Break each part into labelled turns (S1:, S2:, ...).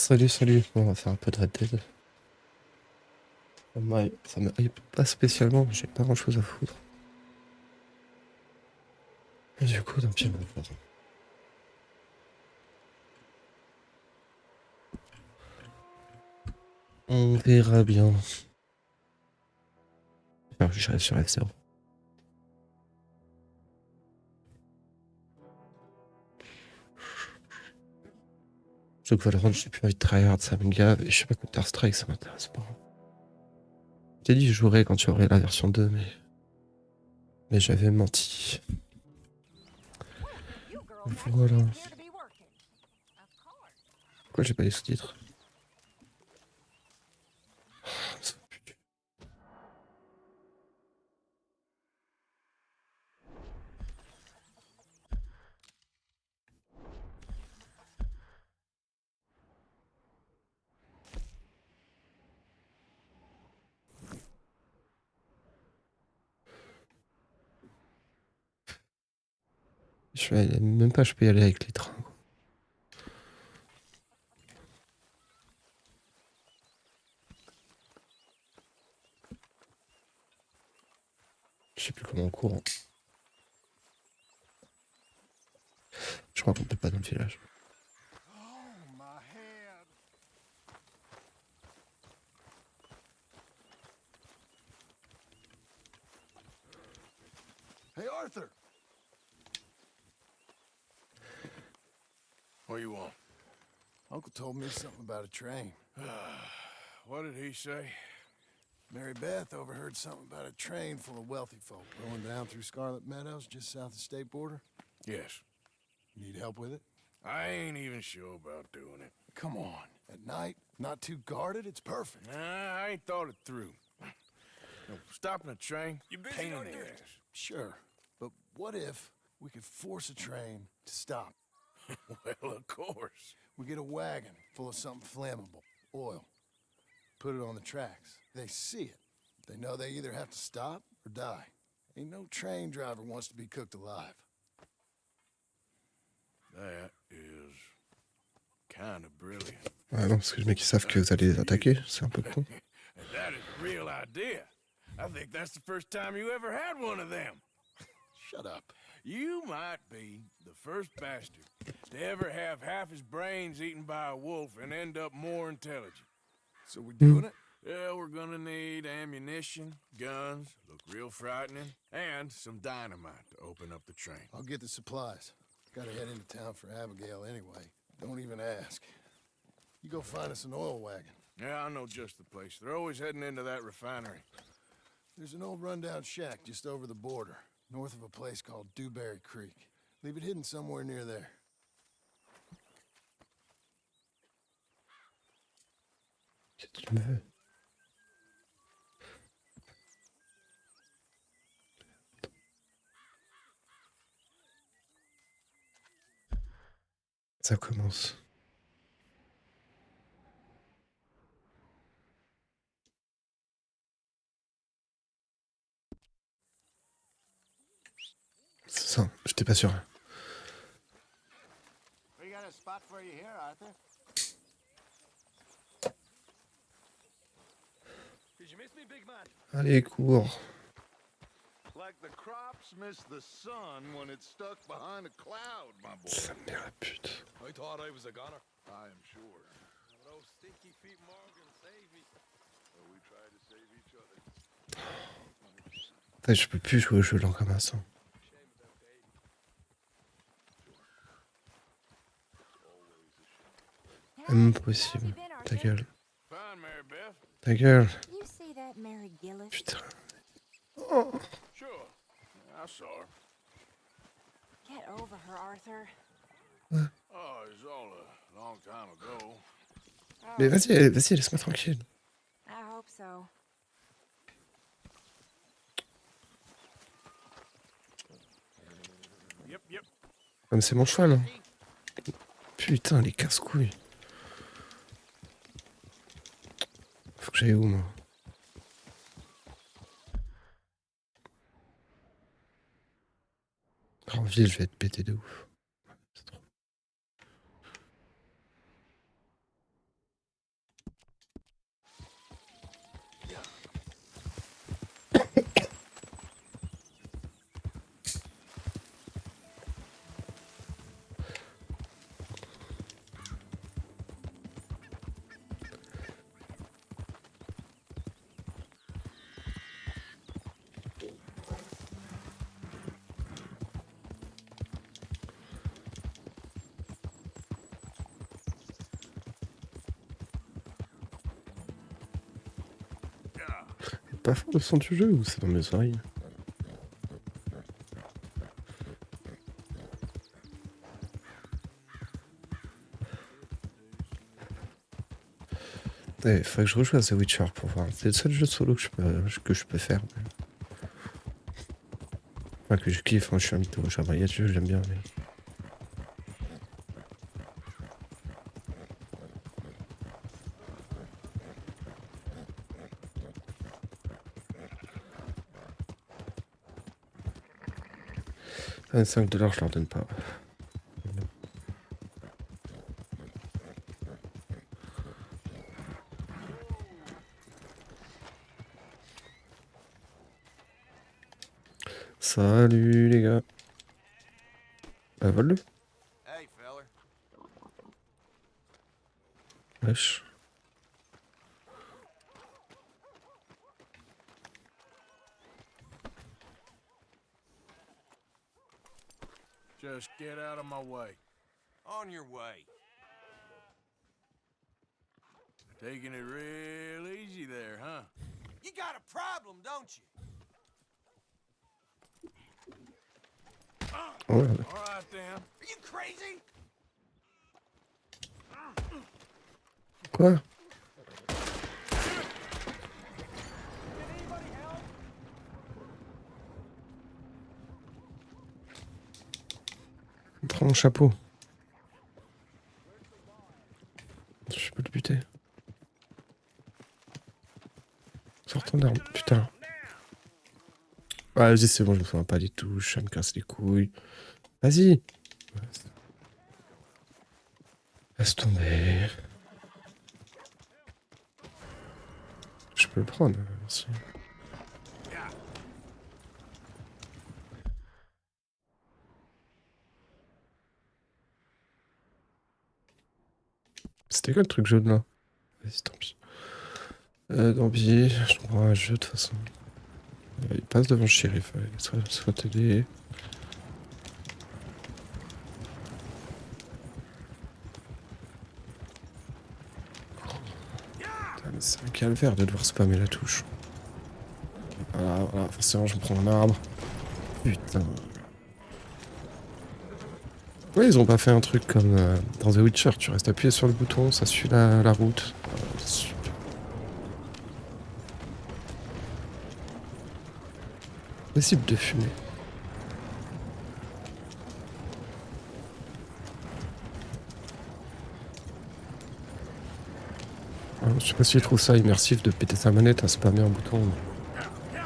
S1: Salut, salut. Bon, on va faire un peu de Red Dead. Ça me hype pas spécialement, mais j'ai pas grand chose à foutre. Et du coup, tant pis, on va voir. On verra bien. Alors, j'arrive sur F0. Sauf que Valorant, j'ai plus envie de tryhard, ça me gave. Et je sais pas, Counter-Strike, ça m'intéresse pas. J'ai dit que je jouerais quand tu aurais la version 2, mais j'avais menti. Voilà. Pourquoi j'ai pas les sous-titres? Même pas, je peux y aller avec les trains. Quoi. Je sais plus comment on court. Hein. Je crois qu'on peut pas dans le village.
S2: Hey, Arthur! What do you want? Uncle told me something about a train. What did he say? Mary Beth overheard something about a train full of wealthy folk going down through Scarlet Meadows just south of the state border.
S3: Yes.
S2: You need help with it?
S3: I ain't even sure about doing it.
S2: Come on. At night, not too guarded, it's perfect.
S3: Nah, I ain't thought it through. No, stopping a train,
S2: You busy,
S3: pain in the
S2: Arthur?
S3: ass.
S2: Sure. But what if we could force a train to stop?
S3: Well, of course.
S2: We get a wagon full of something flammable. Oil. Put it on the tracks. They see it. They know they either have to stop or die. Ain't no train driver wants to be cooked alive.
S3: That is kind of brilliant.
S1: Ouais, non, parce que les mecs ils savent que vous allez les attaquer, c'est un peu con.
S3: And that is a real idea. I think that's the first time you ever had one of them.
S2: Shut up.
S3: You might be the first bastard to ever have half his brains eaten by a wolf and end up more intelligent.
S2: So we doing it?
S3: Yeah, we're gonna need ammunition, guns, look real frightening, and some dynamite to open up the train.
S2: I'll get the supplies. Gotta head into town for Abigail anyway. Don't even ask. You go find us an oil wagon.
S3: Yeah, I know just the place. They're always heading into that refinery.
S2: There's an old rundown shack just over the border, north of a place called Dewberry Creek. Leave it hidden somewhere near there.
S1: Qu'est-ce que tu me veux? Ça commence. C'est ça, j'étais pas sûr.
S4: We got a spot for you here, Arthur. Did you miss me, big man?
S1: Allez, cours.
S4: Like the crops miss the sun when it's stuck behind a cloud, my boy.
S1: Ça me met la pute.
S4: I thought I was a goner. I am sure. Those stinky feet Morgan saved me. Well, we try to save each other.
S1: Putain, je peux plus jouer au jeu là comme un sang. Impossible. Ta gueule.
S3: Fine, Mary Beth.
S1: Ta gueule.
S5: You see that Mary Gillis?
S1: Putain. Oh.
S3: Sure. I saw her.
S5: Get over her, Arthur.
S3: Oh, it was all a long time ago.
S1: Mais vas-y, vas-y, laisse-moi tranquille.
S5: I hope so.
S3: Yep, yep.
S1: Comme c'est mon cheval. Hein. Putain, les casse-couilles. Faut que j'aille où, moi? En ville, je vais être pété de ouf. C'est trop. pas fort le son du jeu ou c'est dans mes oreilles? Il faudrait que je rejoue à The Witcher pour voir. C'est le seul jeu solo que je peux faire. Enfin, que je kiffe, hein, je suis un mytho. Il y a des jeux, j'aime bien. Mais... $5, je leur donne pas. Salut les gars. Vole-le.
S2: Hey, feller.
S1: Wesh.
S3: Just get out of my way.
S2: On your way.
S3: Taking it real easy there, huh?
S2: You got a problem, don't you?
S1: Oh,
S3: All right, then.
S2: Are you crazy?
S1: quoi? Prends mon chapeau. Je peux le buter. Sors ton arme, putain. Ah, vas-y, c'est bon, je me souviens pas des touches, ça me casse les couilles. Vas-y. Laisse tomber. Je peux le prendre, merci. C'était quoi le truc jaune là? Vas-y, tant pis. Tant pis, je prends un jeu de toute façon. Il passe devant le shérif, soit t'aider. C'est un calvaire de devoir spammer la touche. Voilà, forcément je me prends un arbre. Putain. Ouais, ils ont pas fait un truc comme dans The Witcher, tu restes appuyé sur le bouton, ça suit la route. Super. Possible de fumer. Je sais pas si je trouve ça immersif de péter sa manette à spammer un bouton.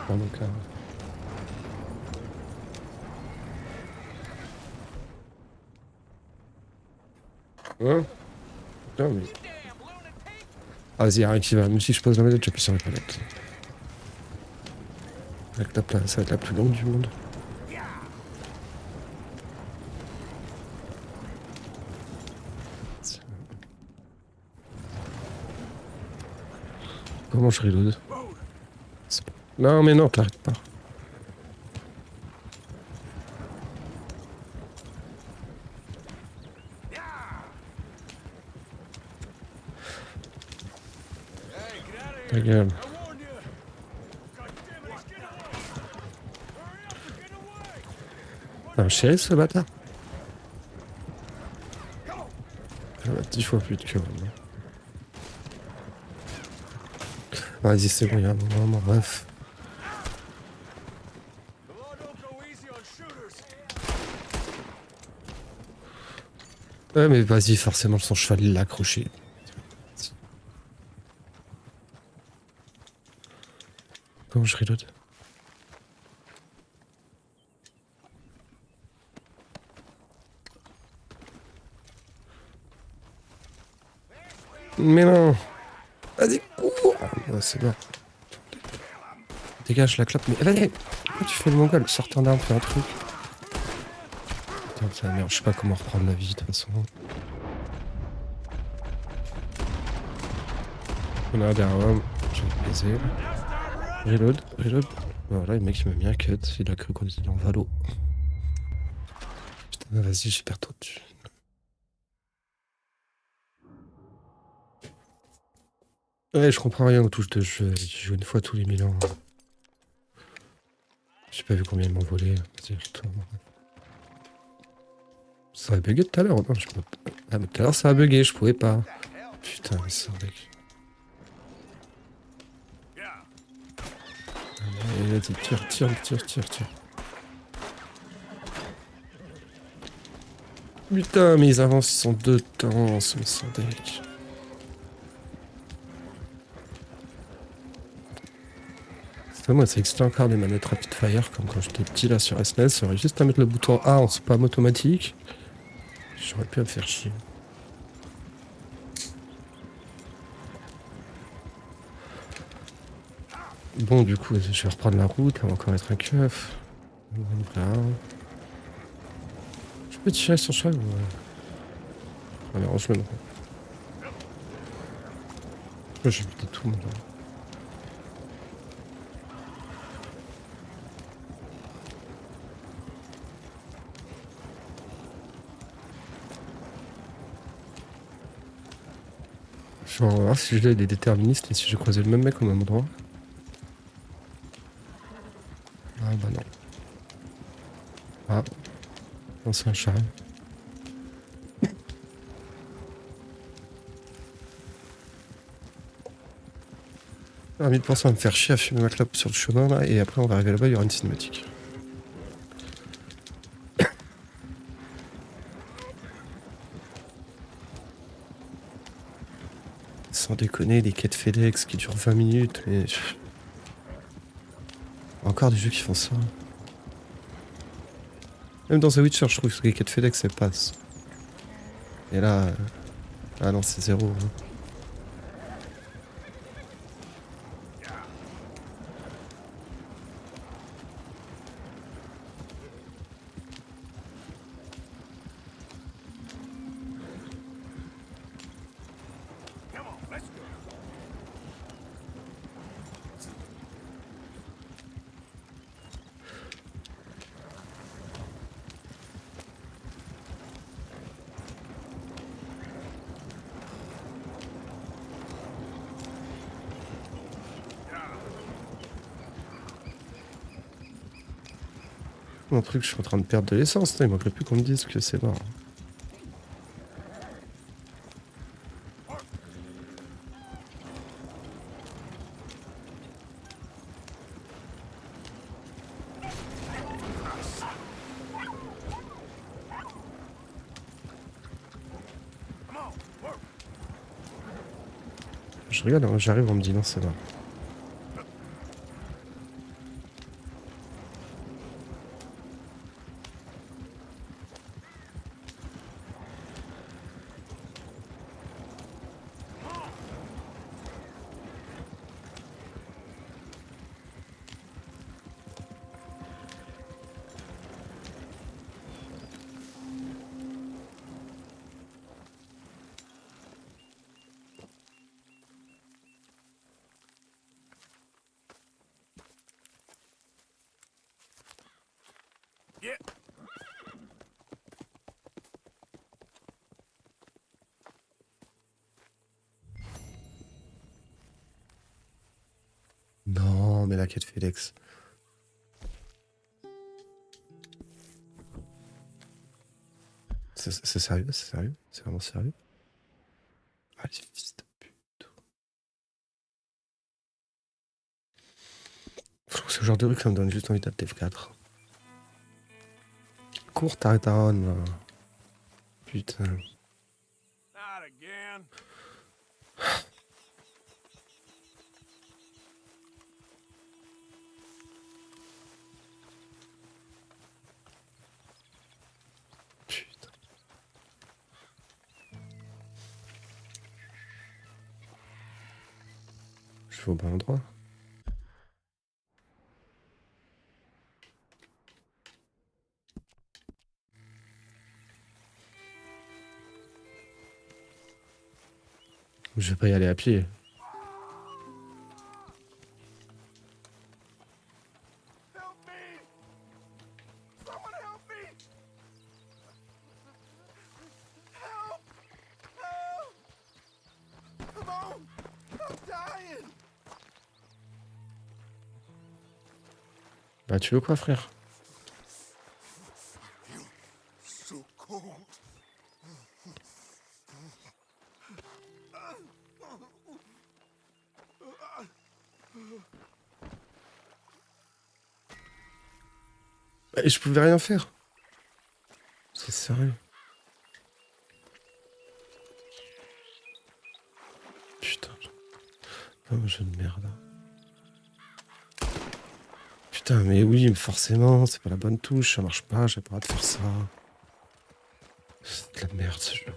S1: Mais... donc, Hein? Non mais... Ah, vas-y, rien qui va. Même si je pose la manette, j'appuie sur la palette. Avec la place, ça va être la plus longue du monde. Comment je reload? Non mais non, t'arrêtes pas. Ta gueule. Un shérif ce bâtard. Il a 10 fois plus de cœur. Vas-y, c'est bon, il y a un moment, bref. Ouais, mais vas-y, forcément, son cheval, il l'a accroché. Comment je reload? Mais non! Vas-y, cours! Ouais, c'est bon. Dégage la clope, mais allez! Pourquoi tu fais le mongol? Sors ton arme, fais un truc. Putain, c'est la merde, je sais pas comment reprendre la vie de toute façon. On a un derrière homme, je vais le baiser. Reload. Voilà, le mec il m'a mis un cut, il a cru qu'on était dans Valo. Putain, vas-y, j'ai perdu trop de thunes. Ouais, je comprends rien aux touches de jeu, je joue une fois tous les 1000 ans. J'ai pas vu combien ils m'ont volé. Vas-y, retourne. Ça a bugué tout à l'heure, non? Ah, mais tout à l'heure ça a bugué, je pouvais pas. Putain, mais ça bug. Allez, vas-y, tire. Putain, mais ils avancent, ils sont dedans, ils sont sans deck. C'est moi, ça existe encore des manettes rapid fire, comme quand j'étais petit là sur SNES, j'aurais juste à mettre le bouton A en spam automatique. J'aurais pu me faire chier. Bon, du coup, je vais reprendre la route, là, on va encore être un keuf. Voilà. Je peux tirer sur cheval ou... Allez, range-le maintenant. J'ai buté tout maintenant. Je vais voir si je l'ai des déterministes et si j'ai croisé le même mec au même endroit. Ah bah non. Ah. Non, c'est un chat. Ah, 1000% à me faire chier à fumer ma clope sur le chemin là, et après on va arriver là-bas, il y aura une cinématique. Sans déconner, des quêtes FedEx qui durent 20 minutes, mais... Encore des jeux qui font ça. Même dans The Witcher, je trouve que les quêtes FedEx, elles passent. Et là... Ah non, c'est zéro. Hein. Mon truc, je suis en train de perdre de l'essence, il manquerait plus qu'on me dise que c'est mort. Je regarde, hein, j'arrive, on me dit non, c'est mort.
S3: Yeah.
S1: Non, mais la quête FedEx. C'est sérieux, c'est sérieux, c'est vraiment sérieux. Ah, les fils de pute. Ce genre de truc, ça me donne juste envie d'appeler F4. Cours, t'arrêtes ta run, là. Putain.
S3: Not again.
S1: Putain. Je vais au bon endroit. Je vais pas y aller à pied.
S3: Help me! Someone help me! Help! Help! Come on! I'm dying!
S1: Bah, tu veux quoi, frère?
S2: So cold.
S1: Et je pouvais rien faire. C'est sérieux. Putain. Oh, jeu de merde. Putain, mais oui, forcément, c'est pas la bonne touche, ça marche pas, j'ai pas le droit de faire ça. C'est de la merde, ce jeu.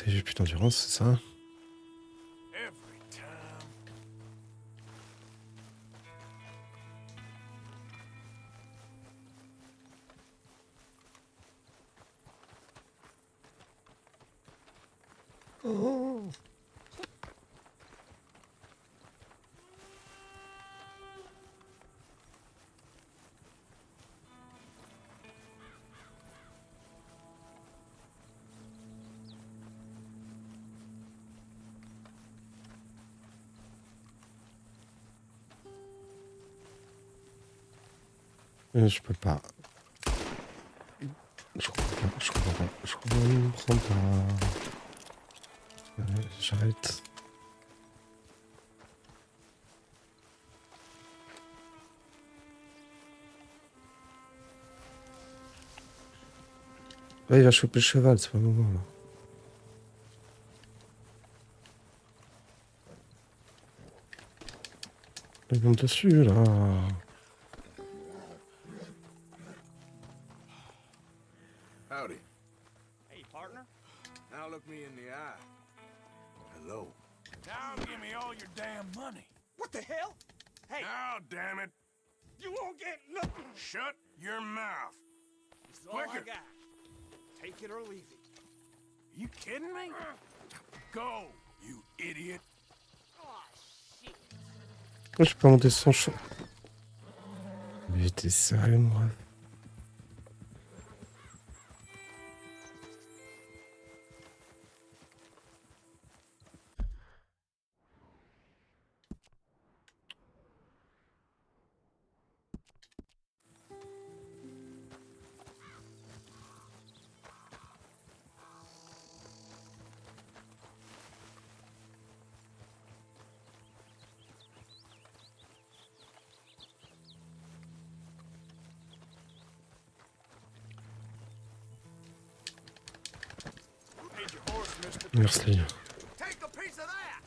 S1: J'ai plus d'endurance, c'est ça?
S3: Every time.
S1: Je peux pas. Je comprends pas. J'arrête. Ouais, il va choper le cheval, c'est pas le moment là. Il monte dessus là.
S3: Howdy.
S6: Hey, partner.
S3: Now look me in the eye. Hello. Now give me all your damn money.
S6: What the hell? Hey,
S3: Now, damn it.
S6: you won't get nothing.
S3: Shut your mouth.
S6: This is all I
S3: Quicker.
S6: got. Take it or leave it.
S3: You kidding me? Go, you idiot.
S6: Oh, shit.
S1: Je peux monter son cheval. Mais t'es sérieux, moi?
S3: Need your horse, mister.
S1: Merci.
S3: Take a piece of that.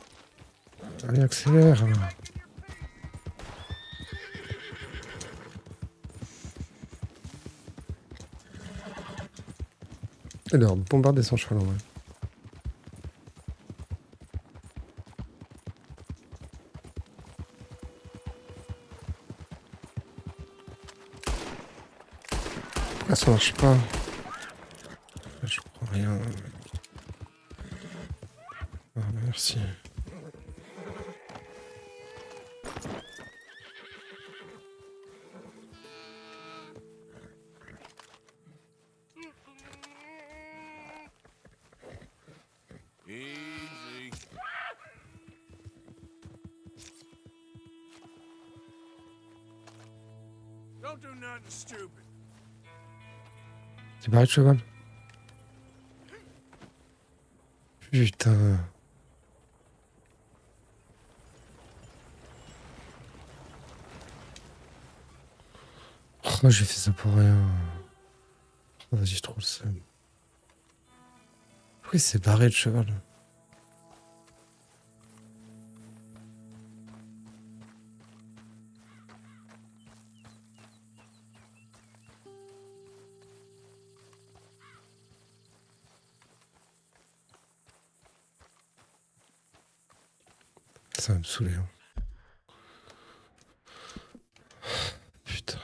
S1: Allez, accélère. Alors, bombarder son cheval en vrai. Pourquoi ça marche pas? Je comprends rien. Ah, merci.
S3: Easy. Don't do nothing stupid.
S1: C'est barré de cheval. Putain. Oh, j'ai fait ça pour rien. Oh, vas-y, je trouve le seum. Pourquoi il s'est barré de cheval? Ça va me saouler. Hein. Putain.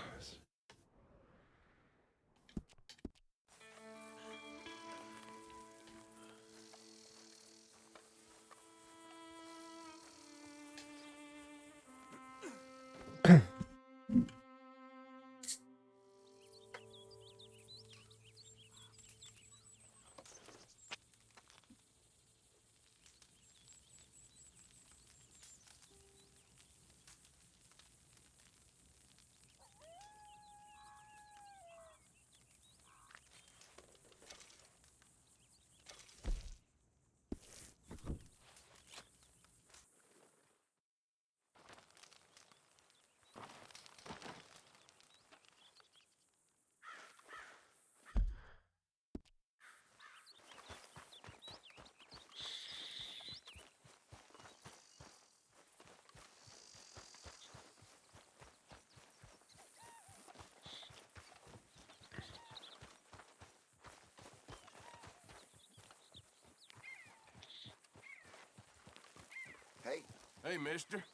S3: Hey, mister.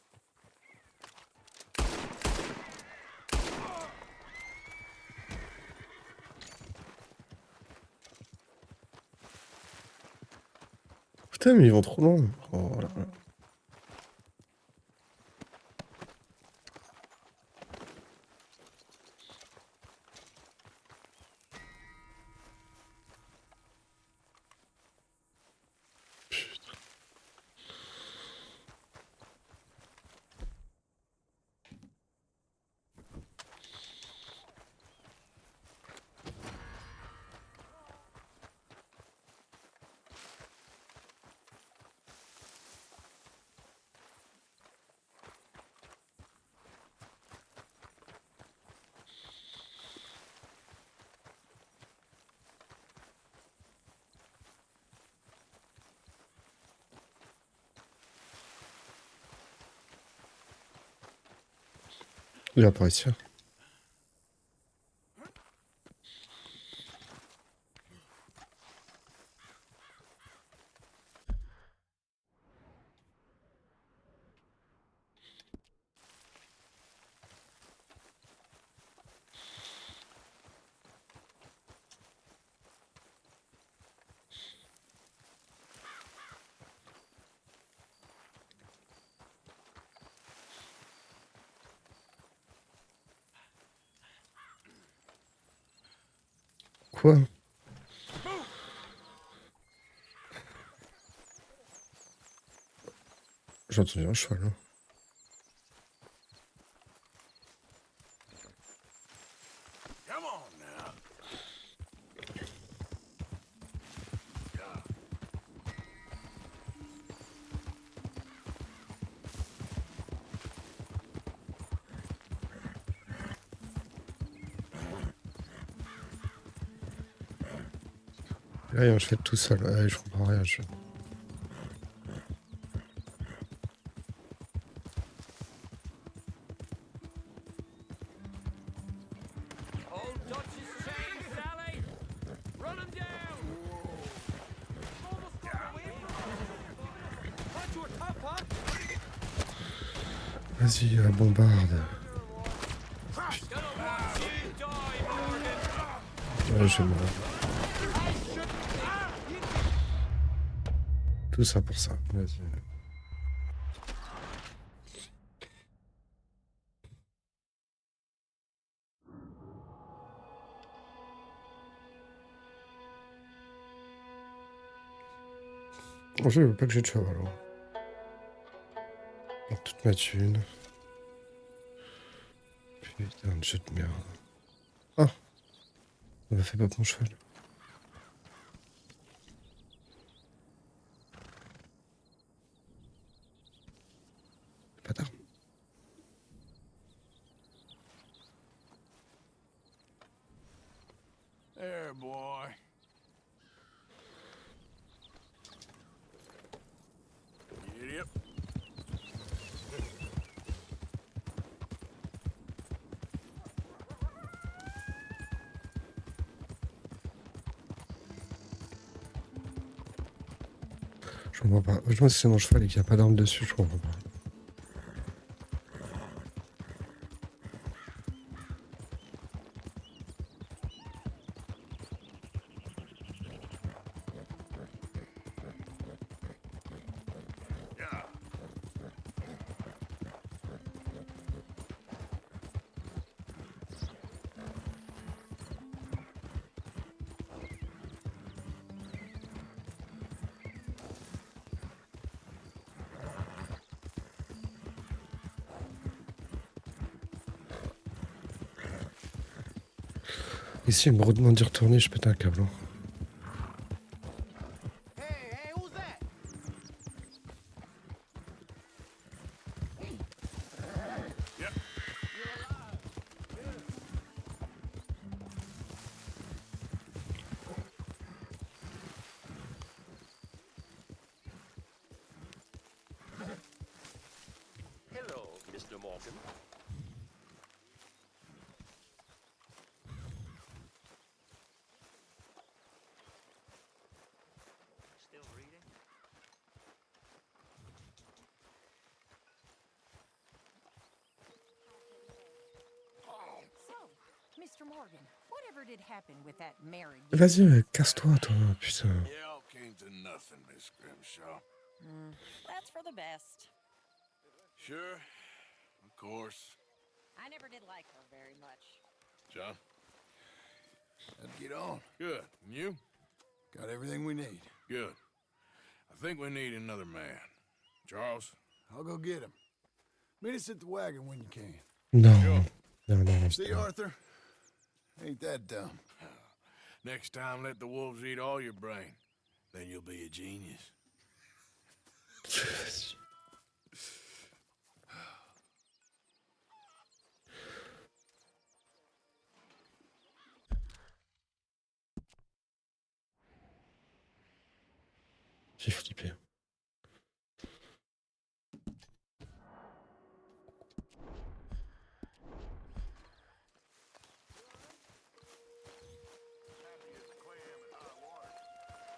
S1: Putain, mais ils vont trop loin. Oh là là. Putain. Il va pas ici. Quoi? J'ai entendu un cheval. Hein.
S3: Come on now.
S1: Là, il y a un cheval tout seul. Ouais, je comprends rien.
S6: Old Dutch's chain, Sally! Run him down! Almost got away from him. Thought you were tough, huh?
S1: Vas-y, bombarde.
S6: Gonna watch you die, Morgan!
S1: Ouais, je vais mourir. Tout ça pour ça. Vas-y. En fait, je veux pas que j'ai de cheval. Alors. Pour toute ma thune. Putain de jeu de merde. Ah! Ça m'a fait pas mon cheval. Pas d'arme.
S3: There, boy. Get up.
S1: Je comprends pas. Je vois si c'est mon cheval et qu'il n'y a pas d'arme dessus, je comprends pas. Ici, il me redemande d'y retourner, je pète un câble. Hein.
S6: Hey, who's that?
S3: Yep.
S7: Hello, Mr. Morgan. Still reading?
S5: Mr. Morgan, whatever did happen with that Mary?
S1: Vas-y, casse-toi, toi, putain.
S3: It all came to nothing, Miss Grimshaw.
S8: That's for the best.
S3: Sure, of course.
S8: I never did like her very much.
S3: John?
S2: Let's get on.
S3: Good. And you?
S2: Got everything we need.
S3: Good. I think we need another man. Charles?
S2: I'll go get him. Meet us at the wagon when you can.
S1: Non. Non, non,
S2: See, Arthur? Ain't that dumb.
S3: Next time, let the wolves eat all your brain. Then you'll be a genius.
S1: J'ai flippé.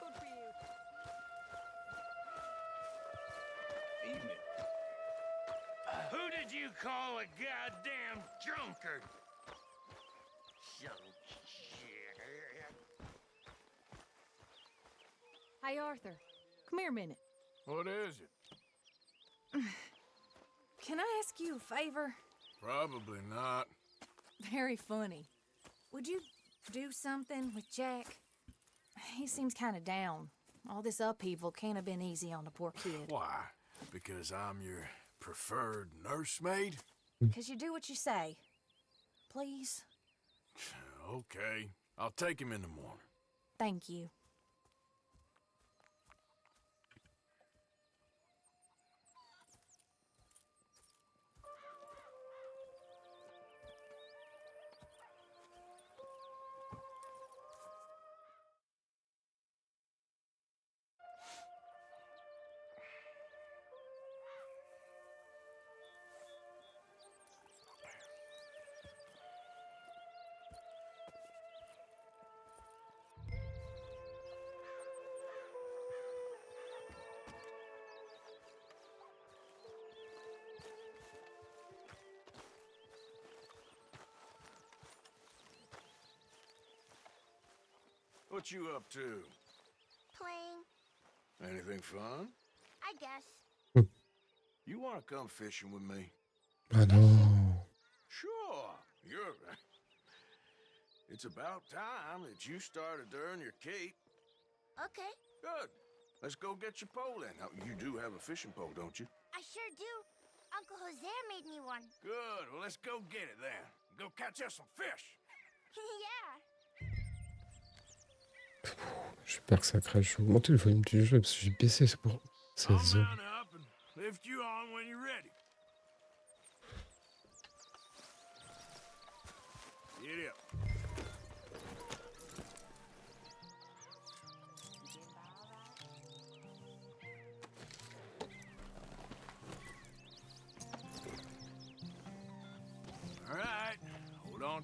S8: Good for you.
S7: Evening.
S3: Who did you call a goddamn drunkard?
S7: Some shit.
S5: Hey, Arthur, come here a minute.
S3: What is it?
S5: Can I ask you a favor?
S3: Probably not.
S5: Very funny. Would you do something with Jack? He seems kind of down. All this upheaval can't have been easy on the poor kid.
S3: Why? Because I'm your preferred nursemaid?
S5: Because you do what you say. Please?
S3: Okay. I'll take him in the morning.
S5: Thank you.
S3: What you up to?
S9: Playing,
S3: Anything fun?
S9: I guess.
S3: You want to come fishing with me?
S1: Ah non.
S3: Sure. You're... It's about time that you started to earn your keep.
S9: Okay,
S3: Good. Let's go get your pole in. Now, you do have a fishing pole, don't you?
S9: I sure do. Uncle Jose made me one.
S3: Good. Well, let's go get it then. Go catch us some fish.
S9: Yeah.
S1: J'ai peur que ça crache. Je vais augmenter le volume du jeu parce que j'ai baissé, c'est pour... Ça
S3: I'll
S1: zone.
S3: mount up and lift you on when you're ready. Get up. All right. Hold on.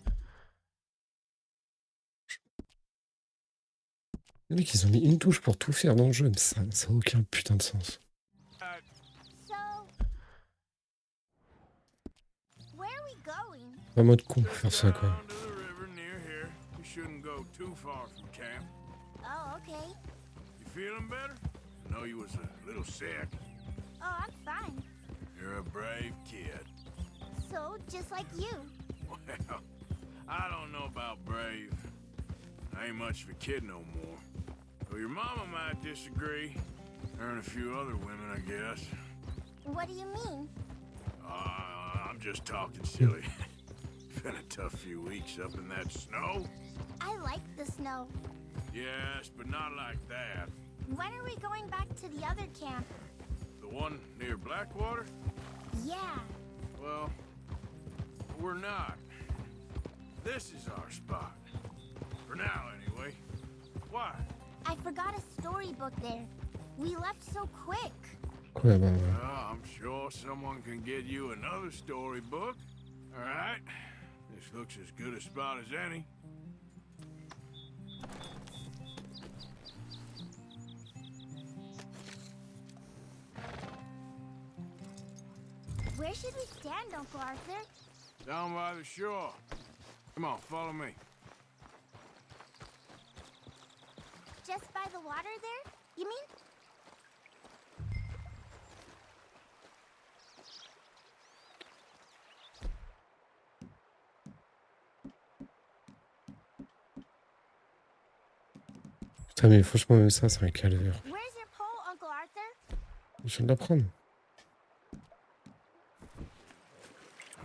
S1: Les mecs, ils ont mis une touche pour tout faire dans le jeu, mais ça n'a aucun putain de sens.
S9: So, where are we going?
S1: En mode con pour faire
S3: Just
S1: ça, quoi.
S3: down to the river near here. We shouldn't go too far from camp.
S9: Oh, okay.
S3: You feeling better? I know you was a little sick.
S9: Oh, I'm fine.
S3: You're a brave kid.
S9: So, just like you.
S3: Well, I don't know about brave. I ain't much of a kid no more. Well, your mama might disagree. Her and a few other women, I guess.
S9: What do you mean?
S3: I'm just talking silly. Been a tough few weeks up in that snow.
S9: I like the snow.
S3: Yes, but not like that.
S9: When are we going back to the other camp?
S3: The one near Blackwater?
S9: Yeah.
S3: Well, we're not. This is our spot. For now, anyway. Why?
S9: I forgot a storybook there. We left so quick.
S1: Ouais, bah, ouais.
S3: Well, I'm sure someone can get you another storybook. All right. This looks as good a spot as any.
S9: Where should we stand, Uncle Arthur?
S3: Down by the shore. Come on, follow me.
S9: Just by the water there? You mean?
S1: Putain, mais franchement, même ça, c'est un calvaire.
S9: Where's your pole, Uncle Arthur?
S1: Je viens de l'apprendre.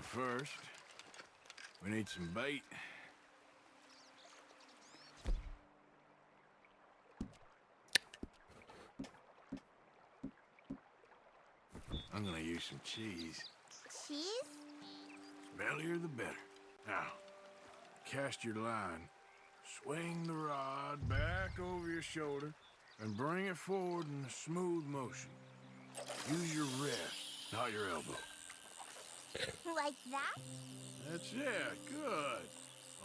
S3: First, we need some bait. I'm gonna use some cheese.
S9: Cheese?
S3: Bellier the better. Now, cast your line. Swing the rod back over your shoulder and bring it forward in a smooth motion. Use your wrist, not your elbow.
S9: Like that?
S3: That's it. Good.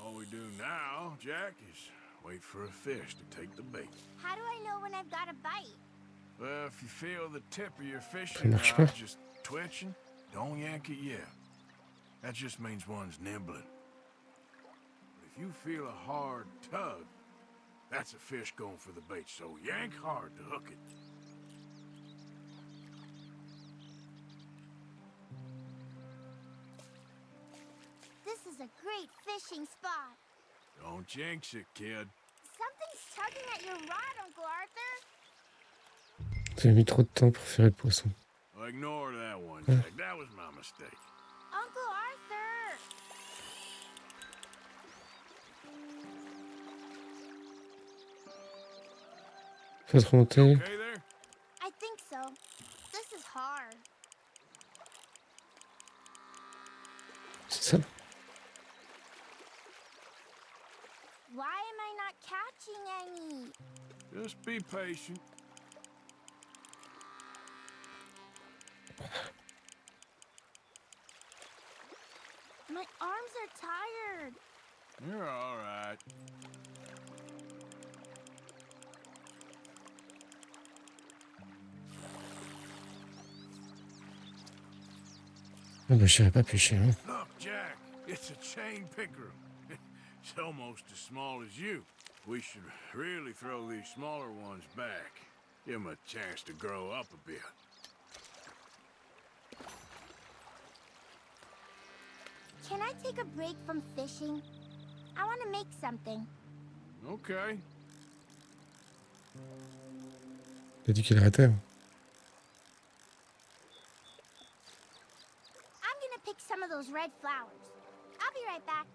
S3: All we do now, Jack, is wait for a fish to take the bait.
S9: How do I know when I've got a bite?
S3: Well, if you feel the tip of your fishing
S1: marche
S3: rod
S1: pas.
S3: just twitching, don't yank it yet. That just means one's nibbling. If you feel a hard tug, that's a fish going for the bait, so yank hard to hook it.
S9: This is a great fishing spot.
S3: Don't jinx it, kid.
S9: Something's tugging at your rod, Uncle Arthur.
S1: J'ai mis trop de temps pour faire le poisson.
S3: Well, ignore that one, Jack. That was my mistake.
S9: Uncle Arthur!
S1: Faites remonter.
S3: Okay there?
S9: I think so. This is hard.
S1: C'est ça.
S9: Why am I not catching any?
S3: Just be patient.
S9: My arms are tired.
S3: You're all right.
S1: Ah bah, je savais pas pêcher, hein.
S3: Look, Jack, it's a chain pickerel. It's almost as small as you. We should really throw these smaller ones back. Give them a chance to grow up a bit.
S9: Can I take a break from fishing? I want to make something.
S3: Okay.
S1: Il a dit qu'il arrêtait. Hein.
S9: I'm gonna pick some of those red flowers. I'll be right back.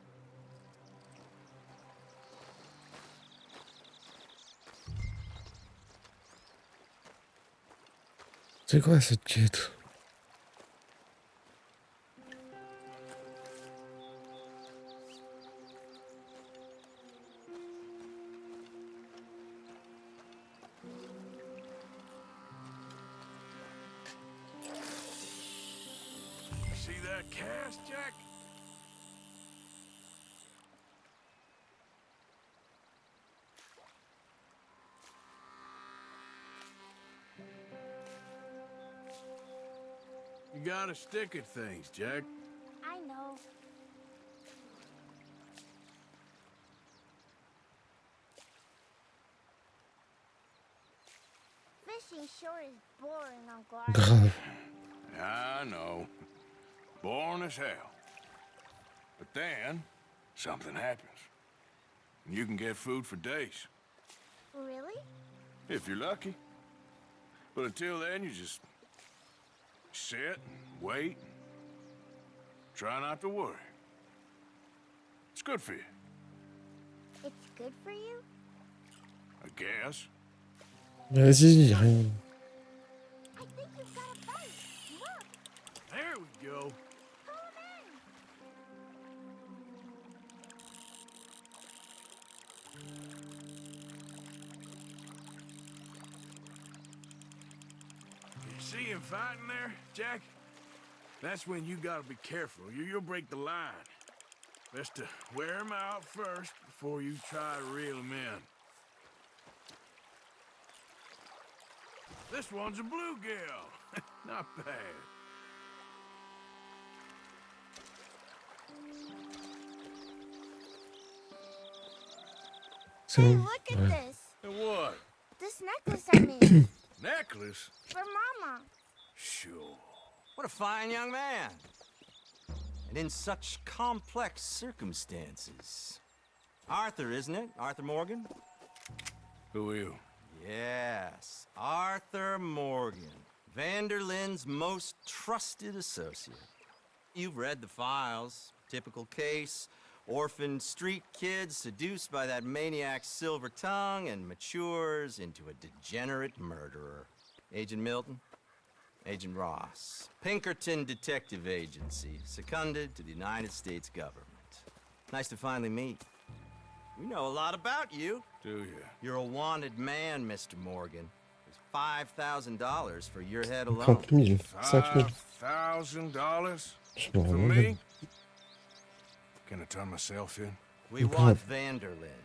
S1: C'est quoi cette quête?
S3: See that cast, Jack? You gotta stick at things, Jack.
S9: I know. Fishing sure is boring, Uncle Arthur.
S1: Grave.
S3: I know. Boring as hell. But then, something happens. And you can get food for days.
S9: Really?
S3: If you're lucky. But until then, you just sit, wait, try not to worry. It's good for you,
S9: It's good for you?
S3: I guess.
S1: Vas-y, rien.
S9: I think you've got a bite. Look,
S3: There we go.
S9: pull him in.
S3: You see him fighting there, Jack? That's when you gotta be careful. You'll break the line. Best to wear him out first before you try to reel him in. This one's a bluegill. Not bad.
S1: C'est
S9: Hey,
S1: bon.
S9: look at
S1: Ouais.
S9: this.
S3: And what?
S9: This necklace I made
S3: Necklace?
S9: for Mama.
S3: Sure.
S10: What a fine young man. And in such complex circumstances. Arthur, isn't it? Arthur Morgan?
S3: Who are you?
S10: Yes, Arthur Morgan. Vanderlyn's most trusted associate. You've read the files. Typical case. Orphaned street kid seduced by that maniac's silver tongue and matures into a degenerate murderer. Agent Milton? Agent Ross. Pinkerton Detective Agency, seconded to the United States government. Nice to finally meet. We know a lot about you.
S3: Do you?
S10: You're a wanted man, Mr. Morgan. There's $5,000 for your head alone.
S1: 30 000. 5 000.
S3: $5,000?
S1: Je me
S3: For
S1: rends
S3: me? Can I turn myself in?
S10: We want Vanderlyn.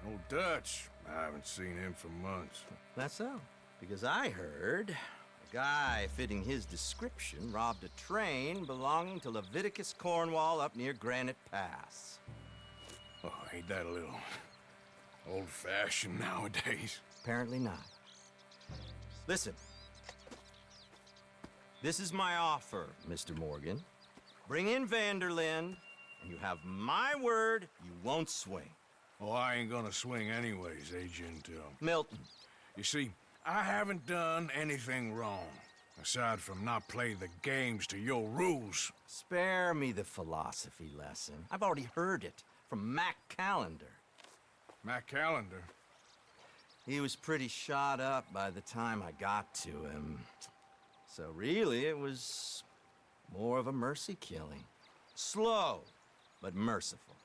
S3: Old Dutch. I haven't seen him for months.
S10: That's so. Because I heard a guy fitting his description robbed a train belonging to Leviticus Cornwall up near Granite Pass.
S3: Oh, ain't that a little old-fashioned nowadays?
S10: Apparently not. Listen. This is my offer, Mr. Morgan. Bring in Vanderlyn, and you have my word you won't swing.
S3: Oh, I ain't gonna swing anyways, Agent,
S10: Milton.
S3: You see, I haven't done anything wrong, aside from not play the games to your rules.
S10: Spare me the philosophy lesson. I've already heard it from Mac Callender.
S3: Matt Callender.
S10: He was pretty shot up by the time I got to him. So really, it was more of a mercy killing. Slow, but merciful.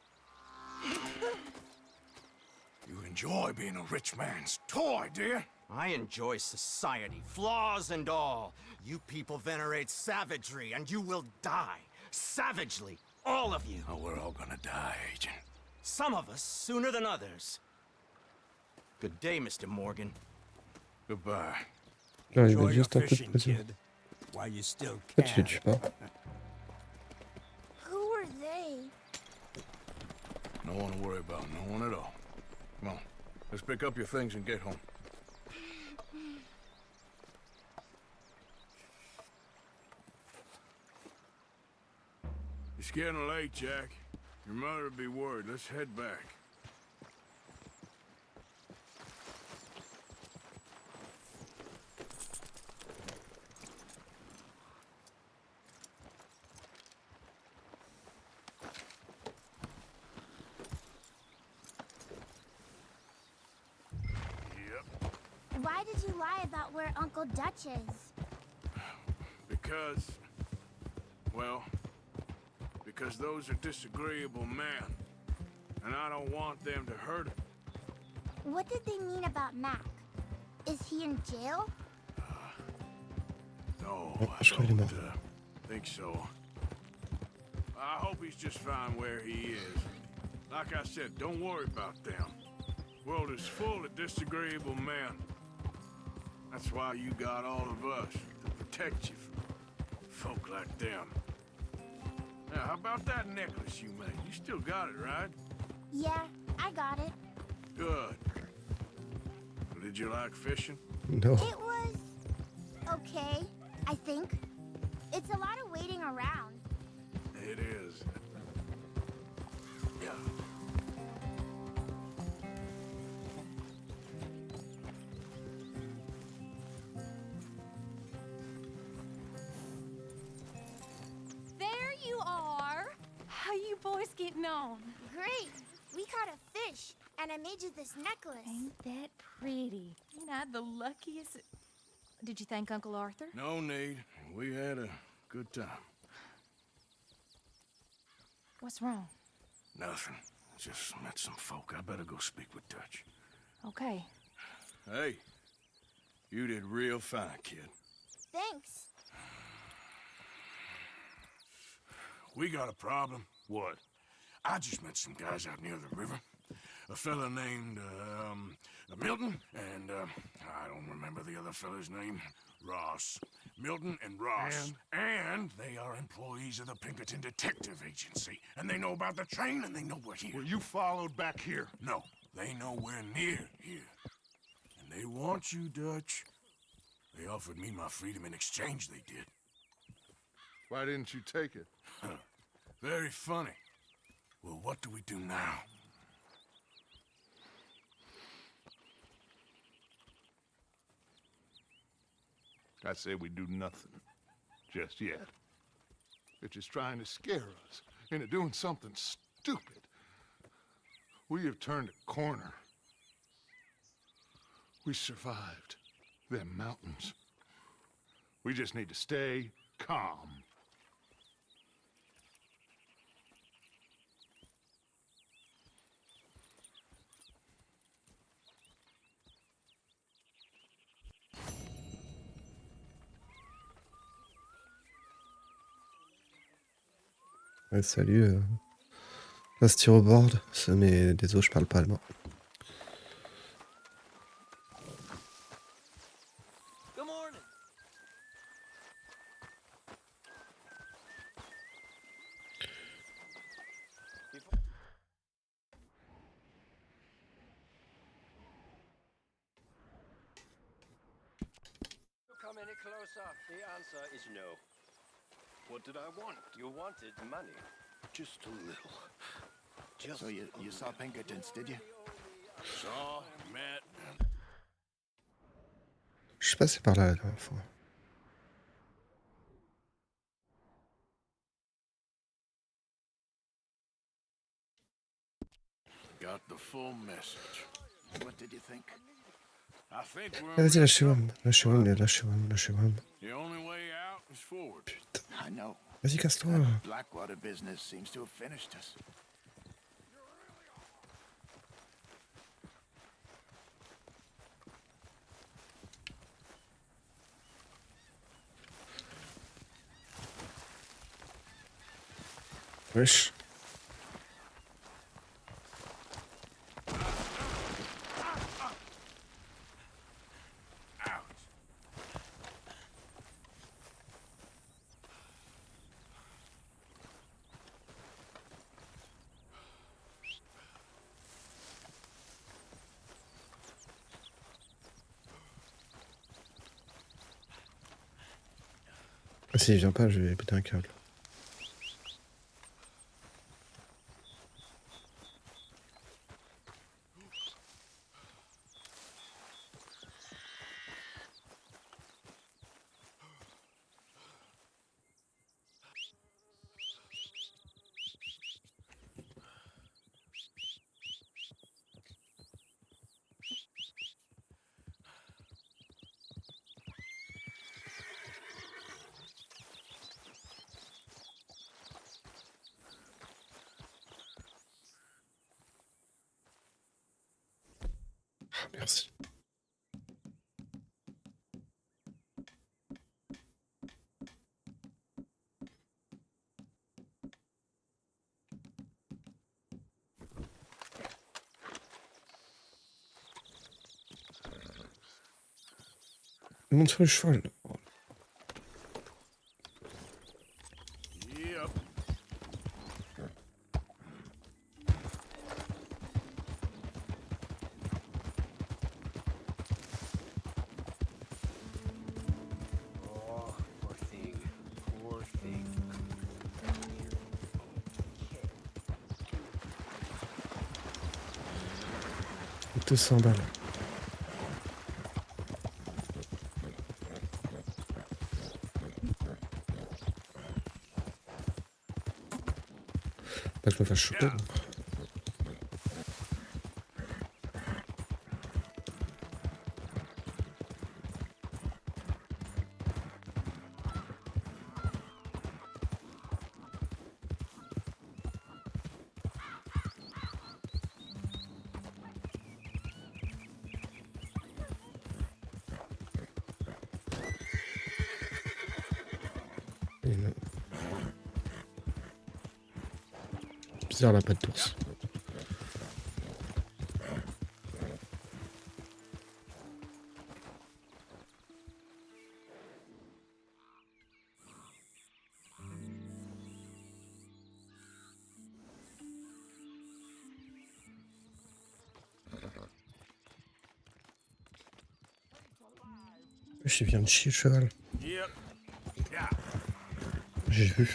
S3: You enjoy being a rich man's toy, do you?
S10: I enjoy society, flaws and all. You people venerate savagery, and you will die. Savagely, all of you.
S3: Oh, we're all gonna die, Agent.
S10: Some of us sooner than others. Good day, Mr. Morgan.
S3: Goodbye.
S1: Là, il
S11: Enjoy
S1: va
S11: your
S1: juste un peu de
S11: fishing,
S1: plaisir.
S11: kid, while you still
S1: En fait, tu les
S11: can.
S1: tues pas.
S9: Who were they?
S3: No one to worry about, no one at all. Come on, let's pick up your things and get home. It's getting late, Jack. Your mother would be worried. Let's head back. Yep.
S9: Why did you lie about where Uncle Dutch is?
S3: Because... well... because those are disagreeable men. And I don't want them to hurt him.
S9: What did they mean about Mac? Is he in jail?
S3: No,
S1: Oh,
S3: I
S1: je crois qu'il est
S3: don't
S1: mort.
S3: think so. I hope he's just fine where he is. Like I said, don't worry about them. The world is full of disagreeable men. That's why you got all of us, to protect you from folk like them. Now, how about that necklace you made? You still got it, right?
S9: Yeah, I got it.
S3: Good. Did you like fishing?
S1: Non.
S9: It was okay, I think. It's a lot of waiting around.
S3: It is. Yeah.
S5: There you are. How you boys getting on?
S9: Great. We caught a fish, and I made you this necklace.
S5: Ain't that pretty? Ain't I the luckiest? Did you thank Uncle Arthur?
S3: No need. We had a good time.
S5: What's wrong?
S3: Nothing. Just met some folk. I better go speak with Dutch.
S5: Okay.
S3: Hey, you did real fine, kid.
S9: Thanks.
S3: We got a problem. What? I just met some guys out near the river. A fella named, Milton, and, I don't remember the other fella's name. Ross. Milton and Ross. And they are employees of the Pinkerton Detective Agency. And they know about the train, and they know we're here.
S4: Were you followed back here?
S3: No. They nowhere near here. And they want you, Dutch. They offered me my freedom in exchange, they did.
S4: Why didn't you take it?
S3: Very funny. Well, what do we do now?
S4: I say we do nothing. Just yet. They're just trying to scare us into doing something stupid. We have turned a corner. We survived them mountains. We just need to stay calm.
S1: Ouais, salut. La styroboard, mais désolé, je parle pas allemand.
S6: Good morning.
S7: Come any closer? The answer is no. What did I want? You wanted money. Just a little. Just
S2: So you saw Pinkertons, did you?
S3: Saw, met,
S1: Je suis passé par là la dernière fois.
S3: got the full message.
S2: What did you think?
S3: I think we're
S1: Vas-y,
S3: in real
S1: lâchez-moi,
S3: trouble.
S1: lâchez-moi, lâchez-moi, lâchez-moi.
S3: The only way out is forward.
S1: Putain.
S2: I know.
S1: Vas-y, casse-toi.
S2: That Blackwater business seems to have finished us.
S1: Wesh.
S3: Out.
S1: Ah, si il vient pas, je vais péter un câble. Ah, merci. Montre le cheval.
S3: Yep.
S7: Oh, poor thing. Poor thing.
S1: Il te s'emballe. Pas que je me fasse choper.
S3: Yeah.
S1: Bizarre la patte d'ours. Je viens de chier, cheval.
S3: Yep. Yeah.
S1: J'ai vu.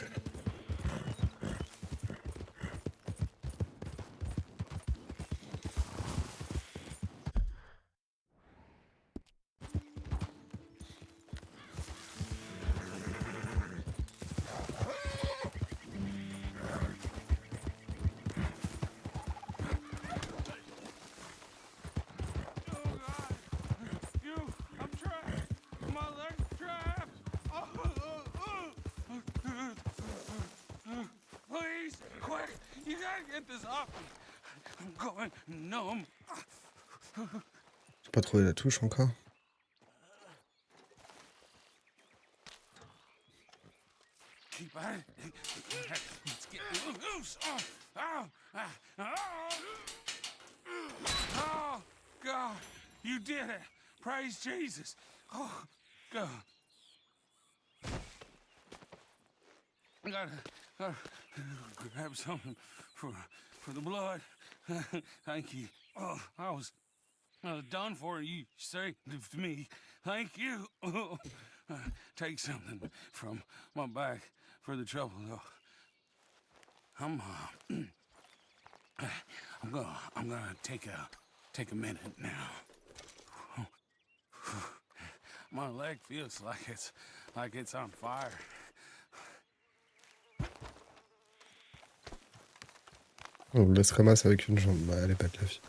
S3: I'm trapped. My leg's trapped. Please, quick! You gotta get this off me. I'm going numb.
S1: J'ai pas trouvé la touche encore.
S3: Keep at it. Let's get loose. Oh, God, you did it. Praise Jesus. Oh, God. I gotta grab something for the blood. Thank you. Oh, I was done for. You saved me. Thank you. Take something from my bag for the trouble, though. I'm gonna take a minute now. My leg feels like it's on fire.
S1: On le laisse ramasser avec une jambe. Bah, elle est pas de la vie.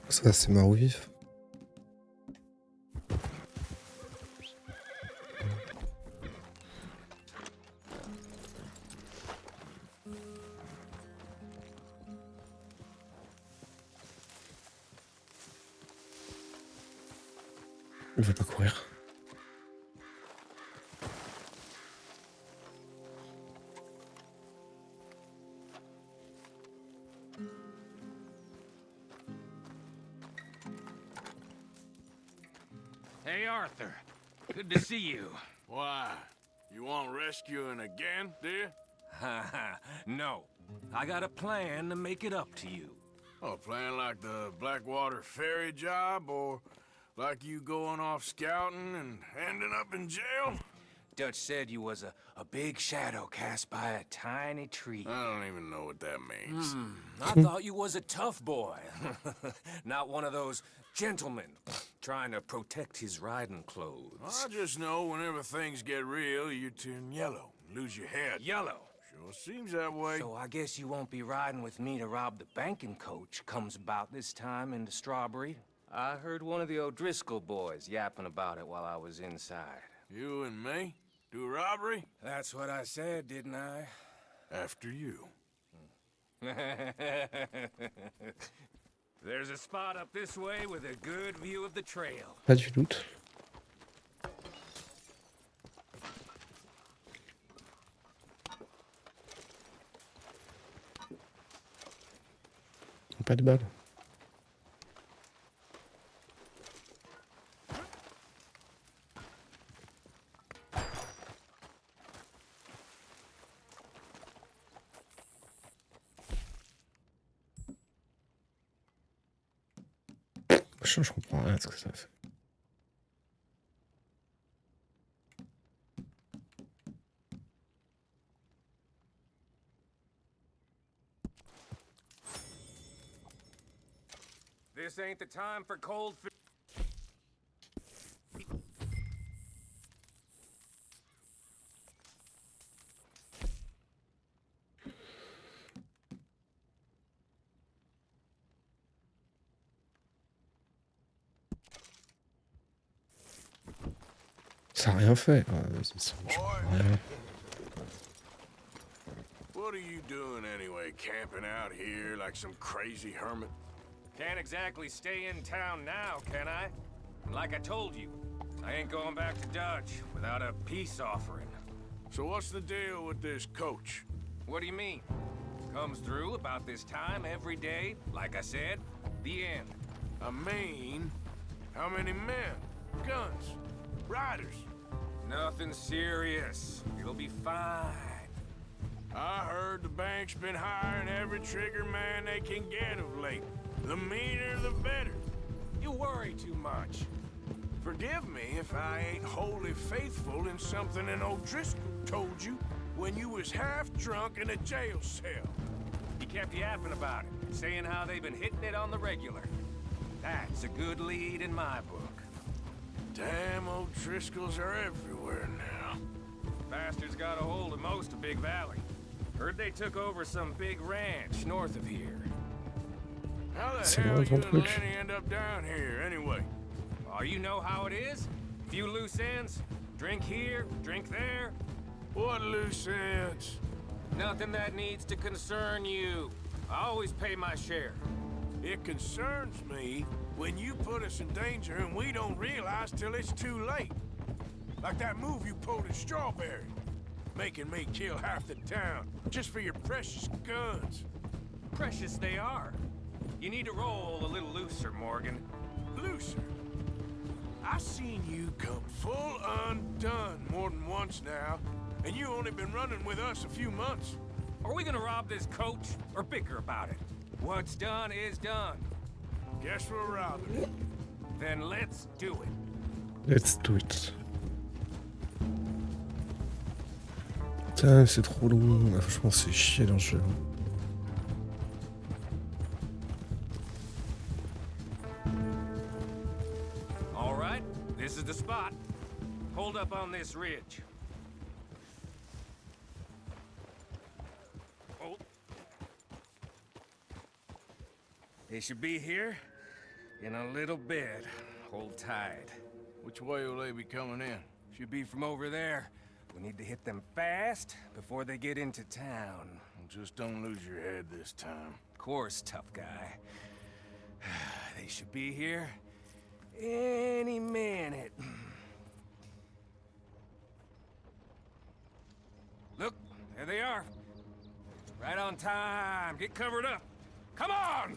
S1: Ça, c'est mort ou vif. Il veut pas courir.
S6: Hey, Arthur. Good to see you.
S3: Why? You want rescuing again, do you?
S6: No. I got a plan to make it up to you.
S3: Oh, playing like the Blackwater ferry job, or like you going off scouting and ending up in jail?
S6: Dutch said you was a big shadow cast by a tiny tree.
S3: I don't even know what that means.
S6: I thought you was a tough boy. Not one of those gentlemen trying to protect his riding clothes.
S3: I just know whenever things get real, you turn yellow, lose your head.
S6: Yellow.
S3: Sure seems that way.
S6: So I guess you won't be riding with me to rob the banking coach comes about this time in the Strawberry. I heard one of the O'Driscoll boys yapping about it while I was inside.
S3: You and me? Do a robbery?
S6: That's what I said, didn't I?
S3: After you.
S6: There's a spot up this way with a good view of the trail.
S1: Pas du doute. Pas de balles. Je comprends rien de ce que ça fait.
S6: This This ain't the time for cold feet.
S1: Ça a rien fait. Ouais.
S3: What are you doing anyway, camping out here like some crazy hermit?
S6: Can't exactly stay in town now, can I? Like I told you, I ain't going back to Dutch without a peace offering.
S3: So what's the deal with this coach?
S6: What do you mean? Comes through about this time every day, like I said, the end.
S3: I mean, how many men, guns, riders?
S6: Nothing serious. It'll be fine.
S3: I heard the bank's been hiring every trigger man they can get of late. The meaner, the better.
S6: You worry too much.
S3: Forgive me if I ain't wholly faithful in something an O'Driscoll told you when you was half drunk in a jail cell.
S6: He kept yapping about it, saying how they've been hitting it on the regular. That's a good lead in my book.
S3: Damn O'Driscolls are everywhere now.
S6: Bastards got a hold of most of Big Valley. Heard they took over some big ranch north of here.
S3: How the
S1: C'est
S3: hell
S1: vrai,
S3: you
S1: ton
S3: and
S1: truc.
S3: Lenny end up down here, anyway?
S6: Oh, you know how it is? Few loose ends. Drink here, drink there.
S3: What loose ends?
S6: Nothing that needs to concern you. I always pay my share.
S3: It concerns me when you put us in danger and we don't realize till it's too late. Like that move you pulled in Strawberry. Making me kill half the town just for your precious guns.
S6: Precious they are. You need to roll a little looser, Morgan.
S3: Looser? I seen you come full undone more than once now, and you only been running with us a few months.
S6: Are we gonna rob this coach or bicker about it? What's done is done.
S3: Guess we're robbing it.
S6: Then let's do it.
S1: Let's do it. Putain, c'est trop long. Franchement, c'est chier dans le jeu.
S6: All right, this is the spot. Hold up on this ridge. Oh. They should be here in a little bit. Hold tight.
S3: Which way will they be coming in?
S6: Should be from over there. We need to hit them fast before they get into town.
S3: Just don't lose your head this time.
S6: Of course, tough guy. They should be here any minute. Look, there they are. Right on time. Get covered up. Come on!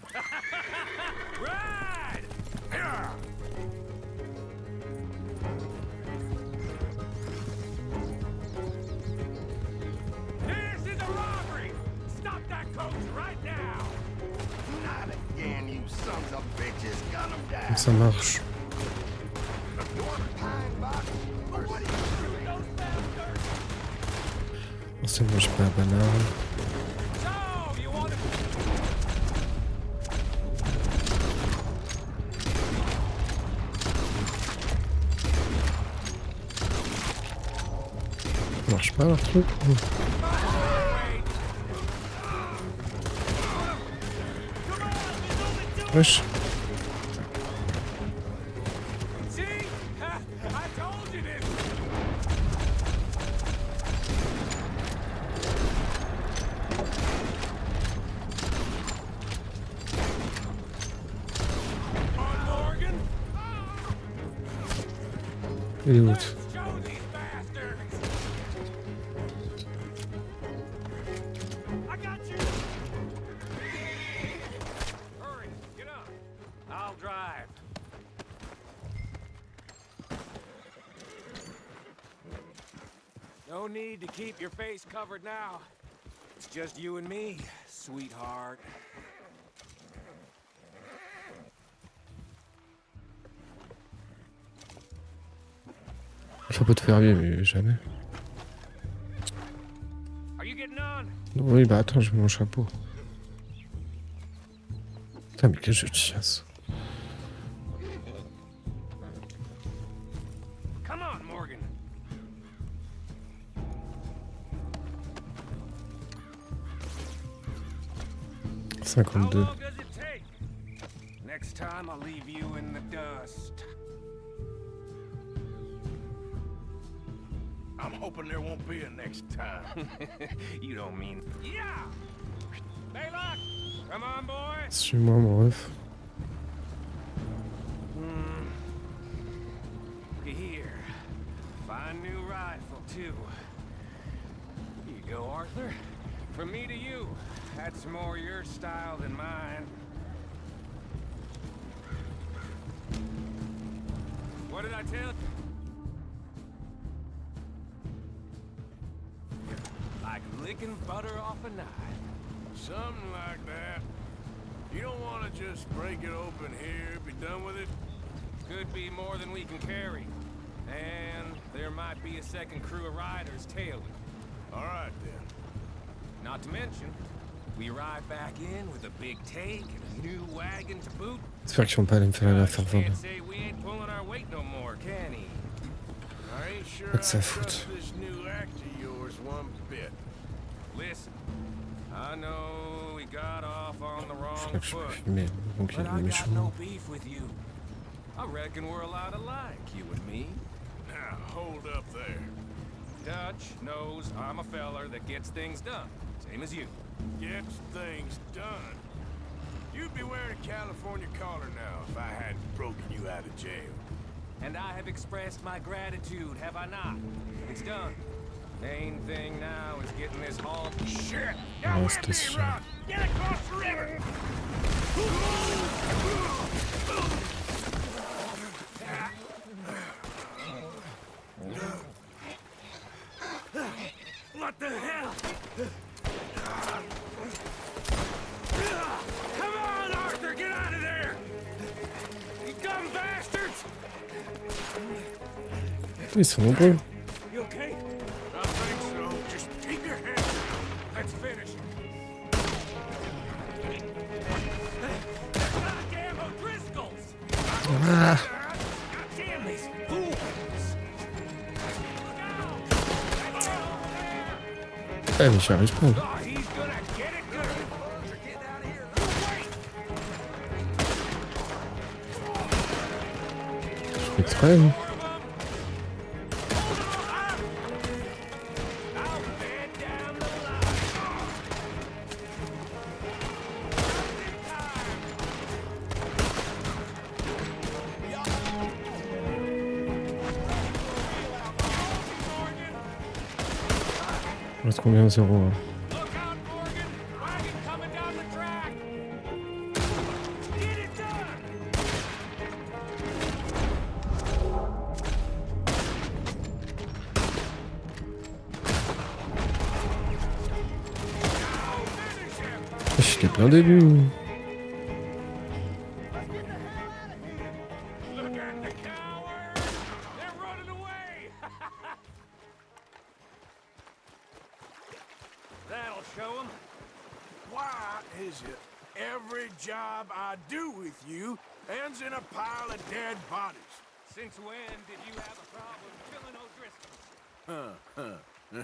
S6: Ride! Yeah! This is a robbery! Stop that coach right now!
S7: Not again, you sons of bitches. Gun them down.
S1: Ça marche. C'est moi, j'ai pas la banane.
S6: So, you want to...
S1: Ça marche pas leur truc ou... Wesh.
S6: See? I told you this! On Morgan!
S1: Il est où?
S6: Let's show these bastards! I got you! Hurry, get up. I'll drive. No need to keep your face covered now. It's just you and me, sweetheart.
S1: Chapeau de fermier, mais jamais.
S6: Are you getting on?
S1: Oui, bah attends, je mets mon chapeau. Putain, mais quel jeu de chiasse.
S6: Come on, Morgan.
S1: 52.
S6: long does it take? Next time I'll leave you in the dust.
S3: I'm hoping there won't be a next time.
S6: You don't mean... Yeah! Baylock! Come on, boy!
S1: Suis-moi, mon ref.
S6: Here. Fine new rifle, too. Here you go, Arthur. From me to you. That's more your style than mine. What did I tell you? Like licking butter off a knife.
S3: Something like that. You don't want to just break it open here, be done with it?
S6: Could be more than we can carry. And there might be a second crew of riders tailing.
S3: All right, then.
S6: Not to mention, we ride back in with a big take and a new wagon to boot.
S1: J'espère qu'ils vont pas aller me faire la faire vendre.
S6: Can't say we ain't pulling our weight no more, can he?
S3: I ain't sure I
S1: Pas de sa
S3: trust
S1: faute.
S3: this new act of yours one bit.
S6: Listen, I know we got off on the
S1: Je
S6: wrong
S1: crois que je peux
S6: foot,
S1: filmer. Donc il y
S6: but
S1: a
S6: I
S1: des
S6: got no
S1: méchants.
S6: beef with you. I reckon we're a lot alike, you and me.
S3: Now, hold up there.
S6: Dutch knows I'm a feller that gets things done, same as you.
S3: Gets things done. You'd be wearing a California collar now if I hadn't broken you out of jail.
S6: And I have expressed my gratitude, have I not? It's done. Main thing now is getting this haul. Shit! Now
S1: Ouais,
S6: where
S1: c'était
S6: me
S1: sûr.
S6: run? Get across the river! What the hell? Come on, Arthur, get out of there! You dumb bastards!
S1: Ils sont nombreux.
S6: You okay?
S3: I think so. Just keep your head down.
S6: Let's finish. Goddamn O'Driscolls!
S1: Ah,
S6: Goddamn these fools!
S1: ouais, mais j'y arrive pas.
S6: Oh, he's gonna get it good. You're getting out of here. Wait!
S1: Je fais exprès. Hein.
S6: I'll bed down the line.
S1: Il reste combien? 0 hein.
S6: Look out, Morgan! Wagon coming down the track! Get it done! Now finish him!
S1: Je l'ai blindé lui.
S6: Look at the cowards! They're running away! That'll show them.
S3: Why is it every job I do with you ends in a pile of dead bodies?
S6: Since when did you have a problem killing O'Driscoll?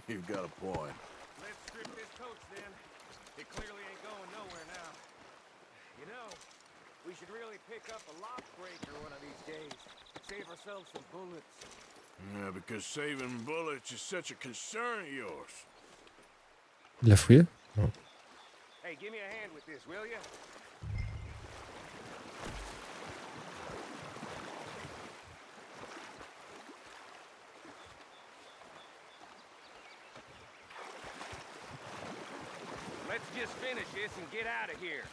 S3: You've got a point.
S6: Let's strip this coach then. It clearly ain't going nowhere now. You know, we should really pick up a lock breaker one of these days. Save ourselves some bullets.
S3: Yeah, because saving bullets is such a concern of yours.
S1: Il l'a fouillé? Non.
S6: Hey, give me a hand with this, will ya? Let's just finish this and get out of here.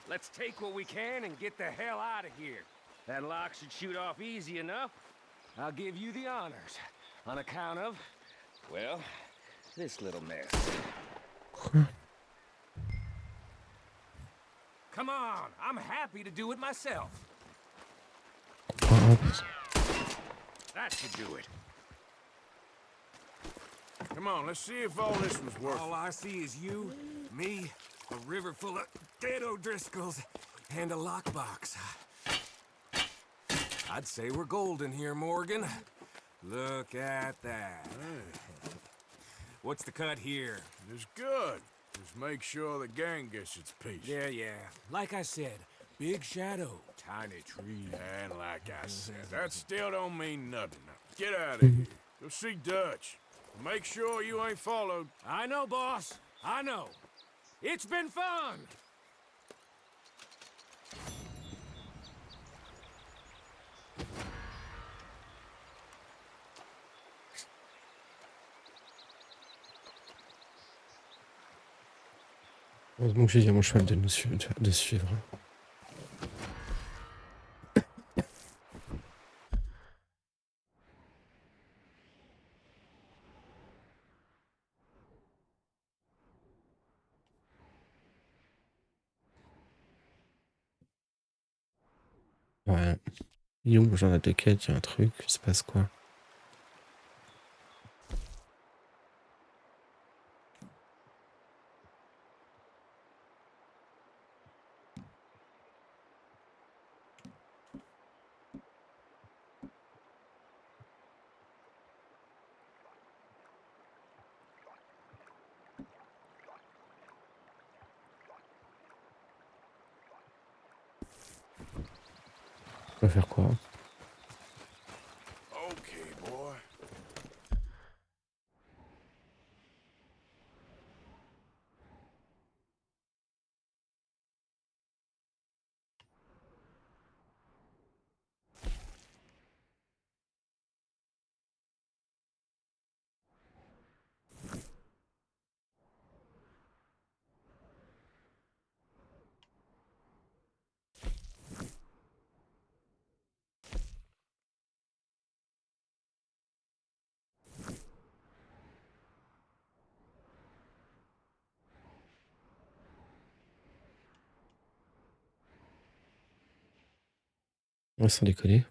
S6: Let's take what we can and get the hell out of here. That lock should shoot off easy enough. I'll give you the honors on account of, well, this little mess.
S1: Quoi?
S6: Come on, I'm happy to do it myself.
S1: Comprends un peu.
S6: That should do it.
S3: Come on, let's see if all this was worth
S6: All I see is you, me, a river full of dead O'Driscolls, and a lockbox. I'd say we're golden here, Morgan. Look at that. What's the cut here?
S3: It's good. Just make sure the gang gets its piece.
S6: Yeah. Like I said, big shadow, tiny tree.
S3: And like I said, that still don't mean nothing. Now, get out of here. Go see Dutch. Make sure you ain't followed.
S6: I know, boss. I know. It's been fun.
S1: Heureusement que j'ai dit à mon cheval de suivre. Ouais. Il est où, j'en ai des quêtes, il y a un truc, il se passe quoi? On va faire quoi?
S3: Okay, boy.
S1: Ouais, sans déconner.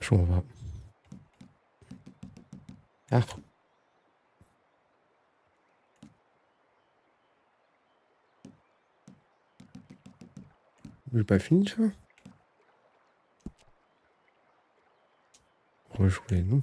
S1: Je m'en vais. Ah, j'ai pas fini ça? Rejouer, non?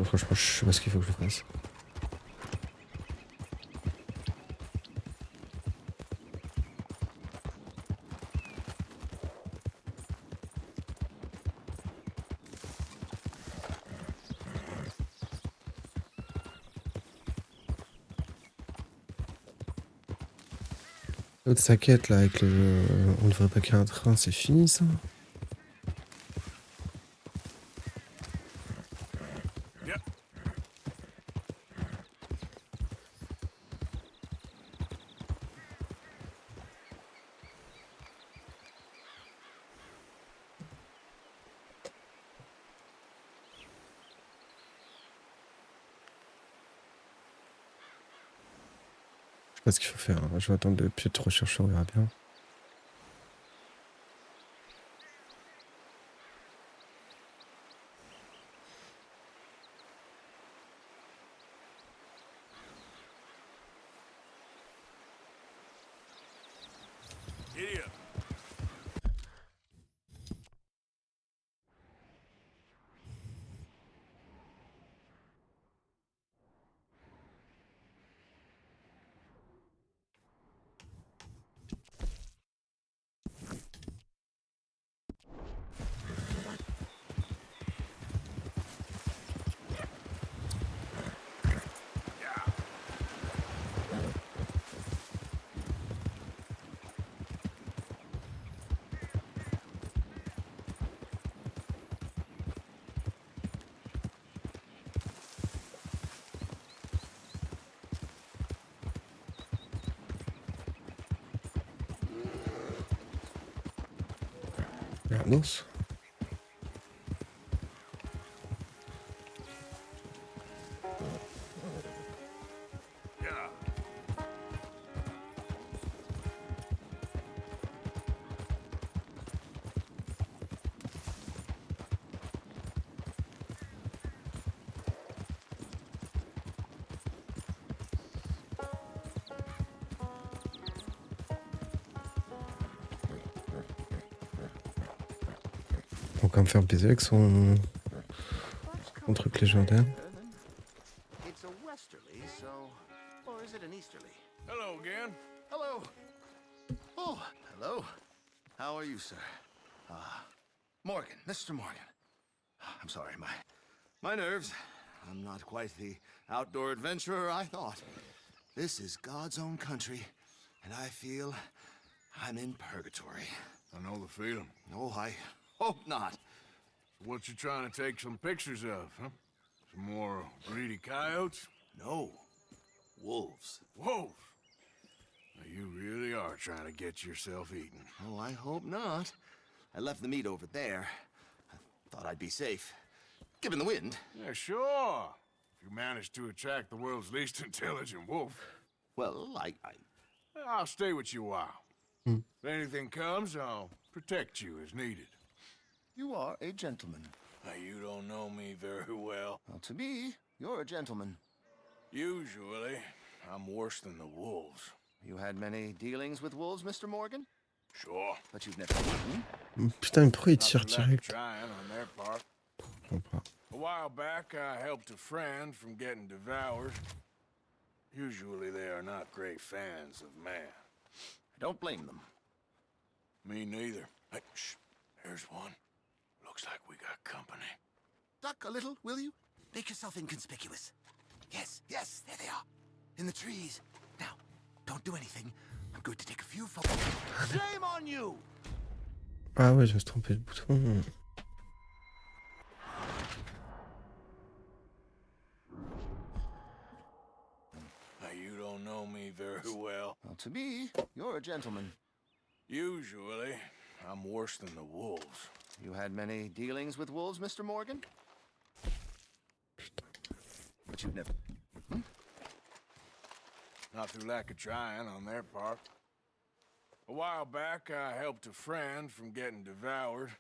S1: Franchement, je sais pas ce qu'il faut que je fasse. L'autre saquette là avec le. On devrait pas qu'il y ait un train, c'est fini ça?
S3: Yep.
S1: Je sais pas ce qu'il faut faire. Hein. Je vais attendre le pied de recherche, on verra bien.
S3: Giddy up.
S1: un ours.
S3: Yeah.
S1: On va quand même faire baiser avec son truc légendaire.
S2: It's a westerly, so... Or is it an easterly?
S3: Hello again.
S2: Hello. Oh, hello. How are you, sir? Morgan, Mr. Morgan. I'm sorry, my nerves. I'm not quite the outdoor adventurer I thought. This is God's own country, and I feel I'm in purgatory.
S3: I know the feeling.
S2: Oh, I hope not.
S3: So what you trying to take some pictures of, huh? Some more greedy coyotes?
S2: No. Wolves.
S3: Wolves! Now, you really are trying to get yourself eaten.
S2: Oh, I hope not. I left the meat over there. I thought I'd be safe. Given the wind.
S3: Yeah, sure. If you manage to attract the world's least intelligent wolf,
S2: Well,
S3: I'll stay with you a while.
S1: Hmm.
S3: If anything comes, I'll protect you as needed.
S2: You are a gentleman.
S3: Now, you don't know me very well.
S2: Well, to me, you're a gentleman.
S3: Usually, I'm worse than the wolves.
S2: You had many dealings with wolves, Mr. Morgan?
S3: Sure.
S2: But you've never eaten?
S1: Putain, mais pourquoi il tire
S3: Nothing left
S1: direct?
S3: trying on their part.
S1: Je comprends pas.
S3: A while back, I helped a friend from getting devoured. Usually, they are not great fans of man.
S2: I don't blame them.
S3: Me neither. Hey, shh. There's one. Looks like we got company.
S2: Duck a little, will you? Make yourself inconspicuous. Yes, there they are. In the trees. Now, don't do anything. I'm going to take a few photos. Shame on you!
S1: Ah ouais, je me suis trompé le bouton.
S3: Now, you don't know me very well.
S2: Well, to me, you're a gentleman.
S3: Usually, I'm worse than the wolves.
S2: You had many dealings with wolves, Mr. Morgan? But you've never...
S3: Not through lack of trying on their part. A while back, I helped a friend from getting devoured.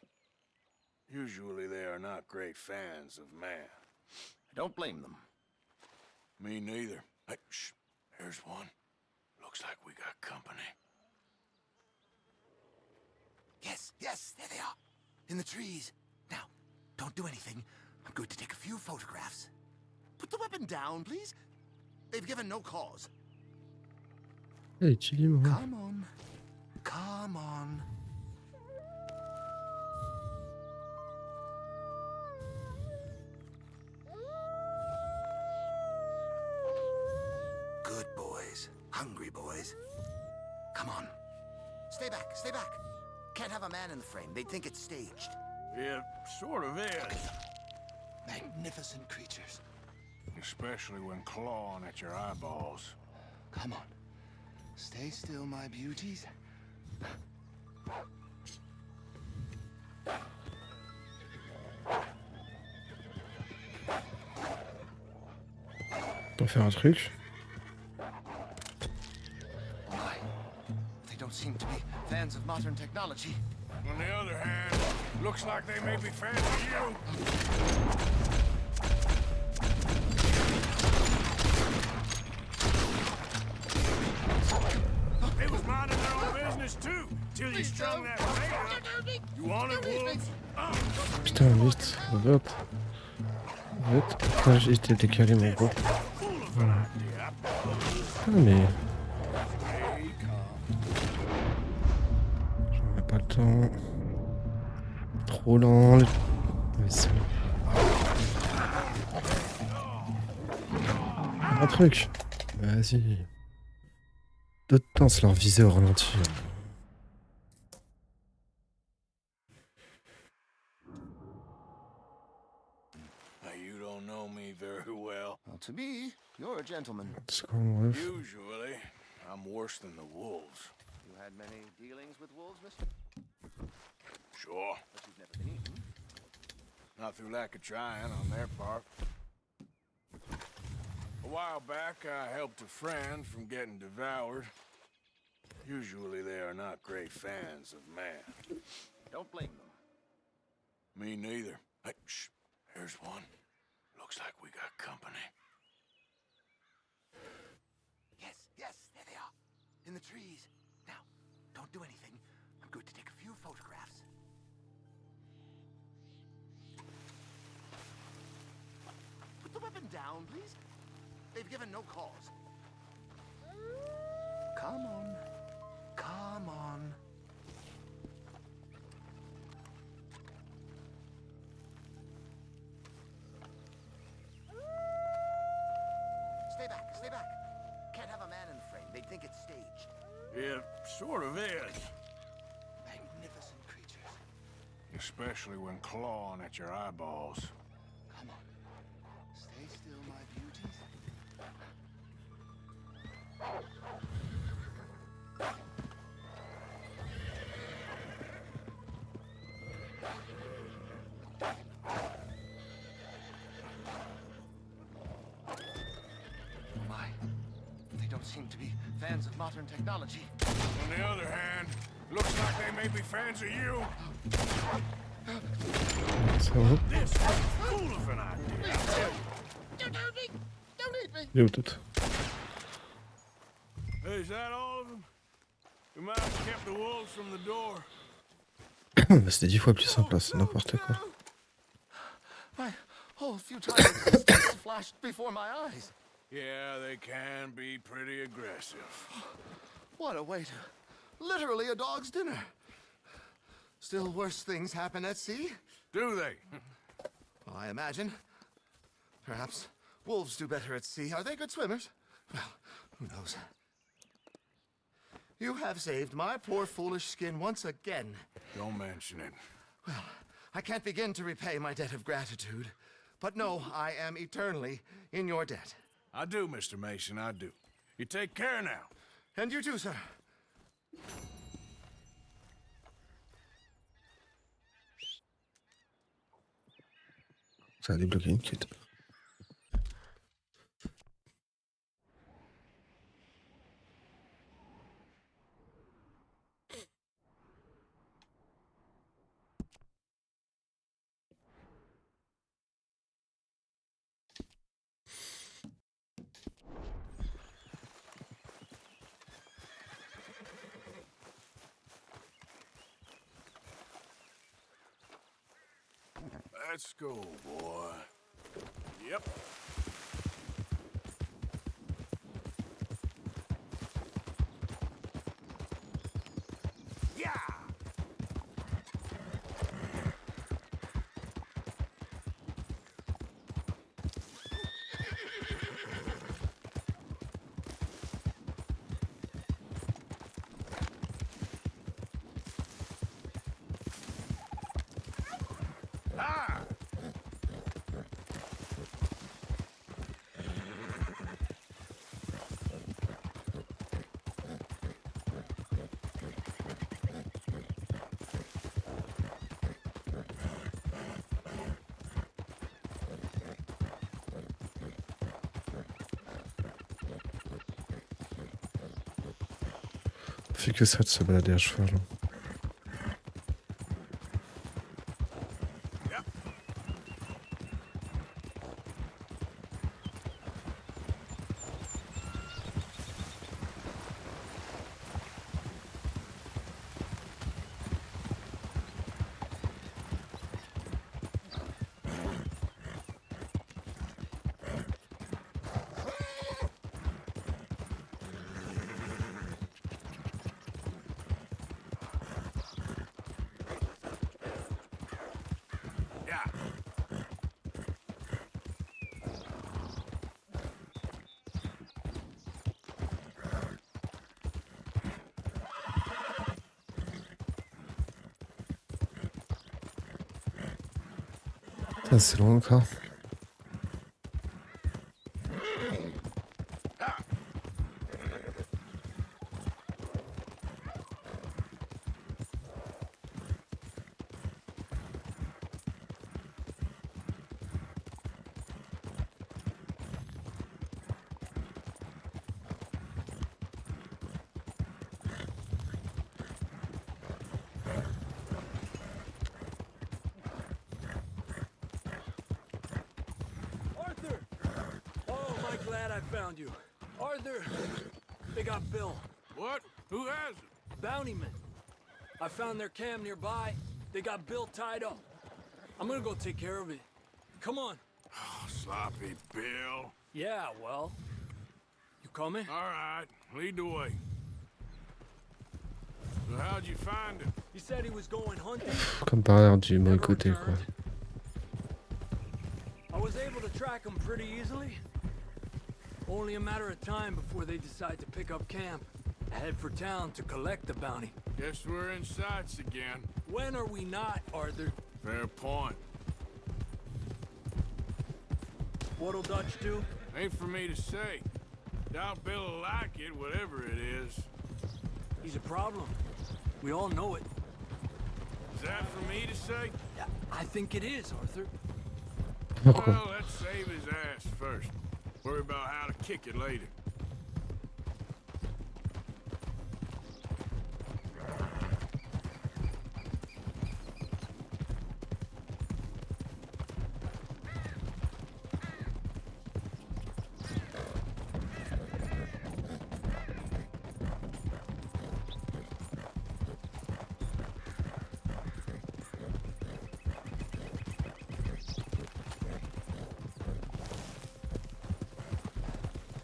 S3: Usually, they are not great fans of man.
S2: I don't blame them.
S3: Me neither. Hey, shh. There's one. Looks like we got company.
S2: Yes, there they are. In the trees. Now, don't do anything. I'm going to take a few photographs. Put the weapon down, please. They've given no cause.
S1: Hey, chili, moi.
S2: Come on. Come on. Good boys. Hungry boys. Come on. Stay back. Can't have a man in the frame. They'd think it's staged.
S3: It sort of is.
S2: Magnificent creatures.
S3: Especially when clawing at your eyeballs.
S2: Come on. Stay still, my beauties.
S1: On va faire un truc.
S2: Why? They don't seem to be fans of modern technology.
S3: On the other hand, looks like they may be fans of you. They was minding their own business too, till you strung that bait up. You wanted wolves?
S1: Putain, vite, hop. Vite. Putain, j'ai été décalé mon gros. Voilà. Putain, mais... J'en ai pas le temps. Trop lent. Mais c'est bon. Un truc. Vas-y. D'autres temps, c'est leur visée au ralenti.
S3: You don't know me very well.
S2: Well, to me, you're a gentleman.
S1: C'est quoi mon ref?
S3: Usually, I'm worse than the wolves.
S2: You had many dealings with wolves, mister?
S3: Sure.
S7: But you've never been eaten.
S3: Not through lack of trying on their part. A while back, I helped a friend from getting devoured. Usually they are not great fans of man.
S7: Don't blame them.
S3: Me neither. Hey, shh. Here's one. Looks like we got company.
S7: Yes, yes, there they are. In the trees. Now, don't do anything. I'm going to take a few photographs. Put the weapon down, please. They've given no cause. Come on. Come on. Stay back, stay back. Can't have a man in the frame. They'd think it's staged.
S3: It sort of is.
S7: Magnificent creatures.
S3: Especially when clawing at your eyeballs.
S7: Come on. Stay still, my beauties. Oh my. They don't seem to be fans of modern technology.
S3: On the other hand, looks like they may be fans of you.
S1: Co?
S3: This is a fool of an idea.
S7: Don't hurt me! Don't eat me!
S1: Jo, тут.
S3: Hey, is that all of them? We might have kept the wolves from the door.
S1: C'était 10 fois plus simple, là, c'est n'importe quoi.
S7: My whole futile existence flashed before my eyes.
S3: Yeah, they can be pretty aggressive.
S7: What a way to... Literally a dog's dinner. Still worse things happen at sea?
S3: Do they?
S7: Well, I imagine. Perhaps wolves do better at sea. Are they good swimmers? Well, who knows? You have saved my poor foolish skin once again.
S3: Don't mention it.
S7: Well, I can't begin to repay my debt of gratitude. But no, I am eternally in your debt.
S3: I do, Mr. Mason, I do. You take care now.
S7: And you too, sir.
S1: Ça a débloqué une quête.
S3: Let's go, boy. Yep. Yeah! Ah!
S1: On fait que ça de se balader à cheval.
S3: Yep. Yeah.
S1: Putain, c'est long encore.
S11: I found you. Arthur, they got Bill.
S3: What? Who has it?
S11: Bountymen. I found their camp nearby. They got Bill tied up. I'm gonna go take care of it. Come on.
S3: Oh, sloppy Bill.
S11: Yeah, well. You coming?
S3: All right, lead the way. So how'd you find him?
S11: He said he was going hunting.
S1: Comme par hasard, du mauvais
S11: Never
S1: côté, quoi.
S11: returned. I was able to track him pretty easily. Only a matter of time before they decide to pick up camp. Head for town to collect the bounty.
S3: Guess we're in sights again.
S11: When are we not, Arthur?
S3: Fair point.
S11: What'll Dutch do?
S3: Ain't for me to say. Doubt Bill'll like it, whatever it is.
S11: He's a problem. We all know it.
S3: Is that for me to say?
S11: I think it is, Arthur.
S1: Pourquoi?
S3: Well, let's save his ass first. Worry about how to kick it later.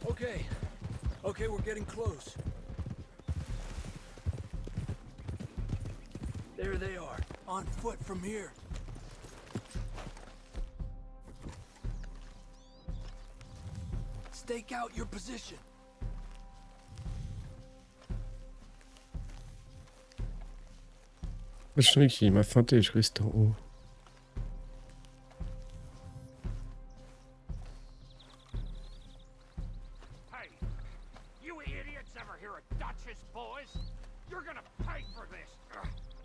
S11: Okay. Okay, we're getting close. There they are, on foot from here. Stake out your position.
S1: Je trouvais qu'il m'a feinté, je croyais que c'était en haut.
S6: Hey, you idiots ever hear of Dutch's boys? You're gonna pay for this.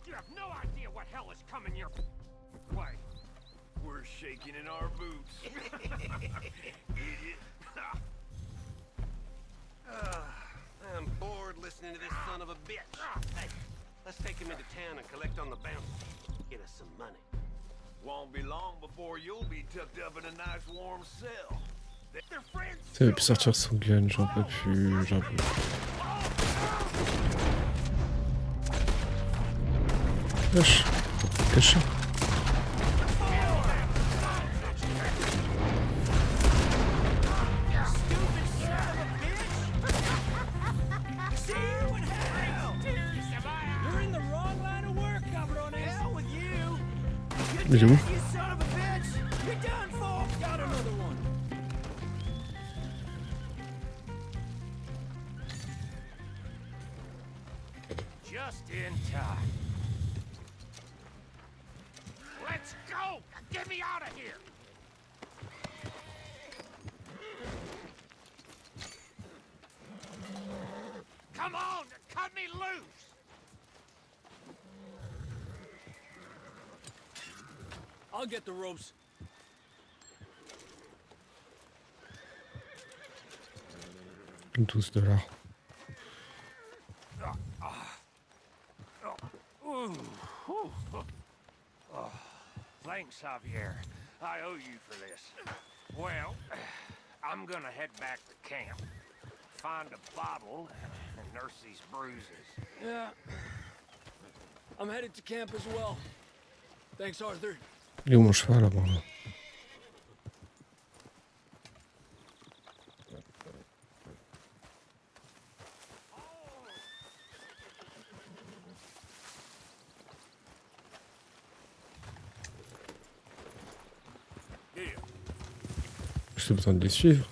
S6: You have no idea what hell is coming your way.
S7: We're shaking in our boots. Idiot. I'm bored listening to this son of a bitch. Hey, let's take him into town and collect on the bounty. Get us some money. Won't be long before you'll be tucked up in a nice warm cell. They're friends.
S1: Ça, il a pu sortir son gun, j'en peux plus, j'en peux plus. Wesh, caché. Mais il est où?
S6: Just in time. Let's go! Get me out of here! Come on! Cut me loose!
S11: I'll get the ropes.
S1: $12.
S6: Thanks, Javier. I owe you for this. Well, I'm gonna head back to camp. Find a bottle and nurse these bruises.
S11: Yeah. I'm headed to camp as well. Thanks, Arthur.
S1: Il est où mon cheval là-bas là? J'ai besoin de les suivre.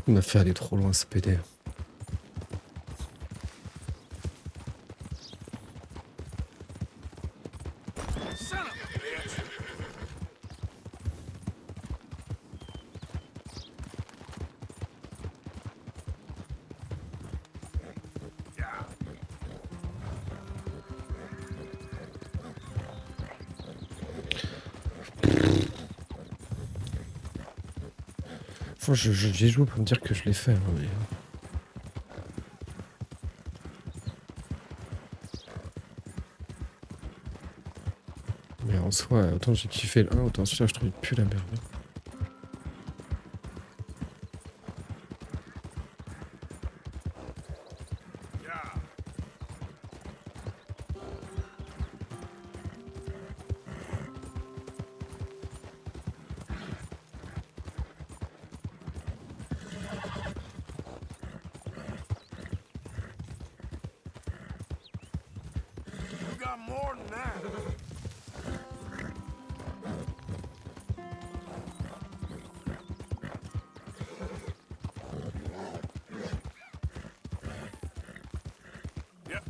S1: Il m'a fait aller trop loin ce PD.
S3: Son of a bitch!
S1: Faut que j'y joue pour me dire que je l'ai fait. Hein, mais... soi, autant j'ai kiffé le 1, autant celui-là, je trouve plus la merde.
S3: You got more than that. Yep.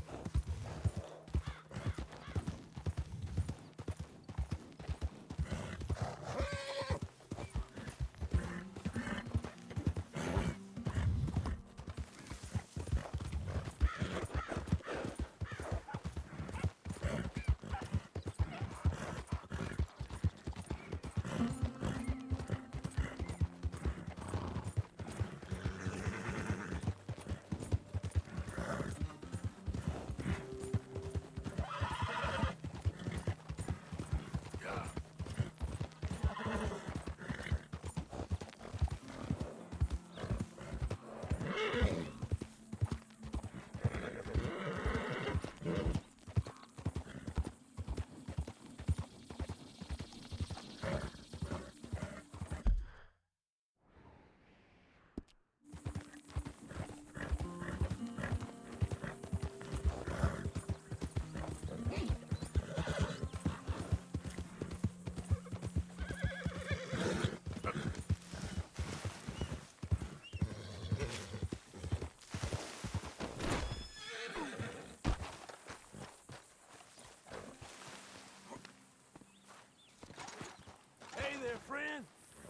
S3: Hey there, friend.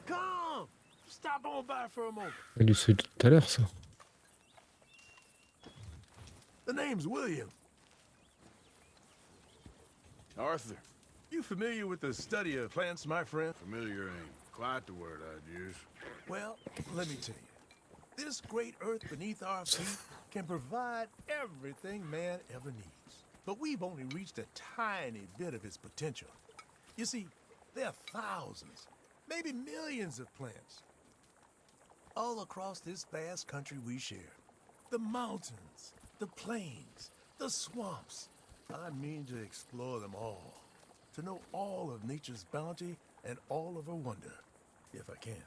S3: Come. Stop on by for a moment.
S1: Elle lui fait tout à l'heure, ça.
S3: The name's William. Arthur. You familiar with the study of plants, my friend? Familiar ain't quite the word I'd use. Well, let me tell you. This great earth beneath our feet can provide everything man ever needs. But we've only reached a tiny bit of its potential. You see, there are thousands, maybe millions of plants all across this vast country we share. The mountains, the plains, the swamps. I mean to explore them all, to know all of nature's bounty and all of her wonder, if I can.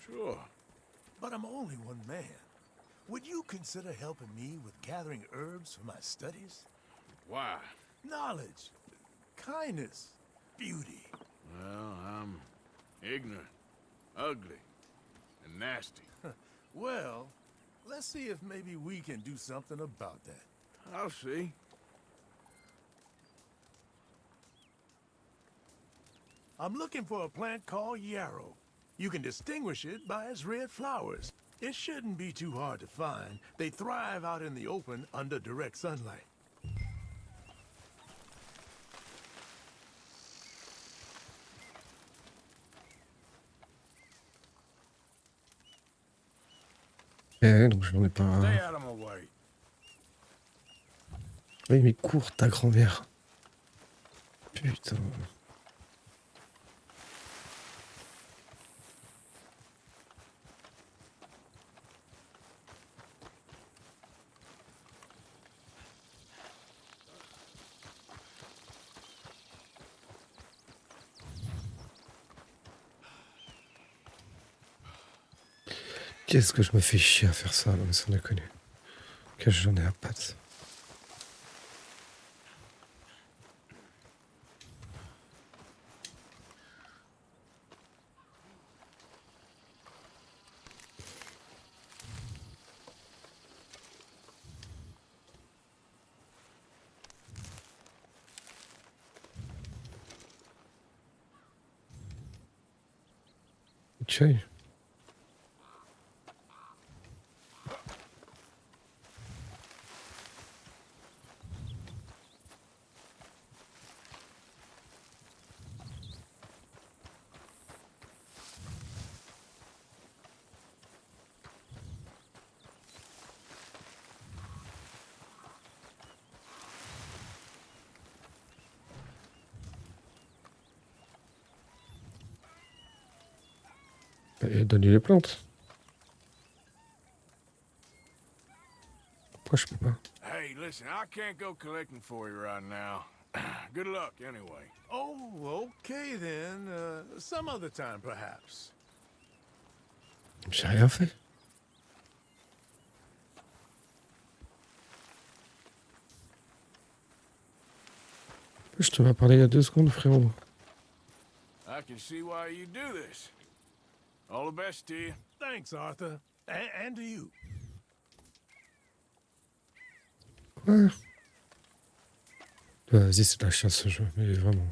S3: Sure. But I'm only one man. Would you consider helping me with gathering herbs for my studies? Why? Knowledge, kindness, beauty. Well, I'm ignorant, ugly, and nasty. Well, let's see if maybe we can do something about that. I'll see. I'm looking for a plant called yarrow. You can distinguish it by its red flowers. It shouldn't be too hard to find. They thrive out in the open under direct sunlight.
S1: Donc j'en ai pas.
S3: Stay out of my way.
S1: Oui, mais cours ta grand-mère. Putain. Qu'est-ce que je me fais chier à faire ça, non mais sans déconner. Que j'en ai à pattes. Ok. Et donne-lui les plantes. Pourquoi je peux pas?
S3: Hey, listen, I can't go collecting for you right now. Good luck, anyway.
S2: Oh, okay then. Some other time, perhaps.
S1: J'ai rien fait. Je te m'as parlé il y a 2 secondes, frérot.
S3: I can see why you do this. All the best to you.
S2: Thanks, Arthur. And to you.
S1: Ouais. Vas-y, c'est de la chasse ce jeu, mais vraiment.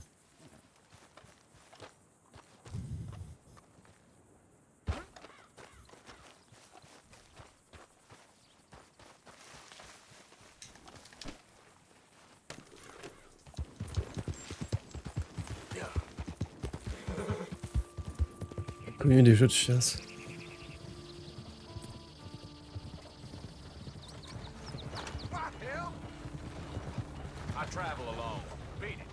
S1: Connu des jeux de chasse.
S3: What hell? I travel alone. Beat it.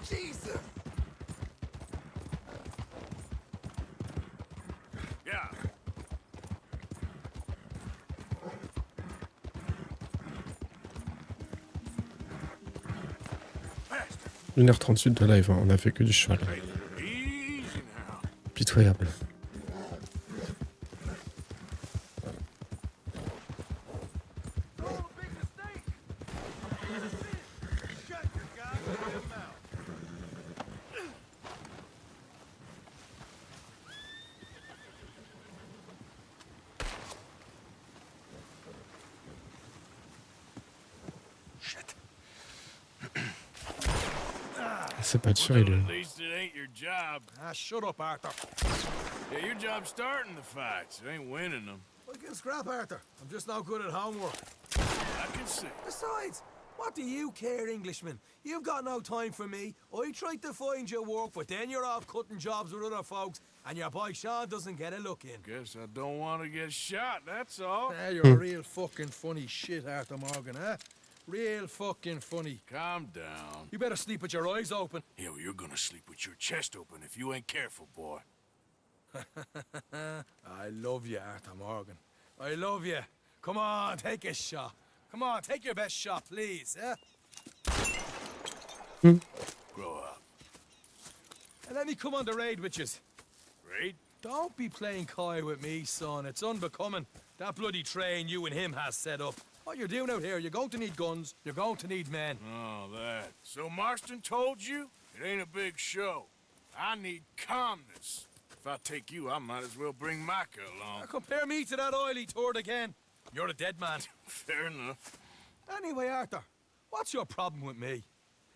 S2: Jesus!
S3: Yeah.
S1: 1h38 de live, hein. On a fait que du cheval.
S3: Easy now.
S1: Pitoyable. C'est pas sûr, il
S3: Well,
S1: est...
S3: at least it ain't your job.
S2: Shut up, Arthur.
S3: Yeah, your job's starting the fights. It ain't winning them.
S2: We can scrap, Arthur. I'm just not good at homework.
S3: I can see.
S11: Besides, what do you care, Englishman? You've got no time for me. I tried to find you work, but then you're off cutting jobs with other folks, and your boy Sean doesn't get a look in.
S3: Guess I don't want to get shot, that's all.
S2: You're a real fucking funny shit, Arthur Morgan, huh? Real fucking funny.
S3: Calm down.
S11: You better sleep with your eyes open.
S3: Yeah, well, you're gonna sleep with your chest open if you ain't careful, boy.
S11: I love you, Arthur Morgan. I love you. Come on, take a shot. Come on, take your best shot, please, eh?
S3: Grow up.
S11: And let me come on the raid with yous.
S3: Raid?
S11: Don't be playing coy with me, son. It's unbecoming. That bloody train you and him has set up. What you're doing out here, you're going to need guns, you're going to need men.
S3: Oh, that. So Marston told you? It ain't a big show. I need calmness. If I take you, I might as well bring Micah along.
S11: Now compare me to that oily turd again. You're a dead man.
S3: Fair enough.
S11: Anyway, Arthur, what's your problem with me?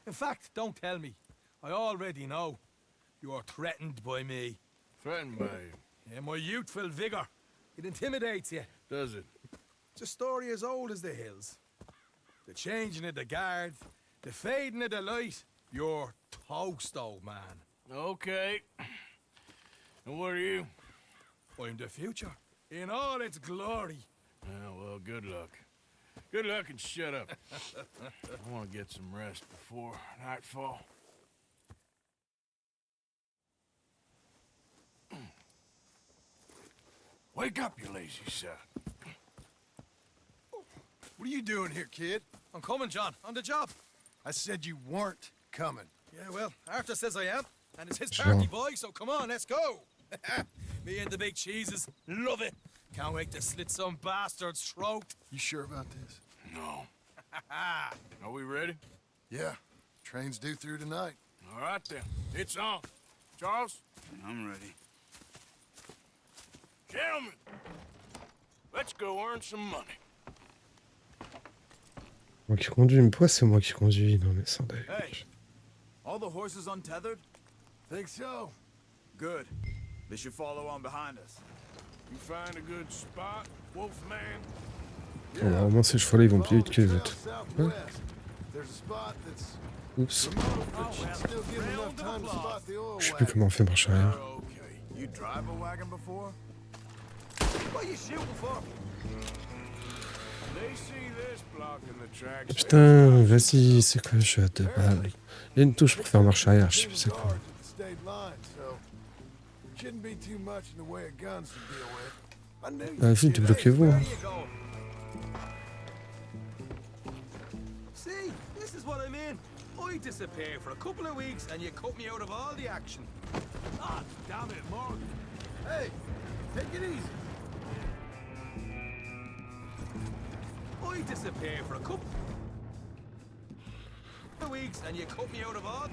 S11: In fact, don't tell me. I already know. You're threatened by me.
S3: Threatened by you.
S11: Yeah, my youthful vigor. It intimidates you.
S3: Does it?
S11: It's a story as old as the hills. The changing of the guard, the fading of the light. You're toast, old man.
S3: Okay. And what are you?
S11: I'm the future, in all its glory.
S3: Well, good luck. Good luck and shut up. I want to get some rest before nightfall. Wake up, you lazy son.
S2: What are you doing here, kid?
S11: I'm coming, John. On the job.
S2: I said you weren't coming.
S11: Yeah, well, Arthur says I am, and it's his
S1: Sure.
S11: party, boy, so come on, let's go. Me and the big cheeses, love it. Can't wait to slit some bastard's throat.
S2: You sure about this?
S3: No. Are we ready?
S2: Yeah. Train's due through tonight.
S3: All right, then. It's on. Charles?
S12: I'm ready.
S3: Gentlemen, let's go earn some money.
S1: Moi qui conduis, mais pourquoi c'est moi qui conduis? Non mais ça
S12: Hey, all the horses untethered?
S2: Think so?
S12: Good. They should follow on behind us.
S3: You find a good spot, Wolfman?
S1: Au moins ces chevaux-là ils vont plus vite que les
S2: Follow the
S1: autres.
S2: trail southwest. There's a spot that's
S1: Oups.
S2: remote, but should still give enough time to spot the oil
S1: Je sais plus
S2: wagon.
S1: comment on fait marche arrière.
S3: Okay.
S12: You drive a wagon before?
S11: What are you shooting for?
S3: They see this blocking the tracks.
S1: Putain, vas-y, c'est quoi? Je suis à 2 balles. Il y a une touche pour faire marche arrière, je sais plus c'est quoi.
S2: Guards at the state line, so shouldn't be too much in the way of guns to deal with. I knew
S1: Ah,
S2: you.
S1: vite, bloquez-vous.
S11: Where
S1: Hein.
S11: are you going? See, this is what I mean. I disappear for a couple of weeks and you cut me out of all the action. Ah, damn it, Morgan.
S2: Hey, take it easy.
S11: I disappear for a couple of weeks and you cut me out of all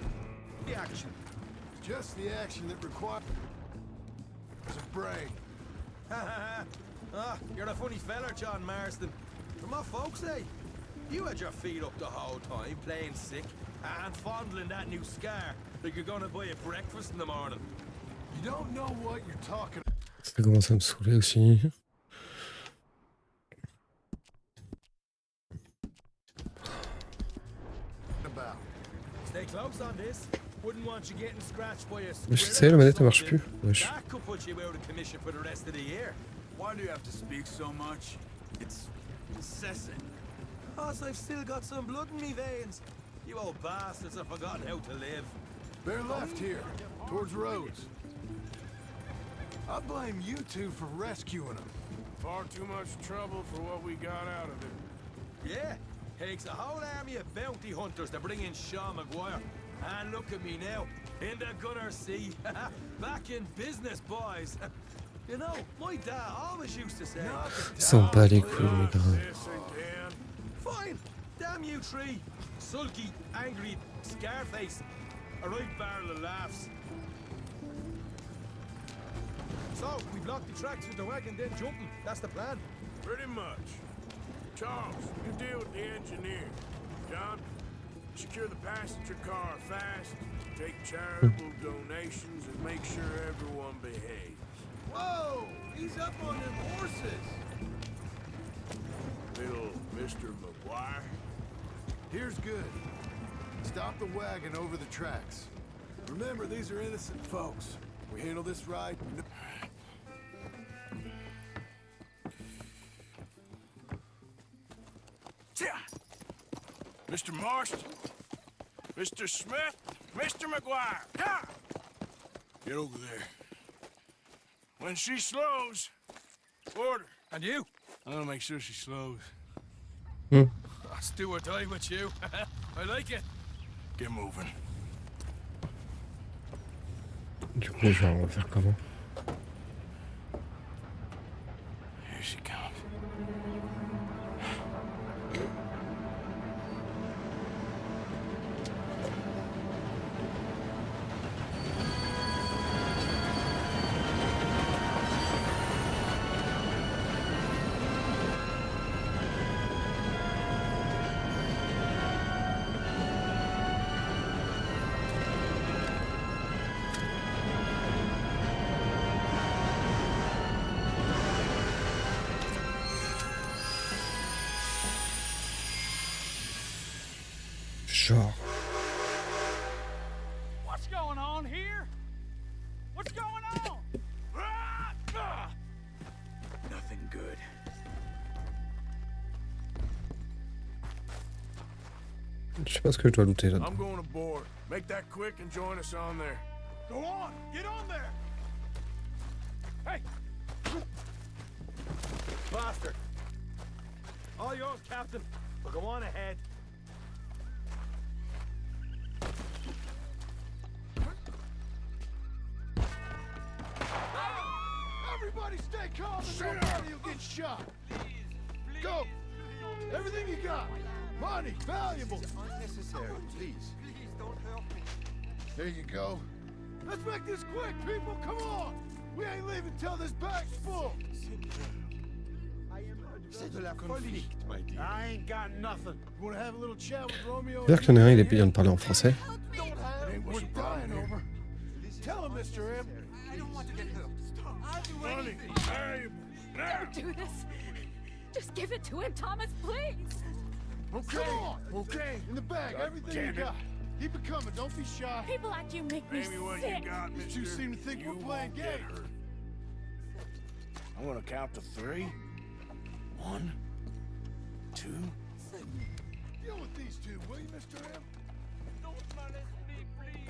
S11: the action.
S2: Just the action that requires a brain.
S11: Ah, you're a funny fella, John Marston. From what folks say, you had your feet up the whole time, playing sick, and fondling that new scar like you're gonna buy a breakfast in the morning.
S2: You don't know what you're talking
S1: Ça commence à me saouler aussi.
S2: about.
S11: Stay close on this. Wouldn't want you getting scratched by a
S1: Mais ça y est, la manette elle marche plus. Wesh.
S11: That could put you out of commission for the rest of the year.
S12: Why do you have to speak so much? It's incessant.
S11: Cause I've still got some blood in me veins. You old bastards have forgotten how to live.
S2: Bear left here, towards Rhodes. I blame you two for rescuing him.
S3: Far too much trouble for what we got out of it.
S11: Yeah, takes a whole army of bounty hunters to bring in Sean McGuire. And look at me now, in the gunner seat. Back in business, boys. You know, my dad always used to say,
S1: Ils s'en bat les couilles, mais grave.
S3: This again.
S11: fine, damn you three. Sulky, angry, Scarface. A right barrel of laughs. So, we block the tracks with the wagon, then jumping. That's the plan.
S3: Pretty much. Charles, you deal with the engineer. John, secure the passenger car fast, take charitable donations, and make sure everyone behaves.
S2: Whoa! He's up on them horses!
S3: Little Mr. McGuire.
S2: Here's good. Stop the wagon over the tracks. Remember, these are innocent folks. We handle this right.
S3: Mr. Marston, Mr. Smith, Mr. McGuire. Ha! Get over there. When she slows, order.
S11: And you?
S3: I'm gonna make sure she slows.
S11: Let's do or die with you. I like it.
S3: Get moving.
S1: Du coup, je vais faire comment?
S3: Here she comes.
S1: Genre.
S6: What's going on here? What's going on?
S12: Nothing good.
S1: Je sais pas ce que je dois looter là.
S3: I'm going aboard. Make that quick and join us on there.
S11: Go on, get on there. Hey! Bastard. All yours, Captain. But go on ahead.
S2: Everybody stay calm and nobody will get shot. Go. Everything you got. Money, valuables.
S10: Unnecessary, please. Please don't help me.
S2: There you go. Let's make this quick, people. Come on. We ain't leaving till this bag's full.
S10: C'est de la folie, my dear.
S2: I ain't got nothing. You wanna have a little chat with Romeo?
S1: C'est-à-dire qu'il y en a un, il est bien de parler en français.
S2: It ain't what you're dying over. Tell him, Mr. M.
S10: I don't want to get hurt. I'll do
S3: Money,
S10: anything.
S3: valuables, now!
S5: Don't do this. Just give it to him, Thomas, please.
S2: Okay. Come on. Okay. In the bag, everything you
S3: damn it.
S2: got. Keep it coming. Don't be shy.
S5: People like you make me
S3: Maybe what
S5: sick.
S3: you got, mister.
S2: You seem to think
S3: you
S2: we're playing
S3: won't get
S2: games.
S3: hurt. I'm gonna count to 3. 1, 2.
S2: Deal with these two, will you, Mr. M?
S11: Don't molest me, please.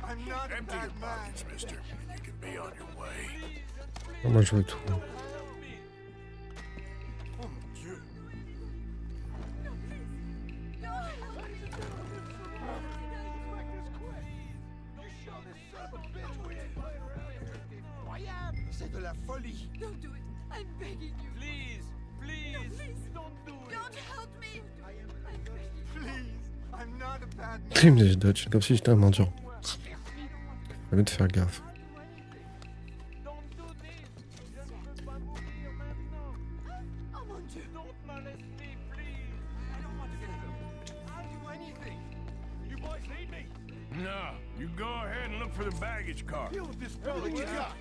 S10: I'm not a
S3: Empty your
S10: bad man.
S3: pockets, mister. You can be on your way.
S1: Moi, je veux tout.
S10: Oh mon Dieu. C'est de la folie.
S8: Don't do it. I'm begging you.
S11: Please, please, don't do it.
S8: Don't help me.
S10: Please. I'm not a bad man.
S1: Crime des Dutch, comme si j'étais un mendiant. Fallait de faire gaffe.
S11: Don't do this. Je ne peux pas mourir maintenant.
S8: Oh mon Dieu.
S11: Don't molest me, please.
S10: I don't want to get hurt. I'll do anything.
S11: You boys need me.
S3: No, you go ahead and look for the baggage car.
S2: Deal with this fella. You got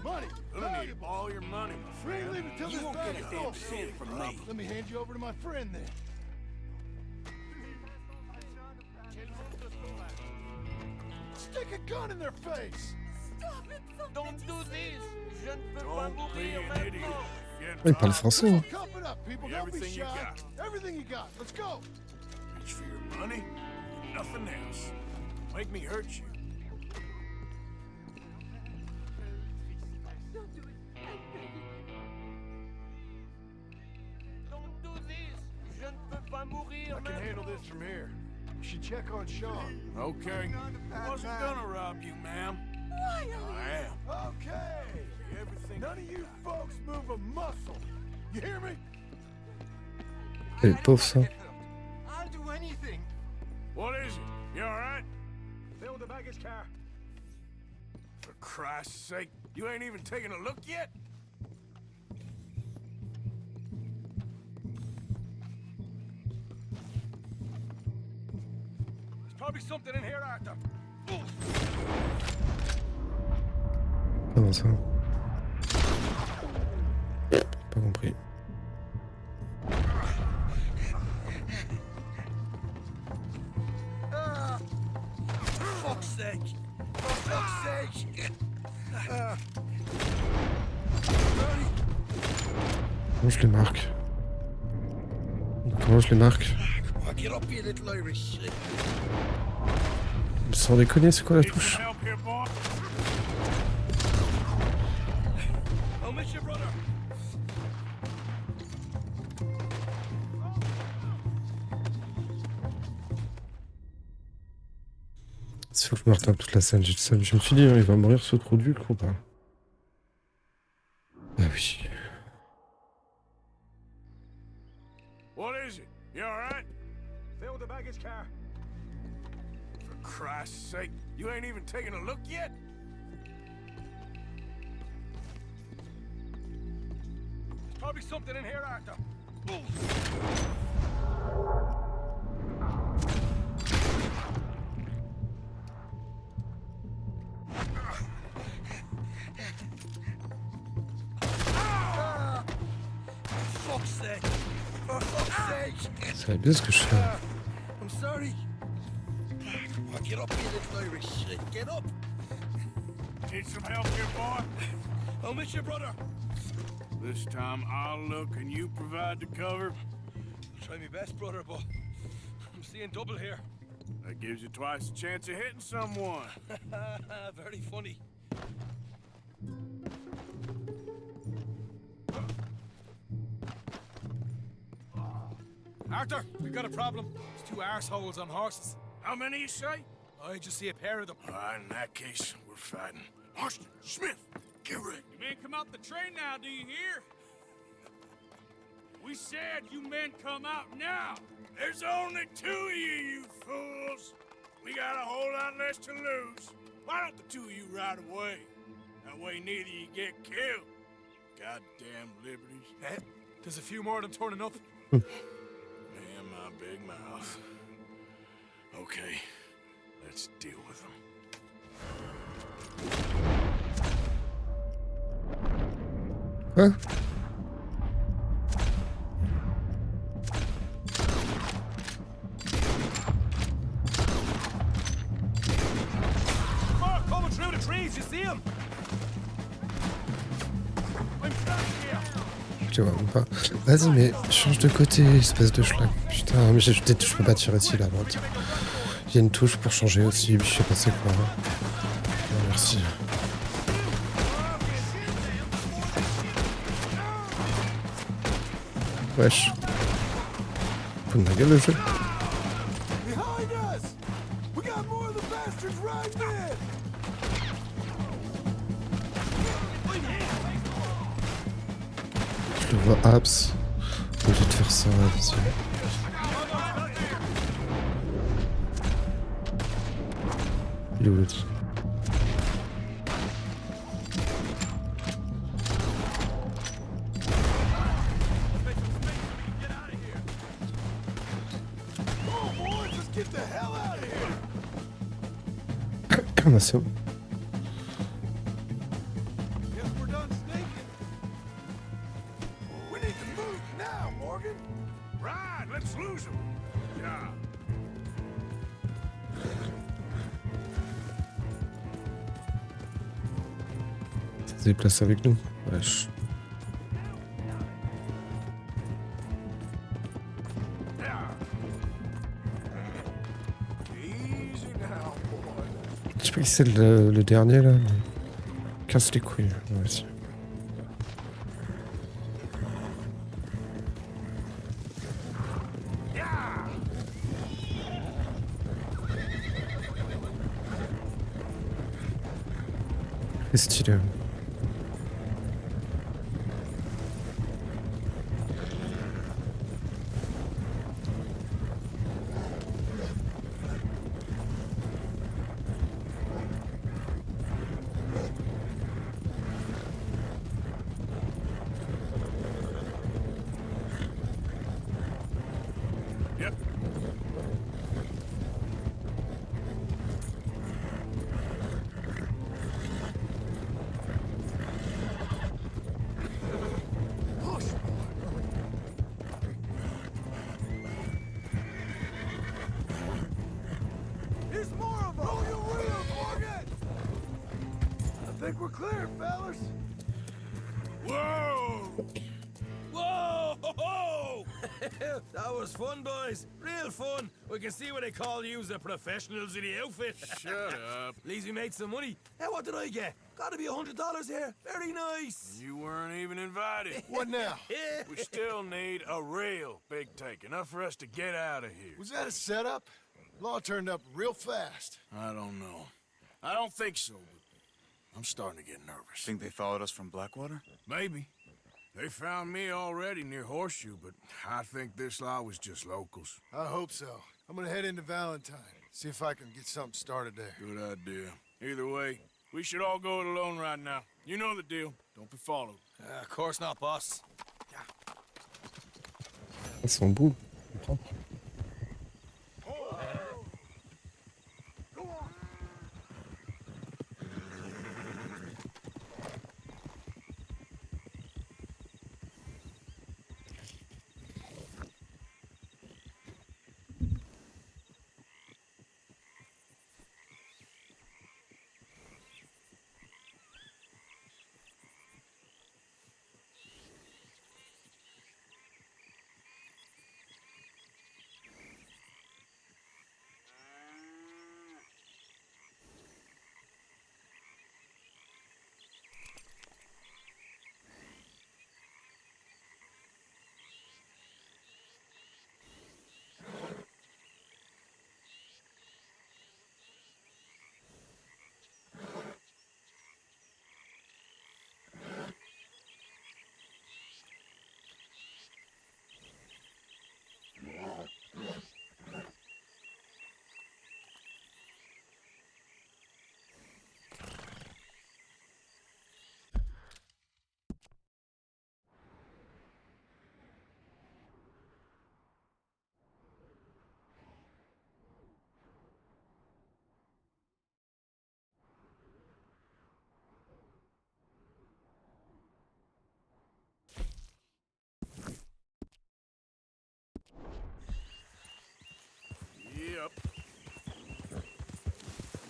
S2: money,
S3: We'll need
S2: valuables.
S3: all your money, my
S2: We ain't
S3: friend.
S2: leaving till
S3: You
S2: this
S3: won't
S2: bag's
S3: get a
S2: full.
S3: damn cent from me.
S2: Let me hand you over to my friend then. Stick a gun in their face.
S8: Stop it.
S11: Don't do this. Je ne peux pas
S3: Don't be
S11: mourir
S3: an idiot.
S11: maintenant.
S3: Get
S1: Il parle
S3: robbed.
S1: français, hein.
S2: Cup it up, people. Don't be
S3: Everything you
S2: shy.
S3: got.
S2: Everything you got. Let's go.
S3: Reach for your money, nothing else. Make me hurt you.
S8: Don't do it. I'm begging you.
S11: Don't do this. Je ne peux pas mourir
S2: I can handle
S11: maintenant.
S2: this from here. You should check on Sean.
S3: Okay.
S10: not a bad
S3: Wasn't
S10: man.
S3: gonna rob you, ma'am.
S8: Why are
S3: I am.
S2: Okay.
S3: Everything.
S2: None of you folks move a muscle. You hear me?
S1: Et pauvre ça.
S10: I'll do anything.
S3: What is it? You all right?
S11: Fill the baggage car.
S3: For Christ's sake, you ain't even taking a look yet?
S11: There's probably something in here, Arthur.
S1: Comment ça? Pas compris.
S11: Fuck's sake. For fuck's sake.
S1: Comment je les marque? Comment je les marque?
S11: Get up, you little Irish shit.
S1: Sans déconner, c'est quoi la
S3: Need
S1: touche?
S3: some help here, boy?
S11: I'll miss you, brother.
S1: Il faut que je me retape toute la scène. Je me suis dit, hein, il va mourir ce trou du cul ou pas? Ah oui.
S3: What is it? You all right?
S11: Fill the baggage car.
S3: For Christ's sake, you ain't even taking a look yet?
S11: There's probably something in here, Arthur.
S7: Fuck's sake! For fuck's sake!
S1: Ça va bien ce que je fais.
S7: I'm sorry. Oh, get up, you little Irish shit. Get up.
S3: Need some help here, boy?
S7: I'll miss you, brother.
S3: This time I'll look and you provide the cover.
S11: Try my best, brother, but I'm seeing double here.
S3: That gives you twice the chance of hitting someone.
S11: Very funny. Arthur, we've got a problem. There's two arseholes on horses.
S3: How many you say?
S11: I just see a pair of them.
S3: In that case, we're fighting. Marston, Smith, get ready.
S12: You men come out the train now, do you hear? We said you men come out now.
S3: There's only 2 of you fools. We got a whole lot less to lose. Why don't the 2 of you ride away? That way neither of you get killed. Goddamn liberties.
S11: There's a few more of them torn enough.
S3: Man, my big mouth. Okay, let's deal with them.
S1: Quoi?
S11: Coming through the trees, you see him?
S1: Je vois même pas. Vas-y, mais change de côté, espèce de schlag. Putain, mais je peux pas tirer dessus là, droite. Il y a une touche pour changer aussi, je sais pas c'est quoi. Non, merci. Wesh. Faut de ma gueule le jeu.
S11: Behind us! We got more of the bastards right there!
S1: Je le vois abs. Obligé de faire ça, vas-y. Il est où l'autre? Ah, c'est bon.
S3: Right, let's lose them. Yeah.
S1: Se déplace avec nous. Wesh. Je sais pas qui c'est le dernier là, mais... Casse les couilles, vas-y. C'est stylé.
S3: Yep.
S11: There's more of them! Roll your wheel, Morgan! I think we're clear, fellas.
S3: Whoa!
S11: Whoa! Ho, ho! That was fun, boys. Real fun. We can see what they call you the professionals in the outfit.
S3: Shut up.
S11: At least we made some money. Hey, what did I get? Gotta be $100 here. Very nice.
S3: You weren't even invited.
S2: What now?
S3: We still need a real big take, enough for us to get out of here.
S2: Was that a setup? Law turned up real fast.
S3: I don't know. I don't think so, but I'm starting to get nervous.
S12: Think they followed us from Blackwater?
S3: Maybe. They found me already near Horseshoe, but I think this lot was just locals.
S2: I hope so. I'm gonna head into Valentine. See if I can get something started there.
S3: Good idea. Either way, we should all go it alone right now. You know the deal. Don't be followed.
S11: Of course not, boss.
S1: Ils sont beaux. Propres.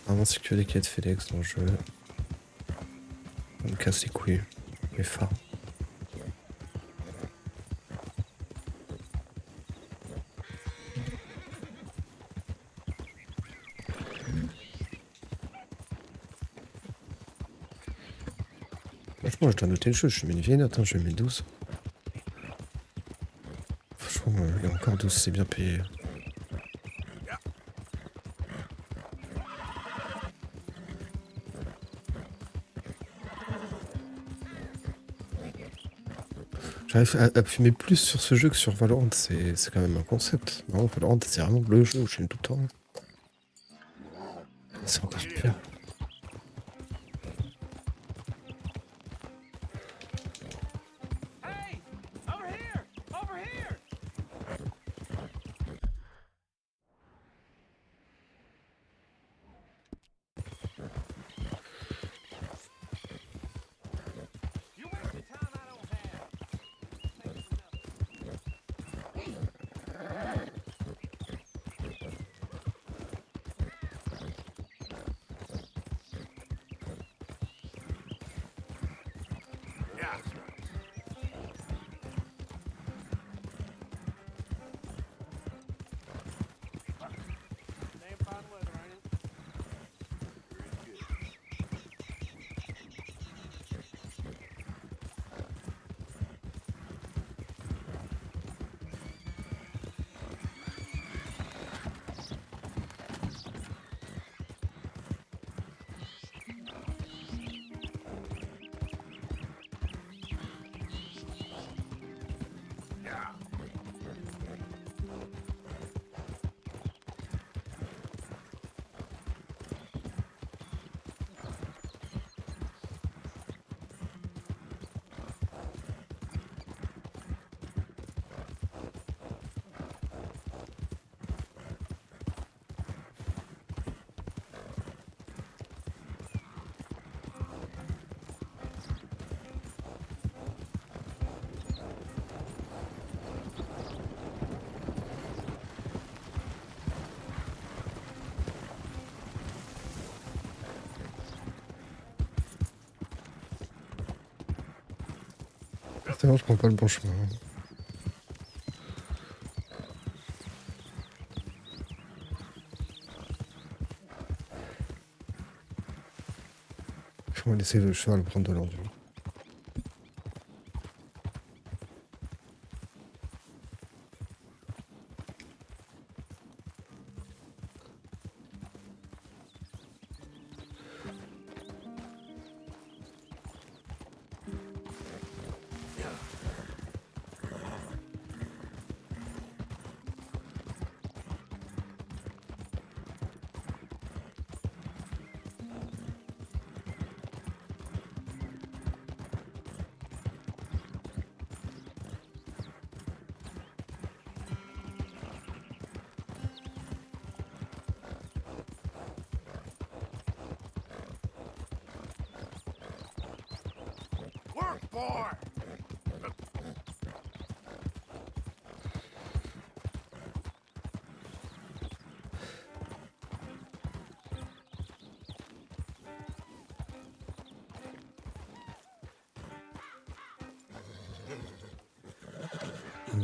S1: Vraiment, c'est que des quêtes FedEx dans le jeu. Ça me casse les couilles. Les phares. Franchement, je dois noter le jeu. Je mets une vieille note, hein. Je mets 12. Franchement, il y a encore 12, c'est bien payé. J'arrive à fumer plus sur ce jeu que sur Valorant, c'est quand même un concept. Non, Valorant, c'est vraiment le jeu où je fume tout le temps. C'est encore pire. Certainement, je prends pas le bon chemin. On va laisser le cheval prendre de l'endurance.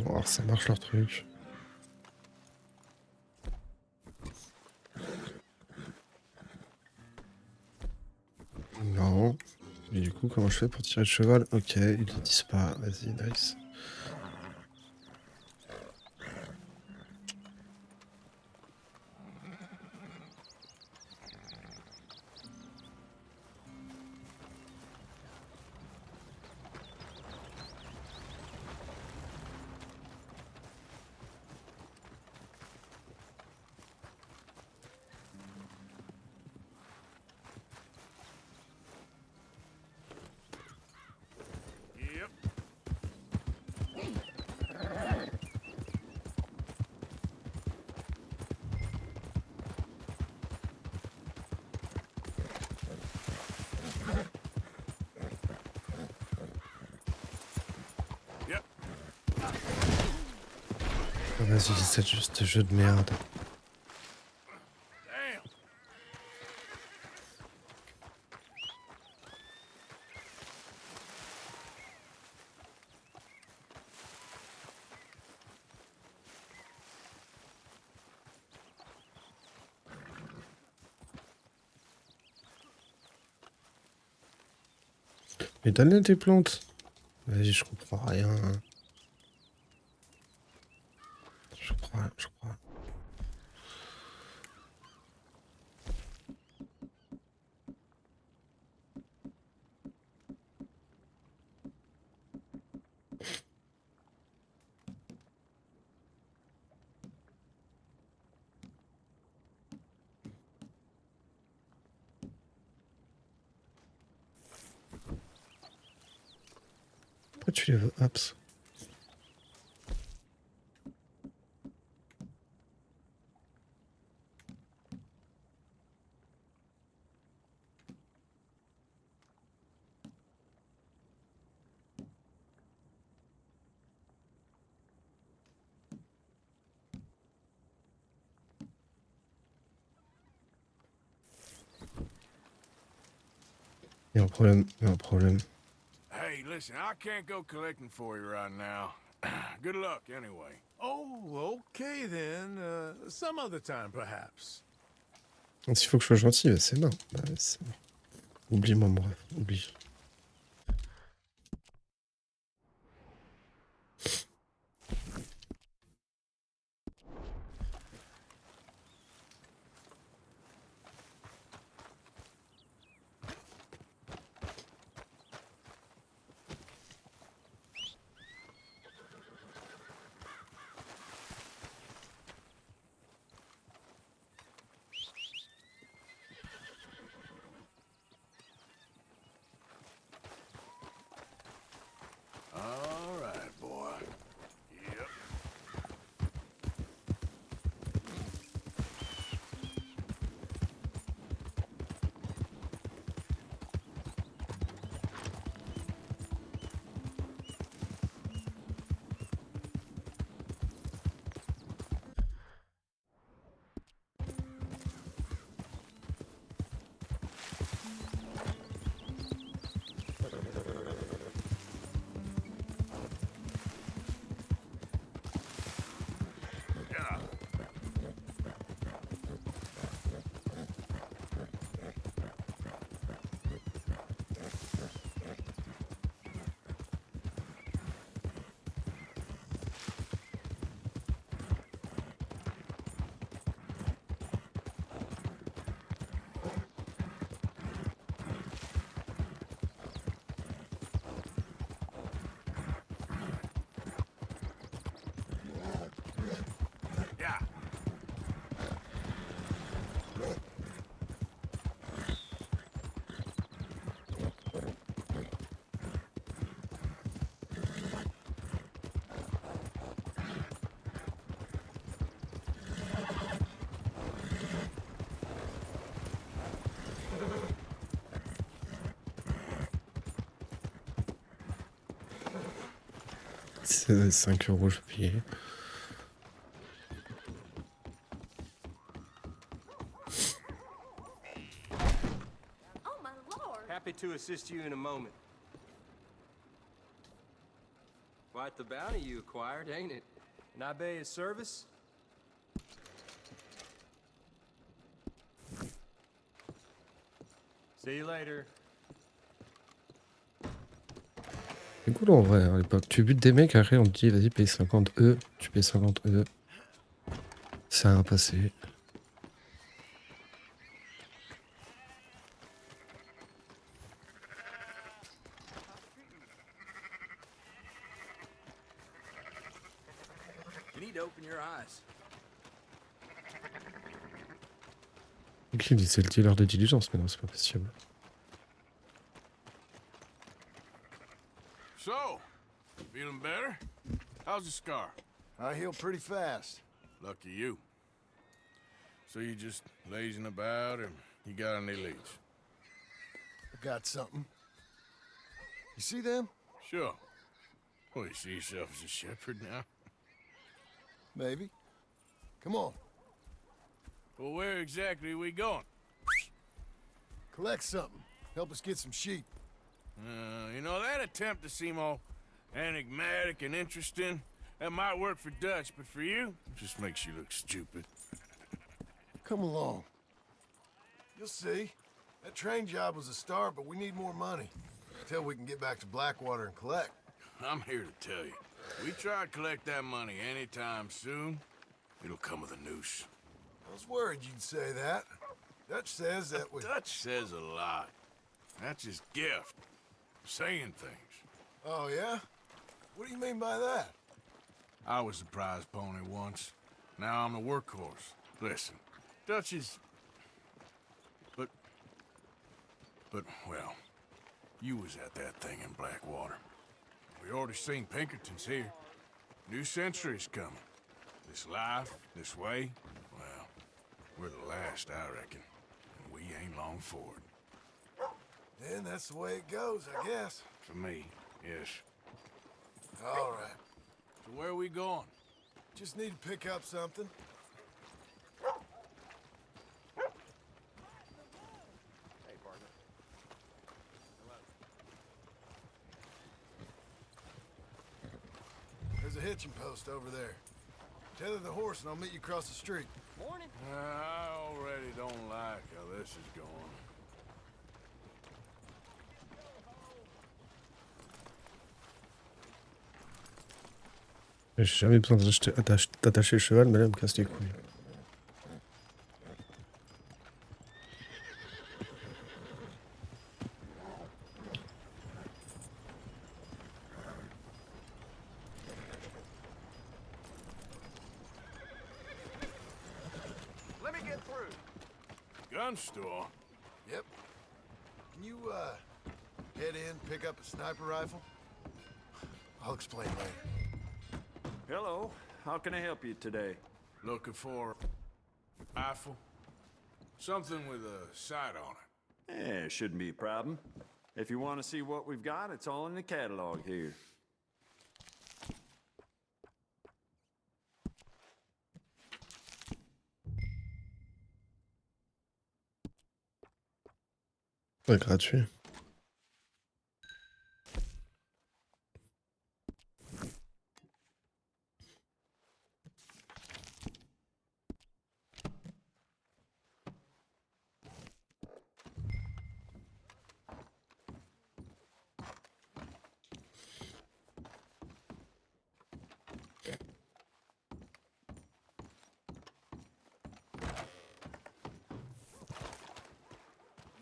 S1: Oh, ça marche leur truc. Non. Et du coup, comment je fais pour tirer le cheval? Ok, ils le disent pas. Vas-y, nice. Oh, vas-y, c'est juste jeu de merde. Mais donne-les tes plantes. Vas-y, je comprends rien. Je comprends rien, je comprends rien. Pourquoi tu les veux apps? Il y a un problème, il y a un problème.
S3: Hey, listen, I can't go collecting for you right now. Good luck, anyway.
S2: Oh, okay then. Some other time, perhaps.
S1: S'il faut que je sois gentil, bah, c'est non. Bah, c'est bon. Oublie-moi, mon rêve, oublie.
S3: All right, boy. Yep. Yeah. Yeah.
S1: C'est 5 euros, je vais payer.
S8: Oh, my lord.
S7: Happy to assist you in a moment. Quite the bounty you acquired, ain't it? And I bay his service? See you later.
S1: C'est cool en vrai, à l'époque. Tu butes des mecs, après on te dit vas-y, paye 50 E. Tu payes 50 E. C'est un passé.
S11: You need to open your eyes.
S1: C'est le dealer de diligence, mais non, c'est pas possible.
S3: So, feeling better? How's the scar?
S2: I heal pretty fast.
S3: Lucky you. So you just lazing about, and you got any leads?
S2: I got something. You see them?
S3: Sure. Well, you see yourself as a shepherd now?
S2: Maybe. Come on.
S3: Well, where exactly are we going?
S2: Collect something. Help us get some sheep.
S3: You know, that attempt to seem all enigmatic and interesting, that might work for Dutch, but for you, it just makes you look stupid.
S2: Come along. You'll see. That train job was a start, but we need more money. Till we can get back to Blackwater and collect.
S3: I'm here to tell you. We try to collect that money anytime soon, it'll come with a noose.
S2: I was worried you'd say that. Dutch says that we...
S3: Dutch says a lot. That's his gift. Saying things.
S2: Oh, yeah? What do you mean by that?
S3: I was the prize pony once. Now I'm the workhorse. Listen, Dutch is... But, well, you was at that thing in Blackwater. We already seen Pinkertons here. New century's coming. This life, this way, well, we're the last, I reckon. And we ain't long for it.
S2: Then that's the way it goes, I guess.
S3: For me, yes.
S2: All right.
S3: So where are we going?
S2: Just need to pick up something. There's a hitching post over there. Tether the horse and I'll meet you across the street.
S6: Morning.
S3: I already don't like how this is going.
S1: J'ai jamais besoin d'attacher le cheval, mais là, elle me casse les couilles.
S7: Let me get through.
S3: Gun store?
S2: Yep. Can you, head in, pick up a sniper rifle? I'll explain later.
S12: Hello. How can I help you today?
S3: Looking for a rifle? Something with a sight on it.
S12: Eh, shouldn't be a problem. If you want to see what we've got, it's all in the catalog here.
S1: Ouais, gratuit.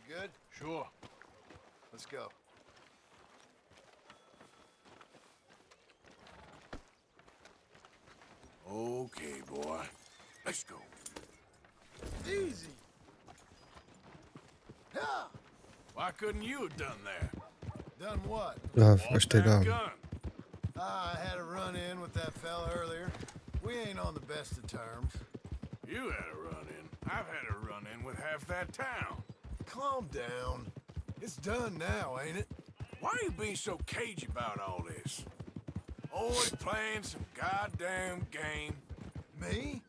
S2: You good?
S3: Sure.
S2: Let's go.
S3: Okay, boy. Let's go.
S2: Easy. Yeah.
S3: Why couldn't you have done that?
S2: Done what?
S1: Grave,
S3: Walk
S1: acheter
S3: that
S1: l'arme.
S3: gun.
S2: I had a run-in with that fella earlier. We ain't on the best of terms.
S3: You had a run-in. I've had a run-in with half that town.
S2: Calm down. It's done now, ain't it?
S3: Why are you being so cagey about all this? Always playing some goddamn game.
S2: Me?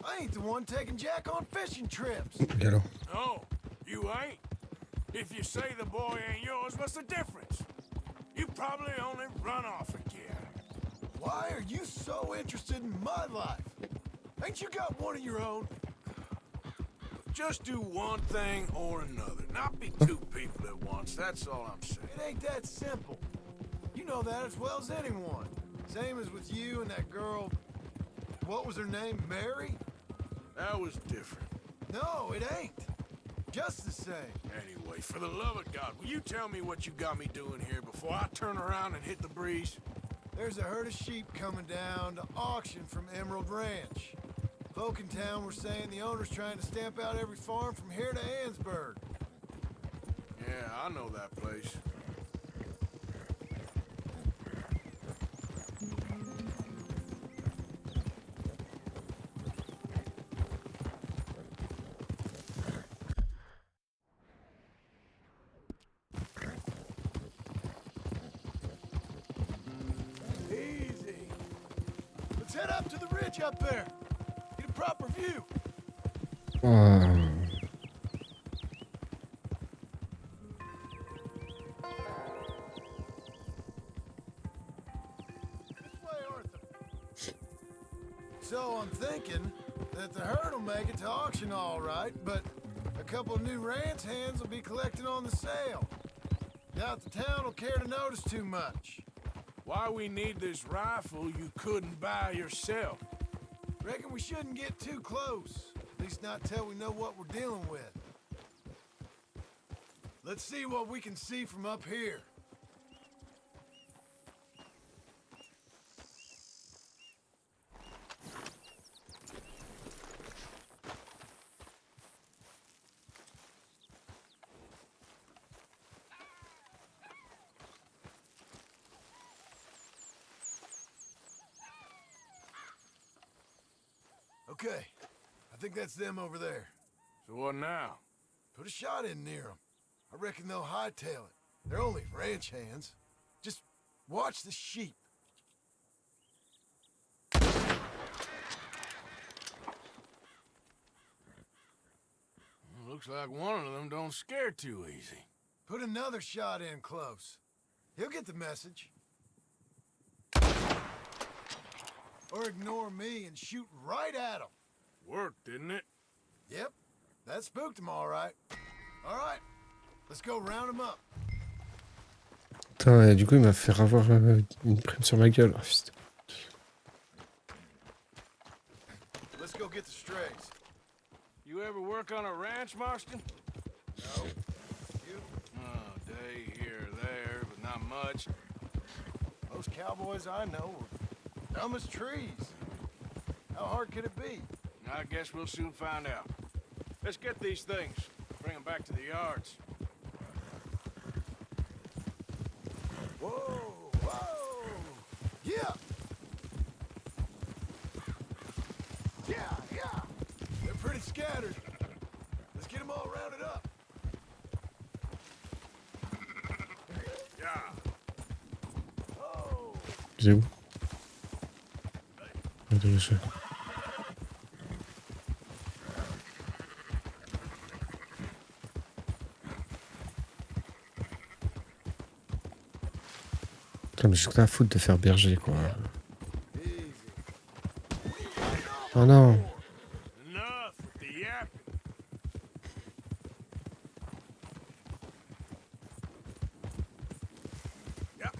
S2: I ain't the one taking Jack on fishing trips.
S1: Galop.
S3: No, you ain't. If you say the boy ain't yours, what's the difference? You probably only run off again.
S2: Why are you so interested in my life? Ain't you got one of your own?
S3: Just do one thing or another. Not be two people at once, that's all I'm saying.
S2: It ain't that simple. You know that as well as anyone. Same as with you and that girl... What was her name? Mary?
S3: That was different.
S2: No, it ain't. Just the same.
S3: Anyway, for the love of God, will you tell me what you got me doing here before I turn around and hit the breeze?
S2: There's a herd of sheep coming down to auction from Emerald Ranch. Folk in town were saying the owner's trying to stamp out every farm from here to Ansburg.
S3: Yeah, I know that place.
S2: Easy. Let's head up to the ridge up there. Get a proper view. This way, Arthur. So I'm thinking that the herd will make it to auction all right, but a couple of new ranch hands will be collecting on the sale. Doubt the town will care to notice too much.
S3: Why we need this rifle you couldn't buy yourself?
S2: Reckon we shouldn't get too close. At least not till we know what we're dealing with. Let's see what we can see from up here. Okay, I think that's them over there.
S3: So what now?
S2: Put a shot in near them. I reckon they'll hightail it. They're only ranch hands. Just watch the sheep.
S3: Looks like one of them don't scare too easy.
S2: Put another shot in close. He'll get the message. Or ignore me and shoot right at him.
S3: Worked, didn't it?
S2: Yep, that spooked him all right. All right, let's go round him up.
S1: Putain, et du coup, il m'a fait avoir une prime sur ma gueule. Oh, putain.
S2: Let's go get the strays.
S3: You ever work on a ranch, Marston?
S2: No. You?
S3: Oh, day here or there, but not much.
S2: Most cowboys I know are dumb as trees. How hard could it be?
S3: I guess we'll soon find out. Let's get these things. Bring them back to the yards.
S2: Whoa, whoa! Yeah! Yeah! They're pretty scattered. Let's get them all rounded up.
S3: Yeah.
S2: Oh!
S1: C'est où? Intéressant. Putain, mais j'ai que la faute de faire berger, quoi. Oh non!
S3: Enough with the yapping.
S2: Yeah.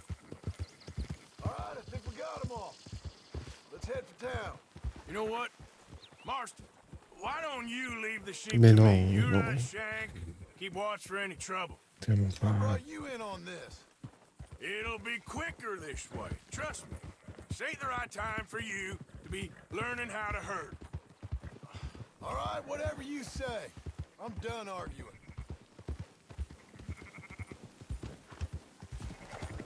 S2: All right, I think we got them all. Let's head for town.
S3: You know what? Marston, why don't you leave the sheep
S1: Mais
S3: to
S1: non,
S3: me? You
S1: non.
S3: ride Shank. Keep watch for any trouble.
S1: Tellement
S2: I
S1: pas.
S2: brought you in on this.
S3: It'll be quicker this way. Trust me. This ain't the right time for you to be learning how to herd.
S2: All right, whatever you say. I'm done arguing.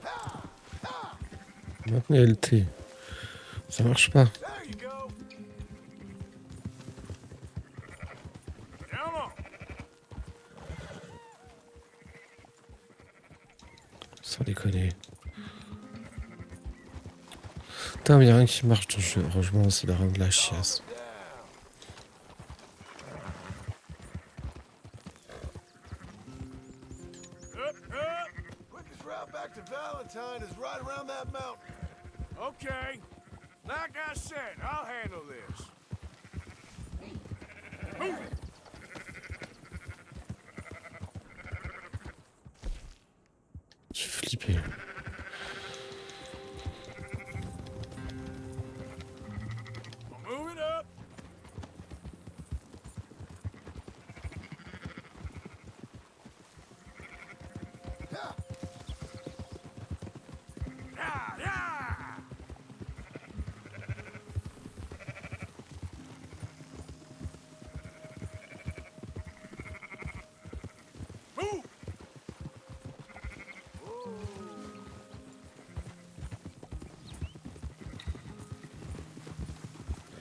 S2: Ha! Ha!
S1: Maintenez LT. Ça marche pas.
S2: There you go.
S3: Come on.
S1: Sans déconner. Putain, mais y'a rien qui marche dans ce jeu. Franchement, c'est vraiment de la chiasse.
S3: Up, up.
S2: Quickest route back to Valentine is right around that mountain.
S3: Okay. Like I said, I'll handle this. Move it.
S1: J'ai flippé.
S3: Move it up.
S2: Yeah.
S3: Yeah, yeah. Move.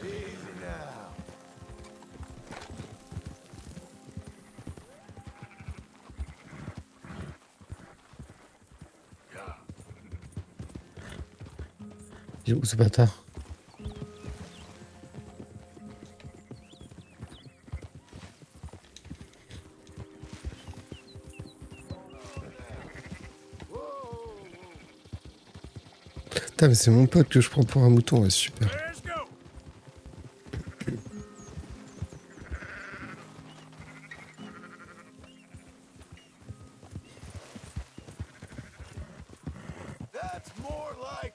S2: Easy now.
S1: Il est où ce bâtard? Putain, mais c'est mon pote que je prends pour un mouton, ouais, super.
S3: Let's go.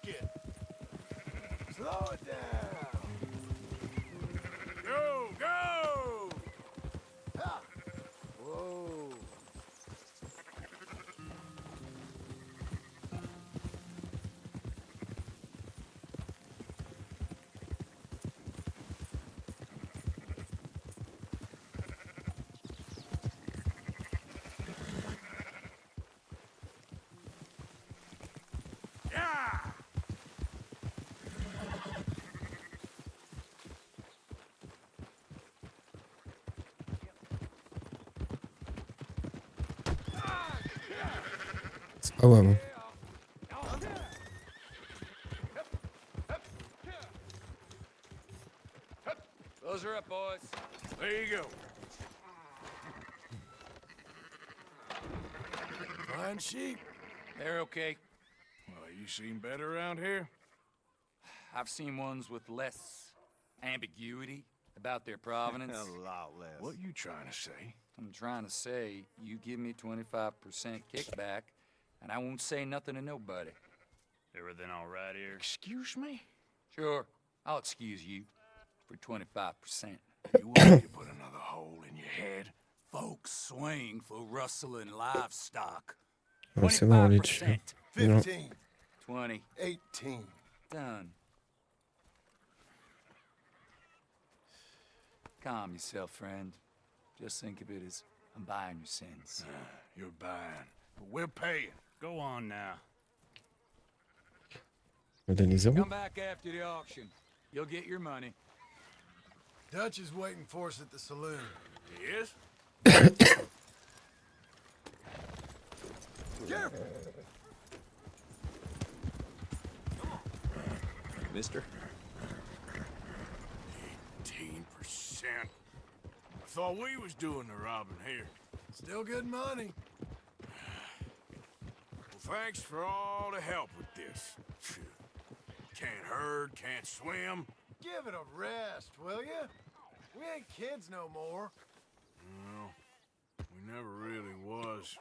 S2: it. Slow it down.
S3: Go, go!
S2: Ha! Whoa.
S3: Yeah!
S1: Spałem.
S6: Those are up, boys.
S3: There you go.
S2: Fine sheep.
S13: They're okay.
S3: Well, you seem better around here.
S13: I've seen ones with less ambiguity about their provenance.
S12: A lot less.
S3: What you trying to say?
S13: I'm trying to say, you give me 25% kickback, and I won't say nothing to nobody.
S11: Everything all right here?
S3: Excuse me?
S13: Sure, I'll excuse you for 25%.
S3: You want me to put another hole in your head?
S11: Folks swing for rustling livestock.
S1: Ouais, c'est bon, on est dessus.
S2: 15.
S13: 20.
S2: 18.
S13: Done. Calm yourself, friend. Just think of it as I'm buying your sins.
S3: You're buying, but we're paying.
S11: Go on now.
S1: On me donne 0.
S11: Come back after the auction. You'll get your money.
S2: Dutch is waiting for us at the saloon.
S3: He is?
S2: Careful!
S10: Mister?
S3: 18%. I thought we was doing the robbing here.
S2: Still good money.
S3: Well, thanks for all the help with this. Phew. Can't herd, can't swim.
S2: Give it a rest, will you? We ain't kids no more.
S3: No, we never really was.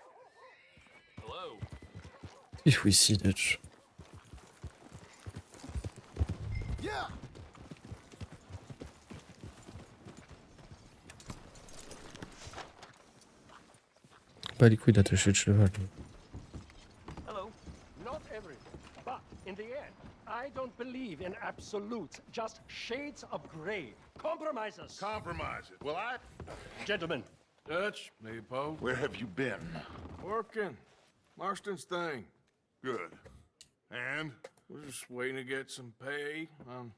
S6: Hello.
S1: Il faut ici, Dutch.
S2: Yeah!
S1: Pas les couilles d'attacher le cheval.
S14: Hello. Not everything, but in the end, I don't believe in absolutes, just shades of gray. Compromises.
S4: Compromise it. Well,
S14: Gentlemen,
S3: Dutch, Leopold.
S4: Where have you been?
S3: Working. Marston's thing.
S4: Good. And?
S3: We're just waiting to get some pay on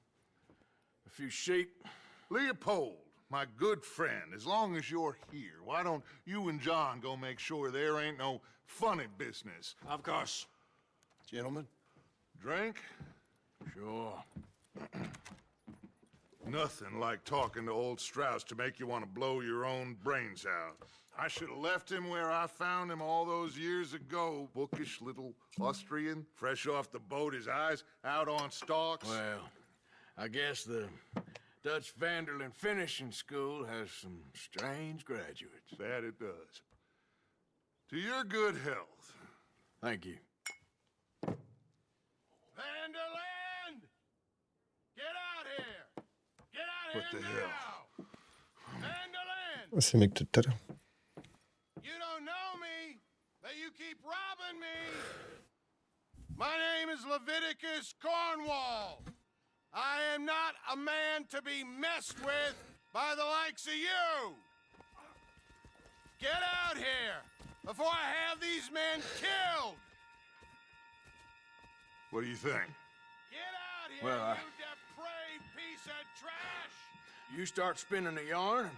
S3: a few sheep.
S4: Leopold, my good friend, as long as you're here, why don't you and John go make sure there ain't no funny business?
S3: Of course.
S2: Gentlemen.
S4: Drink?
S3: Sure.
S4: Nothing like talking to old Strauss to make you want to blow your own brains out. I should have left him where I found him all those years ago. Bookish little Austrian, fresh off the boat, his eyes out on stalks.
S3: Well, I guess the Dutch Vanderlyn Finishing School has some strange graduates.
S4: That it does. To your good health.
S3: Thank you.
S2: Vanderland! Get out here! Get out
S4: What
S2: here
S4: the
S2: now!
S4: hell?
S2: Vanderland!
S1: C'est le mec de tout à l'heure.
S2: You don't know me, but you keep robbing me! My name is Leviticus Cornwall. I am not a man to be messed with by the likes of you! Get out here before I have these men killed!
S4: What do you think?
S2: Get out here,
S3: Well,
S2: you depraved piece of trash!
S3: You start spinning the yarn.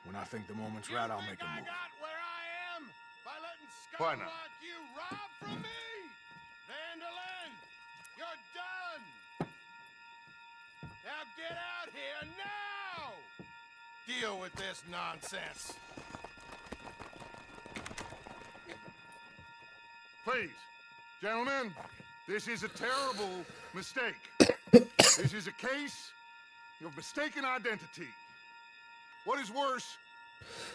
S3: When I think the moment's right, I'll make a
S2: I
S3: move.
S2: got where I am by letting
S4: Why
S2: scum
S4: not?
S2: like you rob from me! Vanderlyn, you're done! Now get out here now! Deal with this nonsense.
S4: Please, gentlemen, this is a terrible mistake. This is a case of mistaken identity. What is worse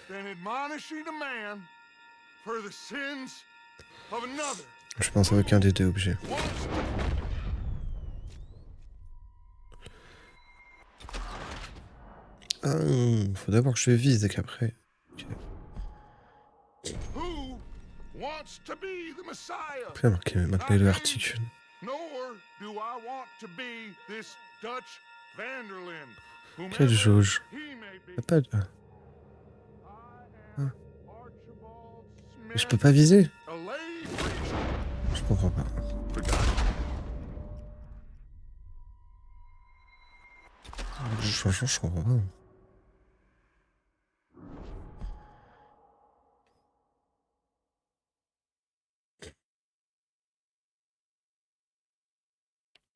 S4: than admonishing a man for the sins of another?
S1: Je pense avec un des deux objets.
S4: Once
S1: Ah, faut d'abord que je vise et qu'après... Okay.
S4: Who wants to be the Messiah?
S1: Après, marqué le articule.
S4: Nor do I want to be this Dutch Vanderlyn.
S1: Quelle jauge? T'as pas de... Ah. Mais je peux pas viser? Je comprends pas. Je comprends pas.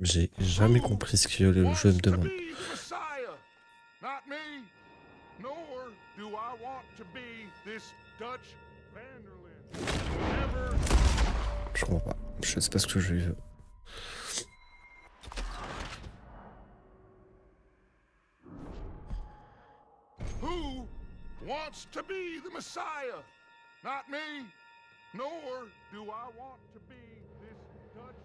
S1: J'ai jamais compris ce que le jeu me demande. Je comprends pas. Je sais pas ce que je veux.
S4: Who wants to be the Messiah? Not me. Nor do I want to be this Dutch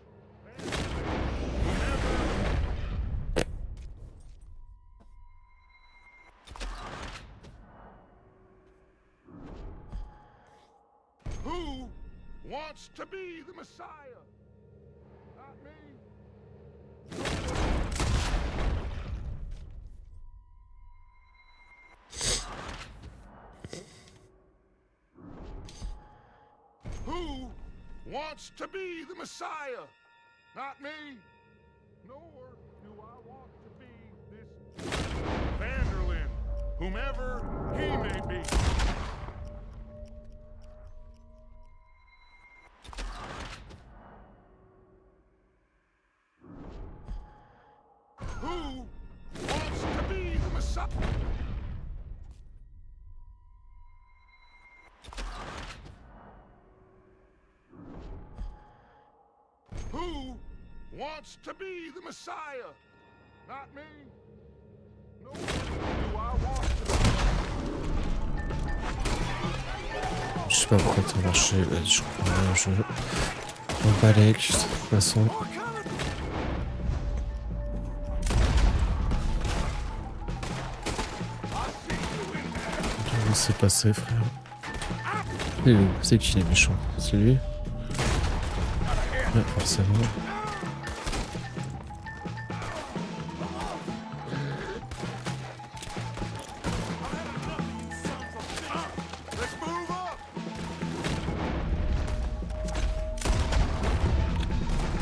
S4: Who wants to be the Messiah? Not me. Who wants to be the Messiah? Not me. Nor do I want to be this Vanderlyn, whomever he may be. Who wants to be the Messiah? Who wants to be the Messiah? Not me. No do I want to.
S1: Je sais pas pourquoi t'as marché. Je comprends rien. Je m'en balèque de toute façon. Laissez passer, frère. Et où? C'est qui les méchants? C'est lui? Ouais, forcément.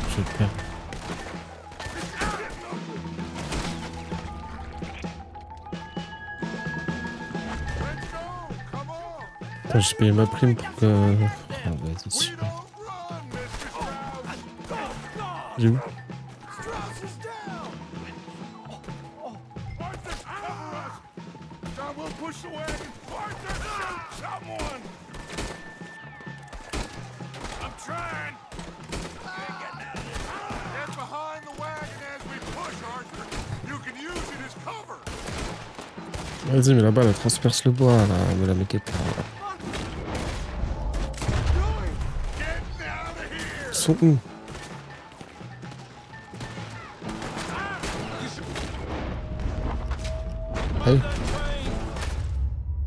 S1: Je vais perdre. Attends, j'ai payé ma prime pour que... Ah, vas-y, super. J'ai où? Vas-y, mais là-bas, elle transperce le bois, là. Me la mettez pas. Ils sont où? Hey.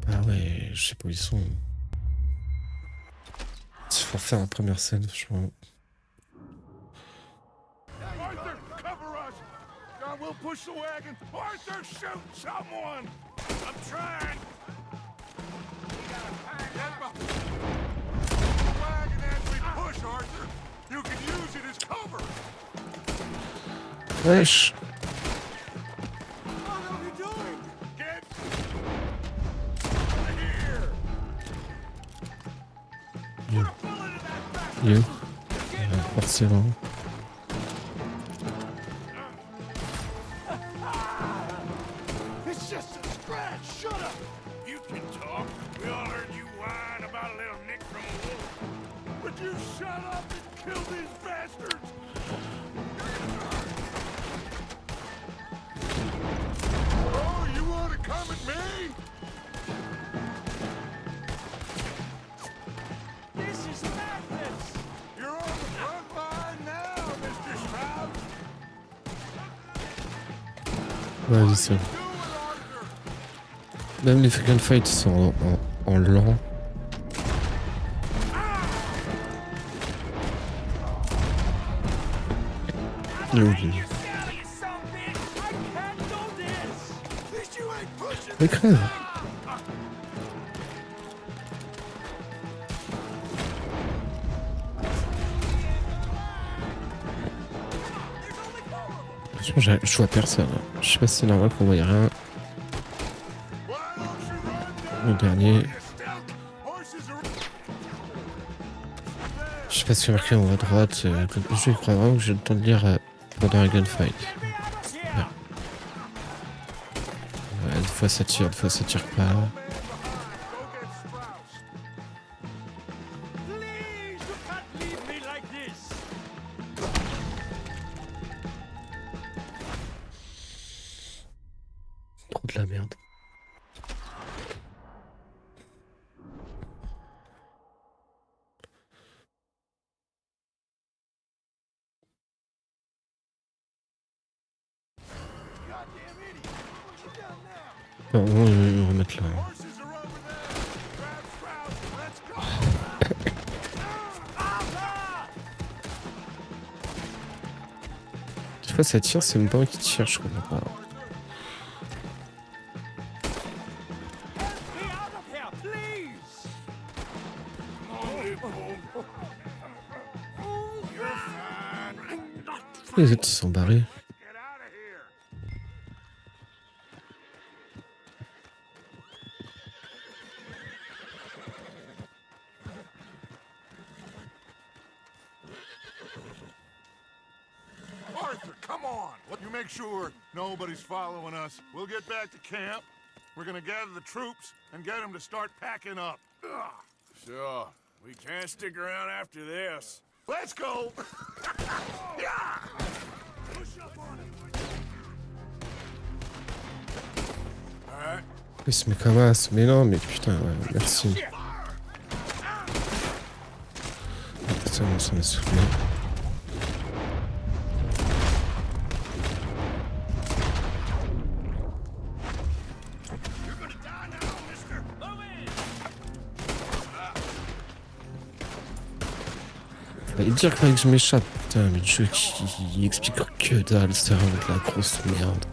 S1: Ah ouais, je sais pas où ils sont. Il faut refaire la première scène, franchement.
S4: We'll push the wagon. Arthur, shoot someone! I'm trying! The wagon as we push, Arthur. You can use it as cover.
S1: Wesh!
S4: What are you doing? Get here!
S1: You. Forcément.
S4: It's just a scratch. Shut up. You can talk. We all heard you whine about a little nick from a wolf. Would you shut up and kill these bastards? Oh, you want to come at me? This is madness. You're on the front line now, Mr. Cheval.
S1: Vas-y, c'est bon. Même les gunfights sont en lent. Oui. Mais crève. Franchement, je vois personne. Je sais pas si c'est normal qu'on voyait rien. Le dernier. Je sais pas ce qu'il y a marqué en haut à droite. Je crois vraiment que j'ai le temps de lire pendant un gunfight. Merde. Ouais, des fois ça tire pas. Trop de la merde. Bon, on va remettre là. Des fois ça tire, c'est même pas moi qui tire, je comprends pas. Les autres ils sont barrés.
S4: Arthur, come on! You make sure nobody's following us. We'll get back to camp. We're gonna gather the troops and get them to start packing up.
S3: Sure. We can't stick around after this.
S4: Let's go! Yeah!
S3: Alright.
S1: Il se met comme as, mais non, mais putain, ouais, merci. Ça m'a soufflé. Fallait dire qu'il fallait que je m'échappe, putain, mais le jeu qui explique que dalle, c'est vraiment de la grosse merde.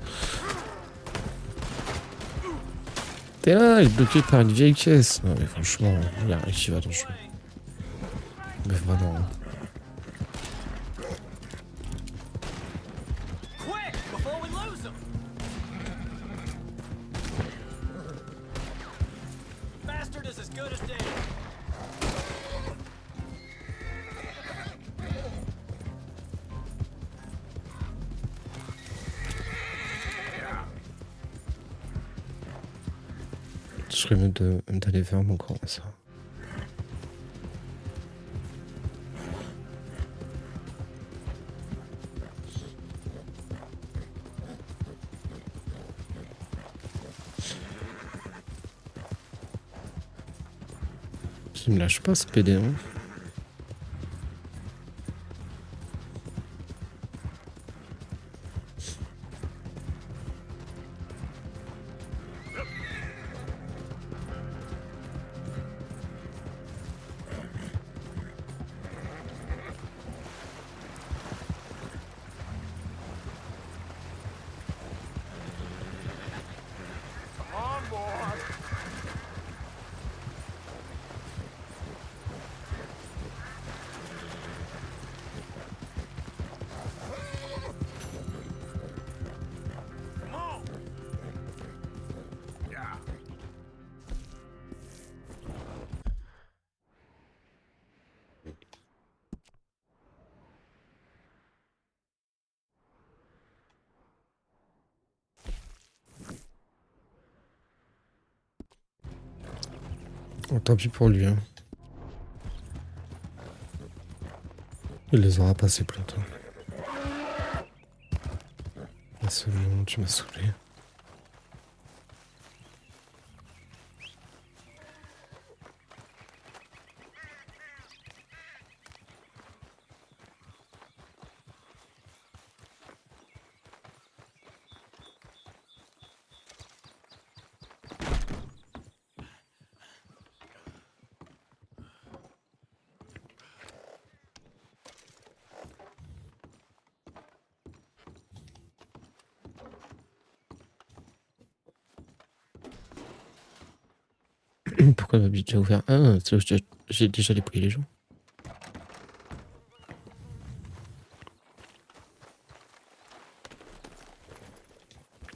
S1: T'es là, il est bloqué par une vieille caisse. Non mais franchement, il y a rien qui va dans le jeu. Mais vraiment. Je serais mieux d'aller vers mon camp, ça. Il me lâche pas ce PD, hein. Oh, tant pis pour lui, hein. Il les aura pas ces plaintes. Ah, c'est bon, tu m'as saoulé. Pourquoi m'a déjà ouvert? Ah, j'ai déjà les prix les gens.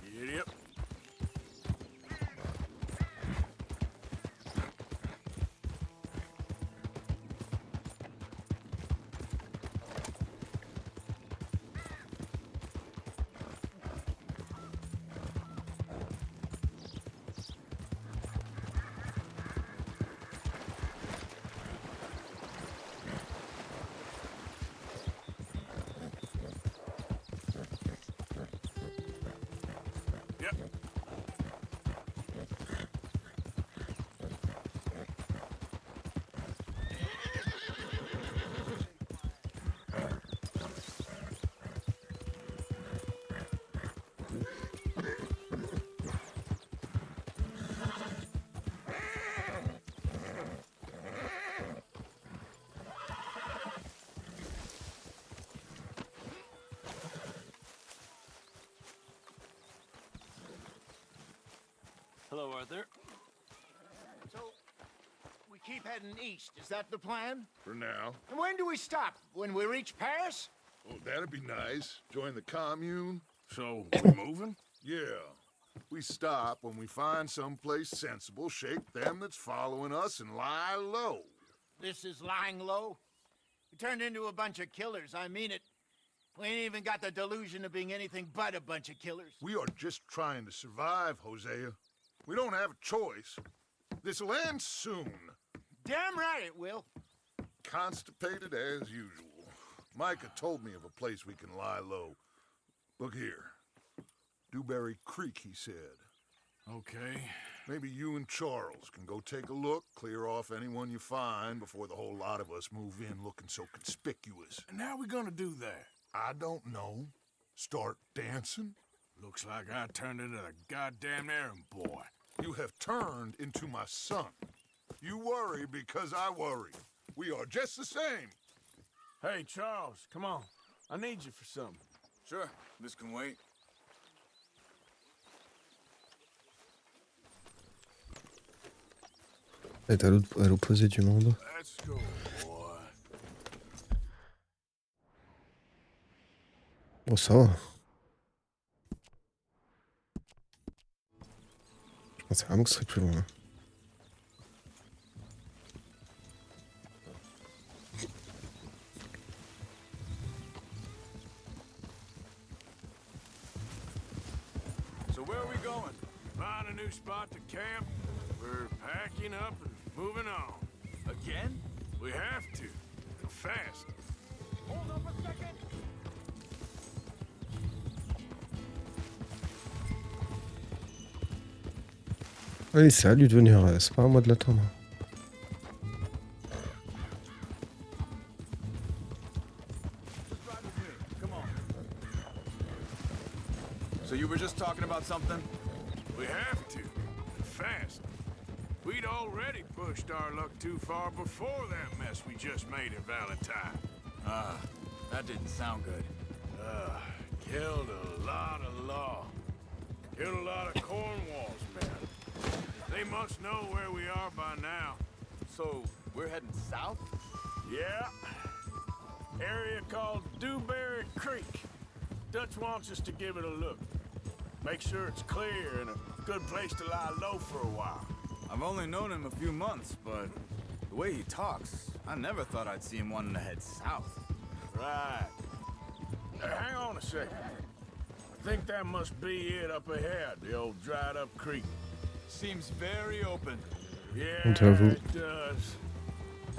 S3: Giddy up. Yep.
S14: Hello, Arthur.
S15: So, we keep heading east. Is that the plan?
S4: For now.
S15: And when do we stop? When we reach Paris?
S4: Oh, that'd be nice. Join the commune.
S3: So, we moving?
S4: Yeah. We stop when we find someplace sensible, shake them that's following us, and lie low.
S15: This is lying low? We turned into a bunch of killers, I mean it. We ain't even got the delusion of being anything but a bunch of killers.
S4: We are just trying to survive, Hosea. We don't have a choice. This'll end soon.
S15: Damn right it will.
S4: Constipated as usual. Micah told me of a place we can lie low. Look here. Dewberry Creek, he said.
S3: Okay.
S4: Maybe you and Charles can go take a look, clear off anyone you find before the whole lot of us move in looking so conspicuous.
S3: And how we gonna do that?
S4: I don't know. Start dancing?
S3: Looks like I turned into the goddamn errand boy.
S4: You have turned into my son. You worry because I worry. We are just the same.
S3: Hey, Charles, come on. I need you for something.
S11: Sure, this can wait.
S1: Être à l'opposé du monde.
S3: Let's go, boy.
S1: Bon, ça va. Je pensais vraiment que ce serait plus loin.
S3: So where are we going? Find a new spot to camp. We're packing up and moving on.
S11: Again?
S3: We have to. And fast.
S15: Hold up a second.
S1: Oui, c'est à lui de venir, c'est pas à moi de l'attendre.
S11: Come on. So you were just talking about something?
S3: We have to. And fast. We'd already pushed our luck too far before that mess we just made in Valentine.
S11: That didn't sound good.
S3: Killed a lot of law. Killed a lot of Cornwall's men. They must know where we are by now.
S11: So, we're heading south?
S3: Yeah. Area called Dewberry Creek. Dutch wants us to give it a look. Make sure it's clear and a good place to lie low for a while.
S11: I've only known him a few months, but the way he talks, I never thought I'd see him wanting to head south.
S3: Right. Hang on a second. I think that must be it up ahead, the old dried-up creek.
S11: Seems very open.
S3: Yeah,
S1: J'avoue.
S3: it does.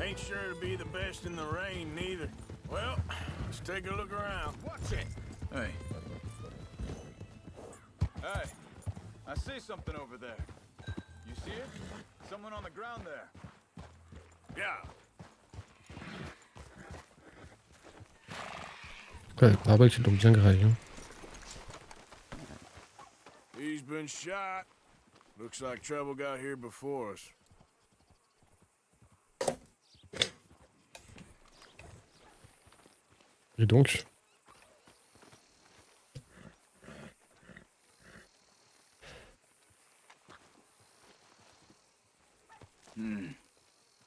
S3: Ain't sure to be the best in the rain, neither. Well, let's take a look around.
S11: Watch it! Hey. Hey, I see something over there. You see it? Someone on the ground there.
S3: Yeah.
S1: Ouais, par là, ils l'ont bien graillé. Hein.
S3: He's been shot. Looks like trouble got here before us.
S1: Et donc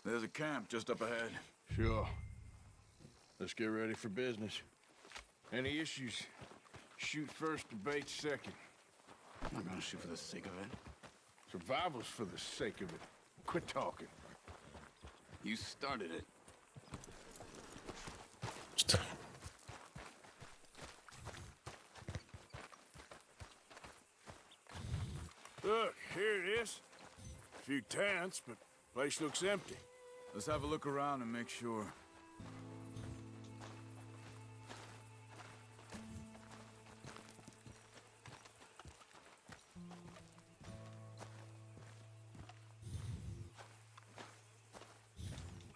S11: There's a camp just up ahead.
S3: Sure. Let's get ready for business. Any issues, shoot first, debate second.
S11: I'm not gonna shoot for the sake of it.
S3: Survival's for the sake of it. Quit talking.
S11: You started it.
S3: Look, here it is. A few tents, but place looks empty.
S11: Let's have a look around and make sure.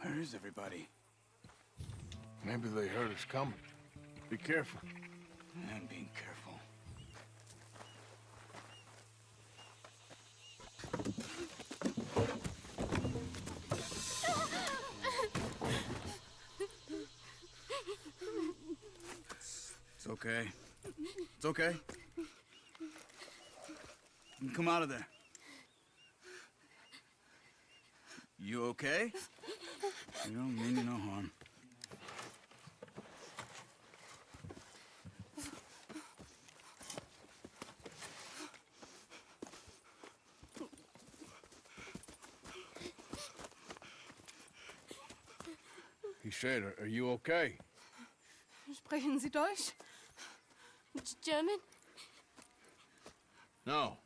S11: Where is everybody?
S3: Maybe they heard us coming. Be careful.
S11: I'm being careful. It's okay. It's okay. You can come out of there. You okay? You don't mean you no harm.
S3: He said, are you okay?
S8: Sprechen Sie Deutsch? German?
S3: No.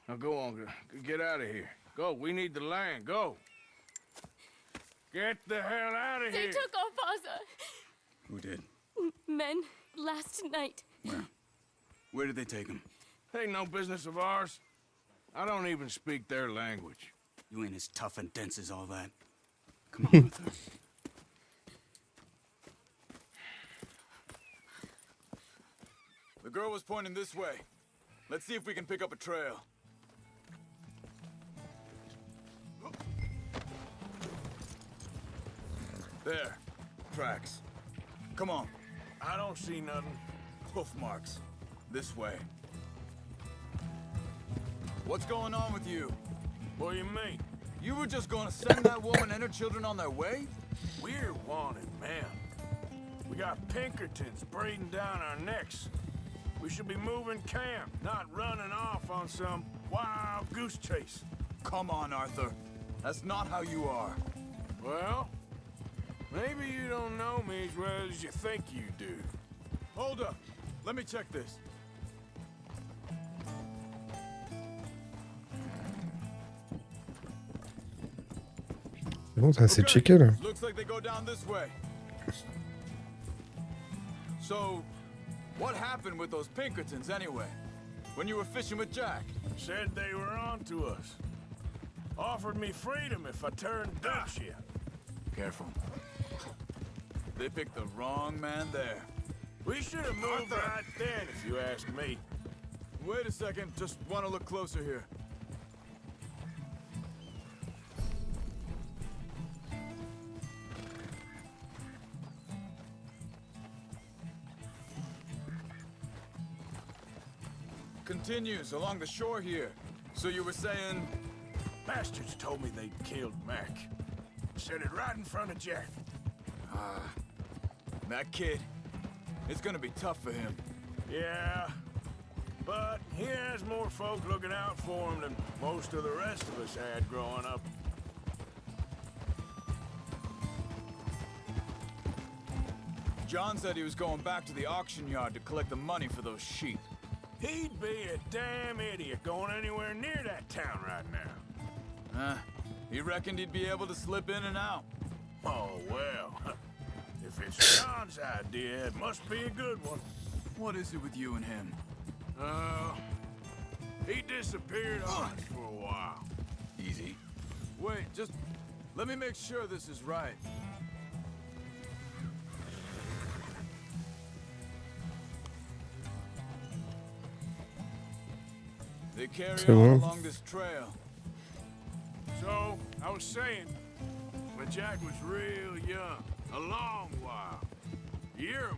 S3: Now go on, get out of here. Go, we need the land, go. Get the hell out of
S8: They
S3: here.
S8: took our father.
S11: Who did?
S8: Men, last night.
S11: Where? Where did they take him?
S3: Ain't no business of ours. I don't even speak their language.
S11: You ain't as tough and dense as all that. Come on, Arthur. The girl was pointing this way. Let's see if we can pick up a trail. There. Tracks. Come on.
S3: I don't see nothing.
S11: Hoof marks. This way. What's going on with you?
S3: What do you mean?
S11: You were just gonna send that woman and her children on their way?
S3: We're wanted, man. We got Pinkertons breathing down our necks. We should be moving camp, not running off on some wild goose chase.
S11: Come on, Arthur. That's not how you are.
S3: Well, maybe you don't know me as well as you think you do.
S11: Hold up. Let me check this.
S1: C'est bon, t'as assez checké là.
S11: Looks like they go down this way. So, what happened with those Pinkertons anyway? When you were fishing with Jack?
S3: Said they were on to us. Offered me freedom if I turned Dutch yet.
S11: Careful. They picked the wrong man there.
S3: We should have moved right then, if you ask me.
S11: Wait a second, just want to look closer here. Continues along the shore here. So you were saying...
S3: Bastards told me they'd killed Mac. Said it right in front of Jack.
S11: That kid. It's gonna be tough for him.
S3: Yeah, but he has more folk looking out for him than most of the rest of us had growing up.
S11: John said he was going back to the auction yard to collect the money for those sheep.
S3: He'd be a damn idiot going anywhere near that town right now.
S11: He reckoned he'd be able to slip in and out.
S3: Oh, well. If it's John's idea, it must be a good one.
S11: What is it with you and him?
S3: He disappeared on us for a while.
S11: Easy. Wait, just let me make sure this is right. They carry on along this trail.
S3: So, I was saying, when Jack was real young, a long while, a year,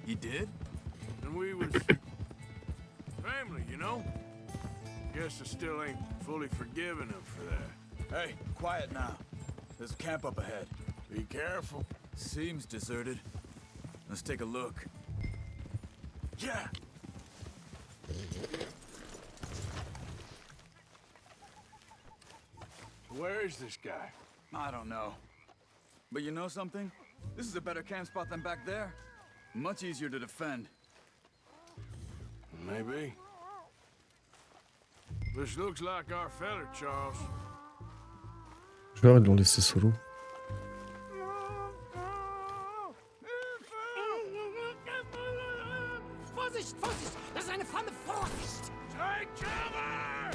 S11: He did?
S3: and we was family, you know? Guess I still ain't fully forgiven him for that.
S11: Hey, quiet now. There's a camp up ahead.
S3: Be careful.
S11: Seems deserted. Let's take a look.
S3: Yeah. Where is this guy?
S11: I don't know. But you know something? This is a better camp spot than back there. Much easier to defend.
S3: Maybe. This looks like our fella, Charles.
S1: Les joueurs, ils l'ont laissé solo.
S15: Vorsicht, Vorsicht! Das ist eine Falle! Vorsicht!
S3: Take cover!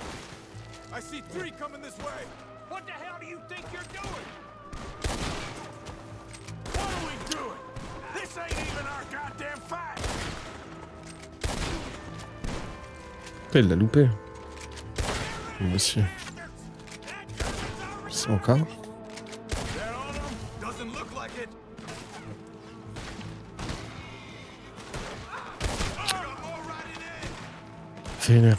S11: I see 3 coming this way!
S3: What the hell do you think you're doing? What are we doing? This ain't even our goddamn fight!
S1: Putain, il l'a loupé. Moi aussi. C'est encore.
S11: They're on them? Doesn't look like it.
S1: Vénère.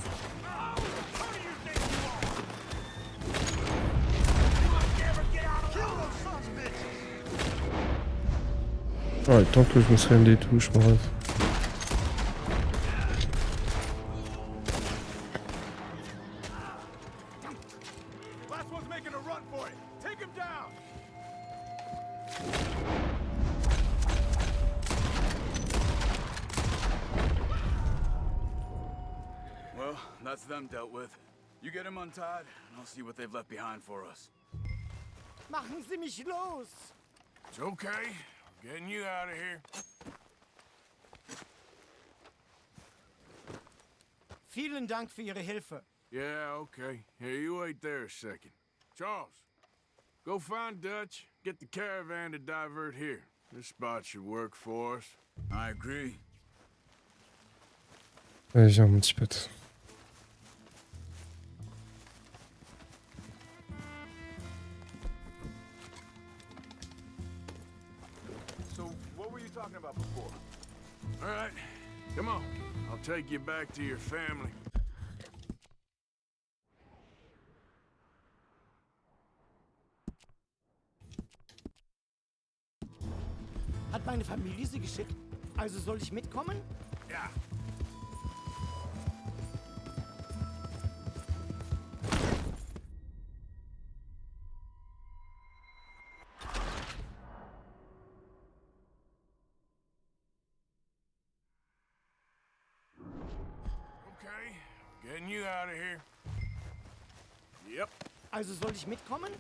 S1: Oh, le temps que je me souvienne des touches, mon rêve.
S11: Last one's making a run for it. Take him down. Well, that's them dealt with. You get him untied, and I'll see what they've left behind for us.
S15: Machen Sie mich los!
S3: It's okay. We're getting you out of here.
S15: Vielen Dank für Ihre Hilfe.
S3: Yeah, okay. Here, you wait there a second. Charles, go find Dutch. Get the caravan to divert here. This spot should work for us.
S11: I agree.
S1: Allez, viens, mon petit pote.
S11: So, what were you talking about before?
S3: All right, come on. I'll take you back to your family.
S15: Hat meine Familie Sie geschickt? Also soll ich mitkommen?
S3: Ja. Okay, getting you out of here. Yep.
S15: Also soll ich mitkommen?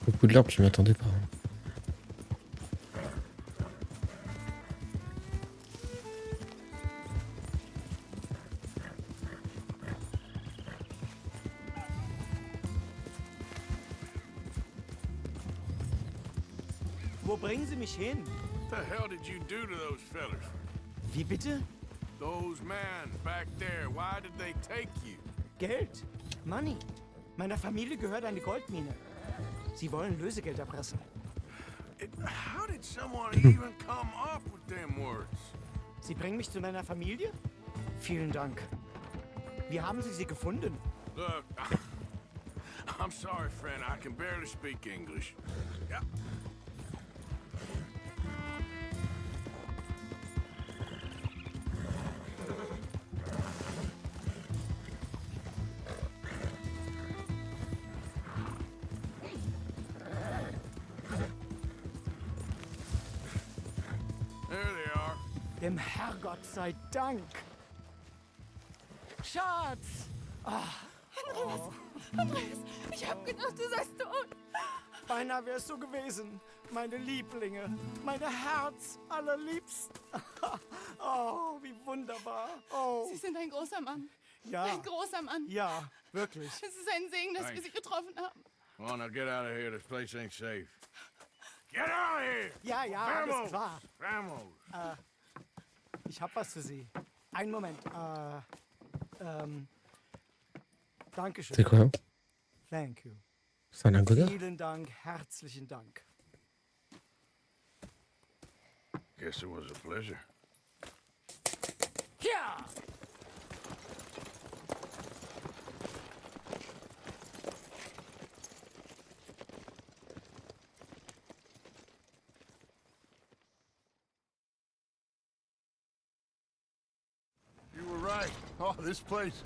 S1: Beaucoup de l'herbe, je m'y attendais pas.
S15: Wo bringen Sie mich hin?
S3: What the hell did you do to those fellas?
S15: Wie bitte?
S3: Those men back there, why did they take you?
S15: Geld. Money. Meiner Familie gehört eine Goldmine. Sie wollen Lösegeld erpressen.
S3: How did someone even come up with them words?
S15: Sie bringen mich zu meiner Familie? Vielen Dank. Wie haben Sie sie gefunden?
S3: Look, I'm sorry, friend. I can barely speak English. Yeah.
S15: Dem Herrgott sei Dank. Schatz!
S8: Andreas, Andreas, ich hab gedacht, du seist tot.
S15: Beinahe wärst du gewesen. Meine Lieblinge, meine Herz allerliebsten. Oh, wie wunderbar. Oh.
S8: Sie sind ein großer Mann.
S15: Ja.
S8: Ein großer Mann.
S15: Ja, wirklich.
S8: Es ist ein Segen, dass wir Sie getroffen haben.
S3: Come on, now get out of here. This place ain't safe. Get out of here!
S15: Ja, ja, alles klar.
S3: Vamos!
S15: Ich hab was für Sie. Einen Moment. Dankeschön.
S1: C'est quoi?
S15: Thank you.
S1: C'est un lingot d'or?
S15: Vielen Dank, herzlichen Dank.
S3: Guess it was a pleasure.
S15: Ja!
S4: Oh, this place.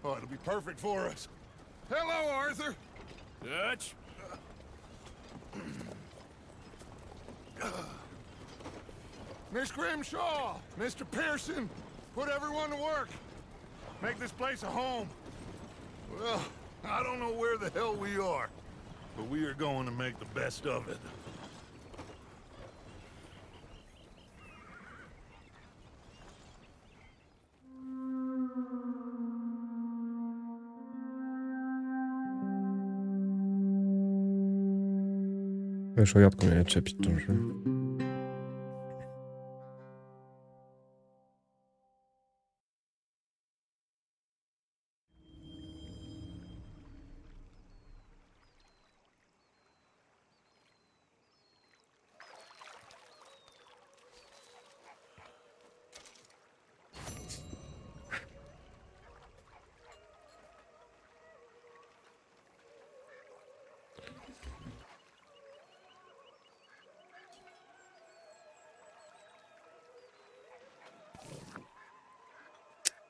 S4: Oh, it'll be perfect for us. Hello, Arthur.
S3: Dutch?
S4: Miss Grimshaw, Mr. Pearson, put everyone to work. Make this place a home. Well, I don't know where the hell we are, but we are going to make the best of it.
S1: Ouais, je regarde combien il y a de chapitres dans le jeu.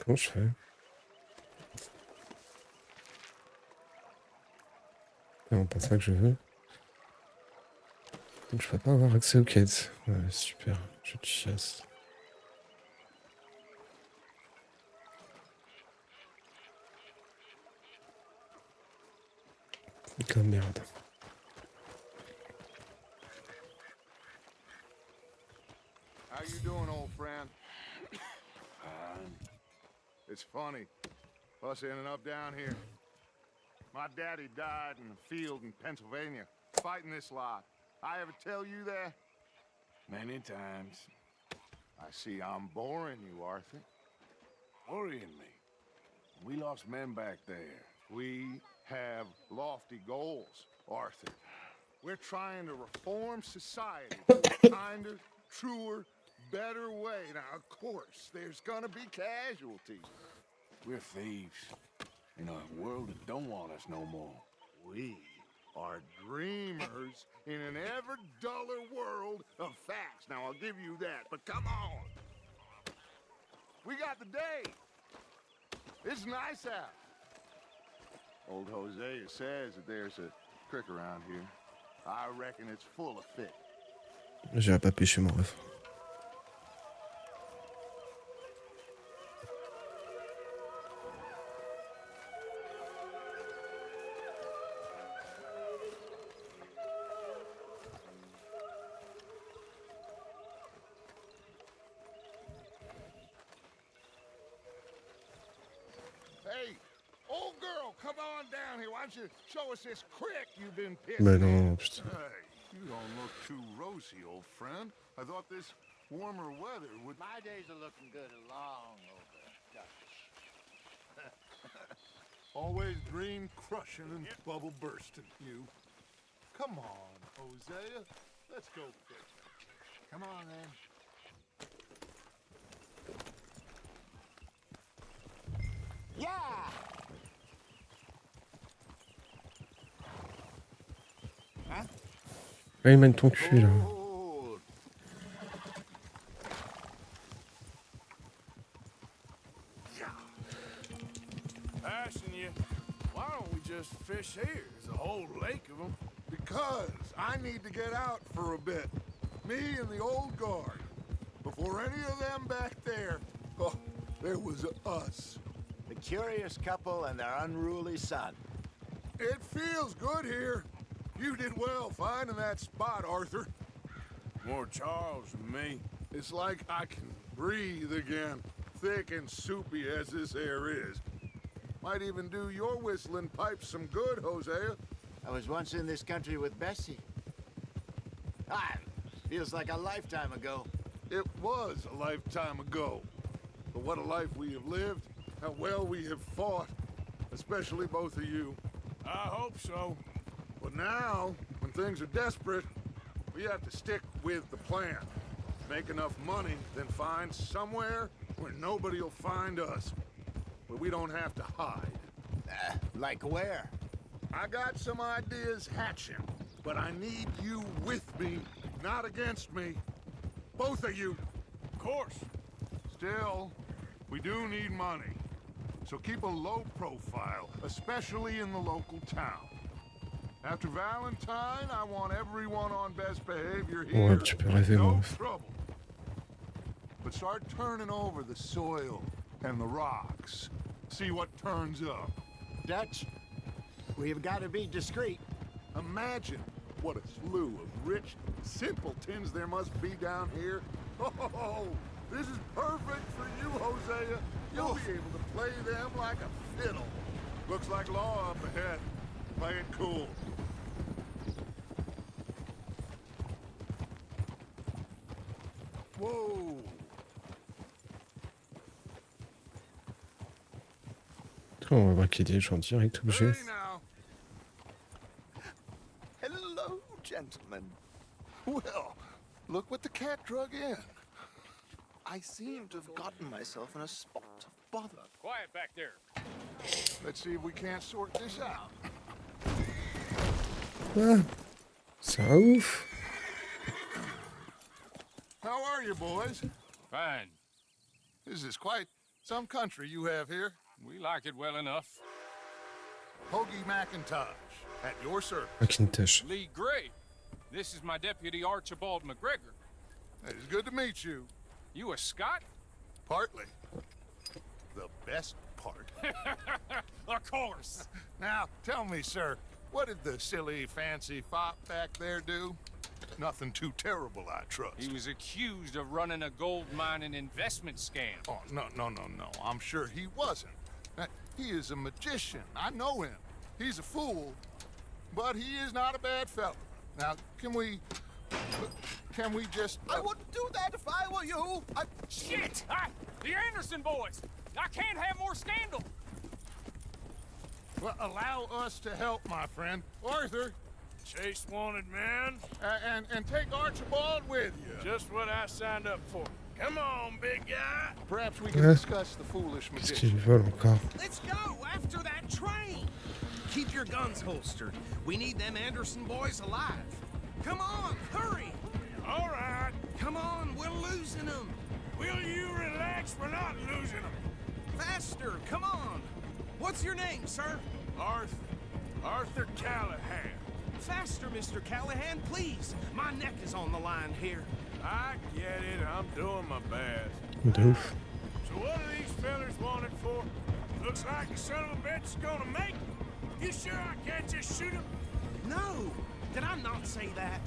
S1: Comment je fais? Non, pas ça que je veux. Donc je peux pas avoir accès aux quêtes. Ouais, super. Je te chasse. Comme merde.
S4: How you doing, old friend? It's funny, us ending up down here. My daddy died in the field in Pennsylvania, fighting this lot. I ever tell you that?
S3: Many times.
S4: I see I'm boring you, Arthur.
S3: Worrying me. We lost men back there.
S4: We have lofty goals, Arthur. We're trying to reform society to a kinder, truer, better way. Now, of course, there's gonna be casualties.
S3: We're thieves in a world that don't want us no more.
S4: We are dreamers in an ever duller world of facts. Now, I'll give you that, but come on. We got the day. It's nice out. Old Hosea says that there's a creek around here. I reckon it's full of fish.
S1: J'irai pas pêcher mon ref.
S4: Hey, old girl, come on down here. Why don't you show us this creek you've been
S1: Mais
S4: pissing
S1: non,
S4: in?
S1: putain.
S4: Hey, you don't look too rosy, old friend. I thought this warmer weather would...
S15: My days are looking good along over, Dutch.
S4: Always green crushing and bubble bursting, you. Come on, Hosea. Let's go fishing.
S15: Come on, then. Yeah! Hein?
S1: Ah, il mène ton cul là.
S3: Asking you, why don't we just fish here? There's a whole lake of them.
S4: Because I need to get out for a bit. Me and the old guard. Before any of them back there, oh, there was us.
S15: The curious couple and their unruly son.
S4: It feels good here. You did well finding that spot, Arthur.
S3: More Charles than me.
S4: It's like I can breathe again, thick and soupy as this air is. Might even do your whistling pipes some good, Hosea.
S15: I was once in this country with Bessie. Ah, feels like a lifetime ago.
S4: It was a lifetime ago. But what a life we have lived, how well we have fought, especially both of you.
S3: I hope so.
S4: But now, when things are desperate, we have to stick with the plan. Make enough money, then find somewhere where nobody will find us. Where we don't have to hide.
S15: Like where?
S4: I got some ideas hatching, but I need you with me, not against me. Both of you.
S3: Of course.
S4: Still, we do need money. So keep a low profile, especially in the local town. After Valentine, I want everyone on best behavior here.
S1: Ouais, tu peux rêver,
S4: No
S1: moi.
S4: trouble. But start turning over the soil and the rocks. See what turns up.
S15: Dutch, we've got to be discreet.
S4: Imagine what a slew of rich simpletons there must be down here. Oh, this is perfect for you, Hosea. You'll be able to play them like a fiddle. Looks like law up ahead. Play it cool. Whoa.
S1: On va braquer des gens direct obligé.
S4: Hey now. Hello, gentlemen. Well, look what the cat drug in. I seem to have gotten myself in a spot of bother.
S6: Quiet back there.
S4: Let's see if we can't sort this out.
S1: Ah, c'est un ouf.
S4: How are you, boys?
S3: Fine.
S4: This is quite some country you have here.
S3: We like it well enough.
S4: Hoagie McIntosh, at your service.
S1: Macintosh.
S3: Lee Gray. This is my deputy Archibald McGregor.
S4: It's good to meet you.
S3: You a Scot?
S4: Partly. The best part.
S3: Of course.
S4: Now, tell me, sir, what did the silly, fancy fop back there do? Nothing too terrible, I trust.
S3: He was accused of running a gold mining investment scam.
S4: Oh, no. I'm sure he wasn't. He is a magician. I know him. He's a fool, but he is not a bad fellow. Now, can we just...
S15: I wouldn't do that if I were you.
S3: Shit! The Anderson boys! I can't have more scandal!
S4: Well, allow us to help, my friend. Arthur.
S3: Chase wanted man.
S4: And take Archibald with you.
S3: Just what I signed up for. Come on, big guy.
S4: Perhaps we can discuss the foolish
S1: Qu'est-ce
S4: magician.
S1: qu'ils veulent encore?
S7: Let's go after that train. Keep your guns holstered. We need them Anderson boys alive. Come on, hurry.
S3: All right.
S7: Come on, we're losing them.
S3: Will you relax? We're not losing them.
S7: Faster, come on. What's your name, sir?
S3: Arthur Callahan.
S7: Faster, Mr. Callahan, please. My neck is on the line here.
S3: I get it. I'm doing my best.
S1: De ouf.
S3: So what are these fellas wanted for? Looks like the son of a bitch is gonna make it. You sure I can't just shoot him?
S7: No. Did I not say that?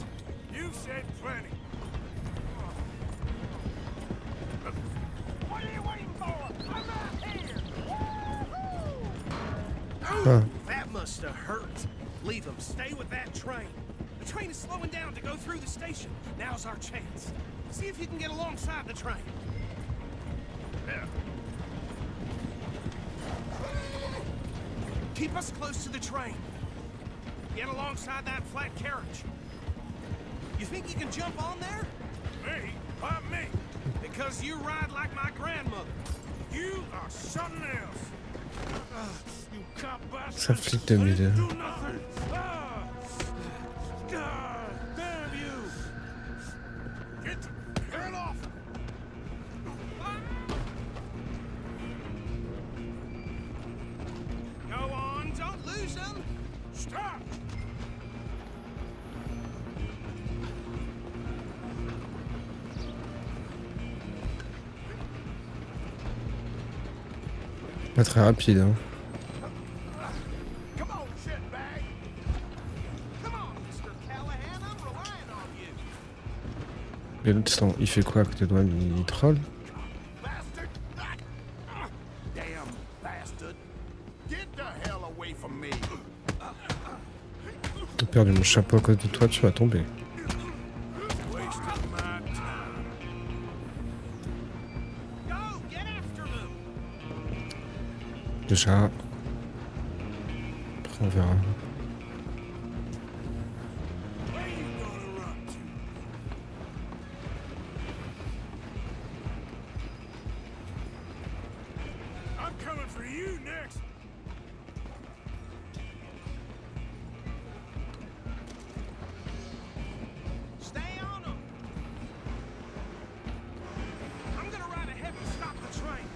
S3: You've said plenty. What are you waiting for? I'm out here!
S1: Ah.
S7: That must have hurt. Leave them. Stay with that train. The train is slowing down to go through the station. Now's our chance. See if you can get alongside the train.
S3: Yeah.
S7: Keep us close to the train. Get alongside that flat carriage. You think you can jump on there?
S3: Me? Why me?
S7: Because you ride like my grandmother.
S3: You are something else. You cop
S1: Ça
S3: bastard.
S1: flippe de m'aider.
S3: Do nothing. God damn you. Get off.
S7: Go on, don't lose them.
S3: Stop.
S1: Pas très rapide, hein.
S7: Come on, shitbag. Come on, Mr. Callahan, I'm relying on you.
S1: Et l'autre, il fait quoi à côté de moi? Il troll?
S15: Bastard! Damn bastard! Get the hell away from me!
S1: J'ai perdu mon chapeau à cause de toi, tu vas tomber.
S3: Wasted my time.
S7: Go, get after them.
S1: Déjà. Après, on verra.
S3: Where you gonna run to? I'm coming for you next.
S7: Stay on them. I'm gonna ride ahead and stop the train.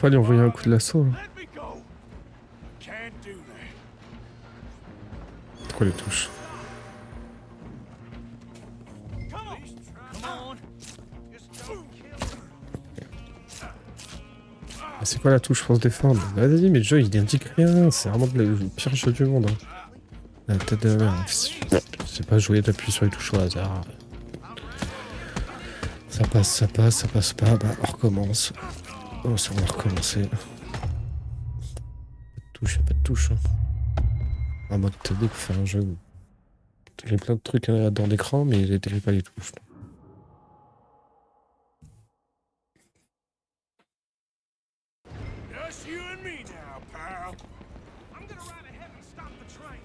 S1: pas lui envoyer un coup de lasso. Hein.
S3: Let me go. Can't do that.
S1: Pourquoi les touches? Ah, c'est quoi la touche pour se défendre? Vas-y, mais le jeu il indique rien, c'est vraiment le pire jeu du monde. Hein. La tête de la merde. C'est pas jouer d'appuyer sur les touches au hasard. Ça passe pas, bah on recommence. Oh, ça on va recommencer. Pas de touche. Hein. En mode TD pour faire un jeu où il y a plein de trucs dans l'écran, mais il n'était pas les touches.
S3: Just you and me now, pal. I'm gonna ride ahead and stop the train.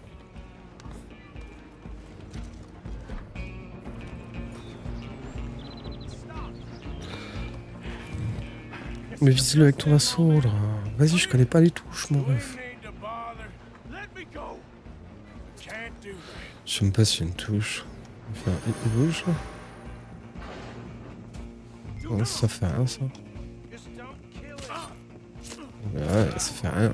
S1: Mais vise-le avec ton assaut, là. Vas-y, je connais pas les touches, mon ref. Je sais même pas s'il y a une touche. Enfin, il bouge, là. Non, ça fait rien, ça. Ouais, ça fait rien.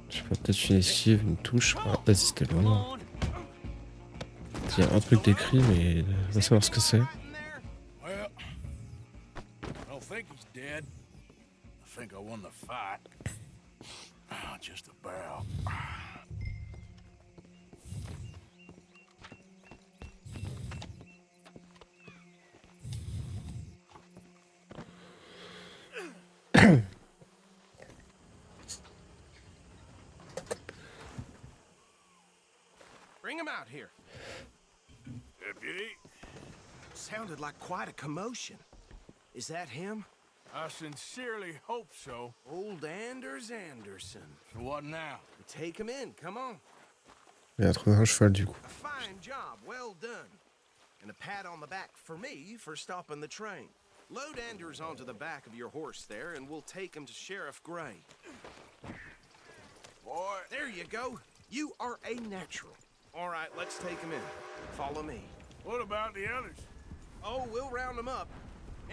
S1: Je sais pas, peut-être une esquive, une touche. Ah, vas-y, c'était loin. Il y a un truc d'écrit, mais on va savoir ce que c'est.
S3: Well, I don't think he's dead. I think I won the fight. Just about.
S7: Bring him out here.
S3: Deputy,
S7: Sounded like quite a commotion. Is that him?
S3: I sincerely hope so.
S7: Old Anders Anderson.
S3: So what now?
S7: Take him in, come on.
S1: Il a trouvé un cheval, du coup.
S7: A fine job, well done. And a pat on the back for me for stopping the train. Load Anders onto the back of your horse there, and we'll take him to Sheriff Gray.
S3: Boy.
S7: There you go. You are a natural. All right, let's take him in. Follow me.
S3: What about the others?
S7: Oh, we'll round them up.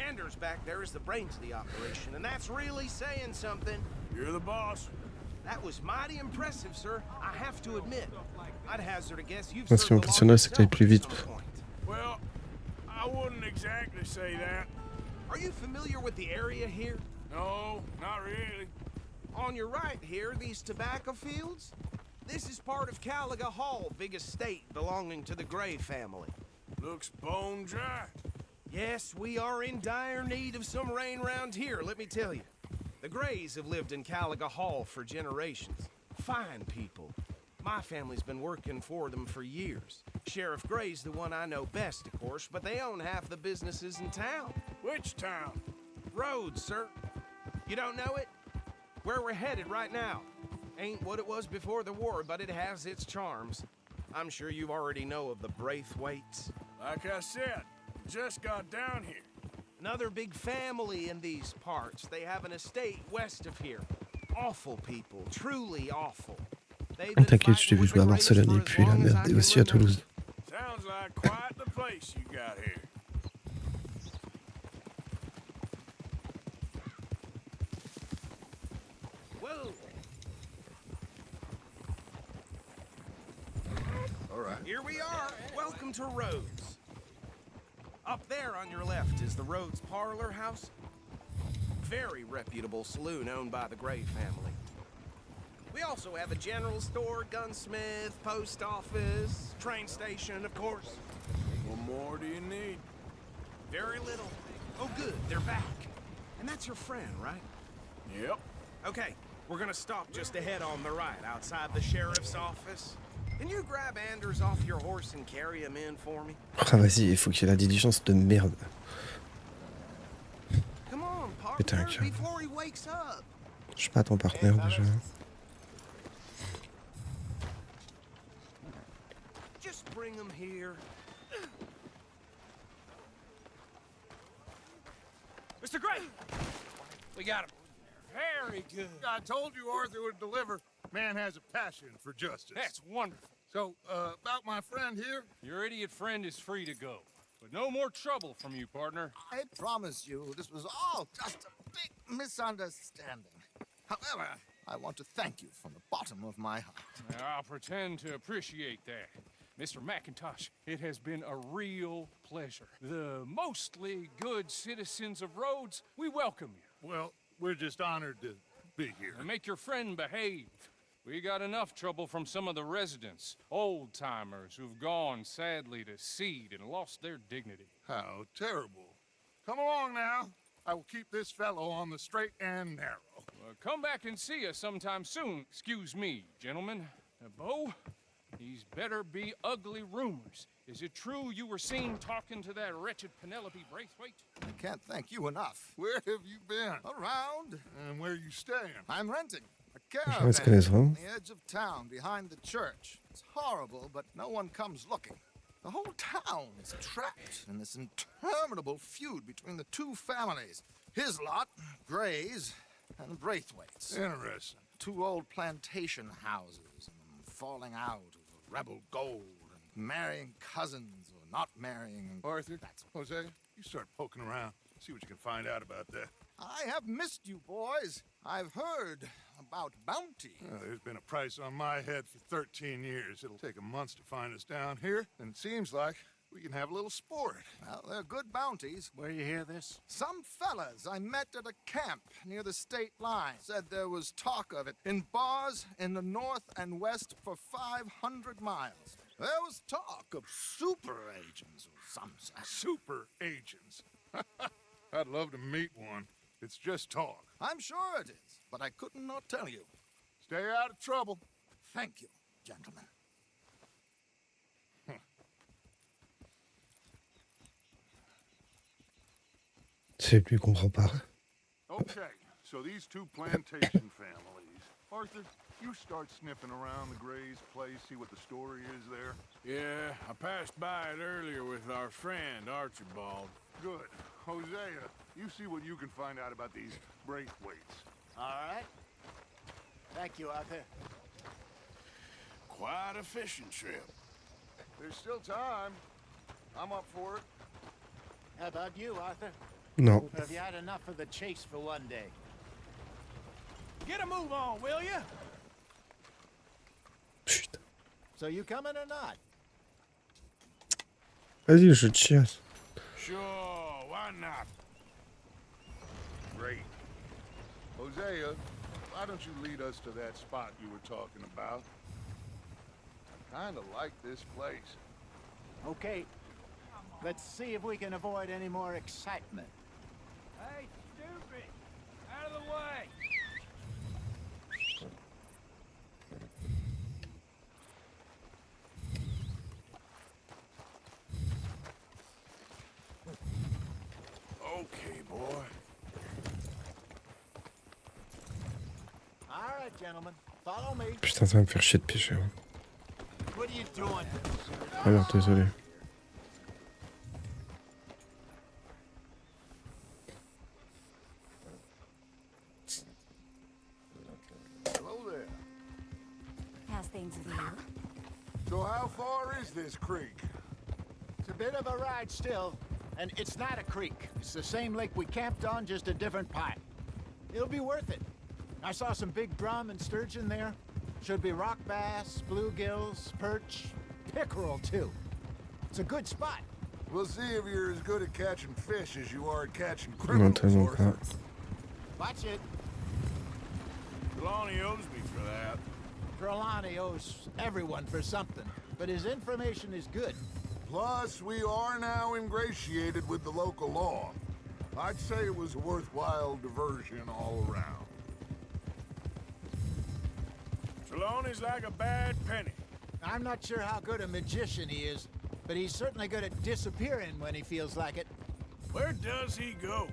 S7: Anders back there is the brains of the operation, and that's really saying something.
S3: You're the boss.
S7: That was mighty impressive, sir. I have to admit. I'd hazard a guess you've
S1: Ce qui m'impressionnerait, c'est que t'ailles plus vite.
S3: Well, I wouldn't exactly say that.
S7: Are you familiar with the area here?
S3: No, not really.
S7: On your right here, these tobacco fields? This is part of Caliga Hall, big estate belonging to the Gray family.
S3: Looks bone dry.
S7: Yes, we are in dire need of some rain round here, let me tell you. The Grays have lived in Caliga Hall for generations. Fine people. My family's been working for them for years. Sheriff Gray's the one I know best, of course, but they own half the businesses in town.
S3: Which town?
S7: Rhodes, sir. You don't know it? Where we're headed right now. Ain't what it was before the war, but it has its charms. I'm sure you already know of the Braithwaites.
S3: Like I said, just got down here.
S7: Another big family in these parts. They have an estate west of here. Awful people, truly awful.
S1: T'inquiète, je t'ai vu jouer à Barcelone et puis la merde et aussi à Toulouse.
S3: Sounds like quite the place you got here.
S7: Whoa.
S2: All right.
S7: Here we are. Welcome to Rhodes. Up there on your left is the Rhodes Parlor House. Very reputable saloon owned by the Gray family. We also have a general store, gunsmith, post office, train station, of course.
S3: What more do you need?
S7: Very little. Oh, good, they're back. And that's your friend, right?
S3: Yep.
S7: Okay, we're gonna stop just ahead on the right, outside the sheriff's office. Can you grab Anders off your horse and carry him in for me?
S1: Ah vas-y, il faut qu'il y ait la diligence de merde.
S7: Come on,
S1: Putain,
S7: partner, before he wakes up.
S1: Je suis pas ton partenaire déjà.
S7: Just bring him here.
S14: Mr. Gray! We got him. Very good.
S4: I told you Arthur would deliver. Man has a passion for justice.
S14: That's wonderful.
S4: So, about my friend here?
S16: Your idiot friend is free to go. But no more trouble from you, partner.
S2: I promise you, this was all just a big misunderstanding. However, I want to thank you from the bottom of my heart.
S16: I'll pretend to appreciate that. Mr. McIntosh, it has been a real pleasure. The mostly good citizens of Rhodes, we welcome you.
S4: Well, we're just honored to be here.
S16: And make your friend behave. We got enough trouble from some of the residents, old-timers who've gone, sadly, to seed and lost their dignity.
S4: How terrible. Come along now. I will keep this fellow on the straight and narrow.
S16: Come back and see us sometime soon. Excuse me, gentlemen. Bo, these better be ugly rumors. Is it true you were seen talking to that wretched Penelope Braithwaite?
S2: I can't thank you enough.
S4: Where have you been?
S2: Around.
S4: And where are you staying?
S2: I'm renting a
S1: Let's get his
S2: caravan
S1: home.
S2: on the edge of town behind the church. It's horrible, but no one comes looking. The whole town is trapped in this interminable feud between the two families. His lot, Gray's, and Braithwaite's.
S4: Interesting.
S2: Two old plantation houses, and falling out over rebel gold, and marrying cousins or not marrying. And
S4: Arthur, Jose, you start poking around. See what you can find out about that.
S2: I have missed you, boys. I've heard about bounty.
S4: There's been a price on my head for 13 years. It'll take a month to find us down here, and it seems like we can have a little sport.
S2: Well, they're good bounties.
S15: Where you hear this?
S2: Some fellas I met at a camp near the state line said there was talk of it in bars in the north and west for 500 miles. There was talk of super agents or some such.
S4: Super agents. I'd love to meet one. It's just talk.
S2: I'm sure it is, but I couldn't not tell you.
S4: Stay out of trouble.
S2: Thank you, gentlemen.
S1: C'est lui comprend pas.
S4: Okay, so these two plantation families. Arthur, you start sniffing around the Gray's place, see what the story is there.
S3: Yeah, I passed by it earlier with our friend, Archibald.
S4: Good. Hosea, you see what you can find out about these Braithwaites.
S15: All right. Thank you, Arthur.
S3: Quite a fishing trip.
S4: There's still time. I'm up for it.
S15: How about you, Arthur?
S1: No.
S15: Have you had enough of the chase for one day?
S11: Get a move on, will you?
S1: Putain.
S15: So you coming or not?
S1: Vas-y, je cheers.
S3: Sure, why not?
S4: Great. Hosea, why don't you lead us to that spot you were talking about? I kinda like this place.
S15: Okay. Let's see if we can avoid any more excitement.
S16: Hey, stupid! Out of the way!
S3: Okay, boy.
S15: All right, gentlemen. Follow me.
S1: Putain, ça va me faire chier de pêcher. Hein.
S15: What are you doing?
S1: Alors, désolé.
S4: Hello there.
S8: How's things with you?
S4: So how far is this creek?
S15: It's a bit of a ride still, and it's not a creek. It's the same lake we camped on, just a different part. It'll be worth it. I saw some big drum and sturgeon there. Should be rock bass, bluegills, perch, pickerel too. It's a good spot.
S4: We'll see if you're as good at catching fish as you are at catching
S1: Non,
S4: criminals,
S1: tellement
S4: Arthur.
S1: pas.
S15: Watch it.
S3: Trelawney owes me for that.
S15: Trelawney owes everyone for something, but his information is good.
S4: Plus, we are now ingratiated with the local law. I'd say it was a worthwhile diversion all around.
S3: Trelawney's like a bad penny.
S15: I'm not sure how good a magician he is, but he's certainly good at disappearing when he feels like it.
S3: Where does he go?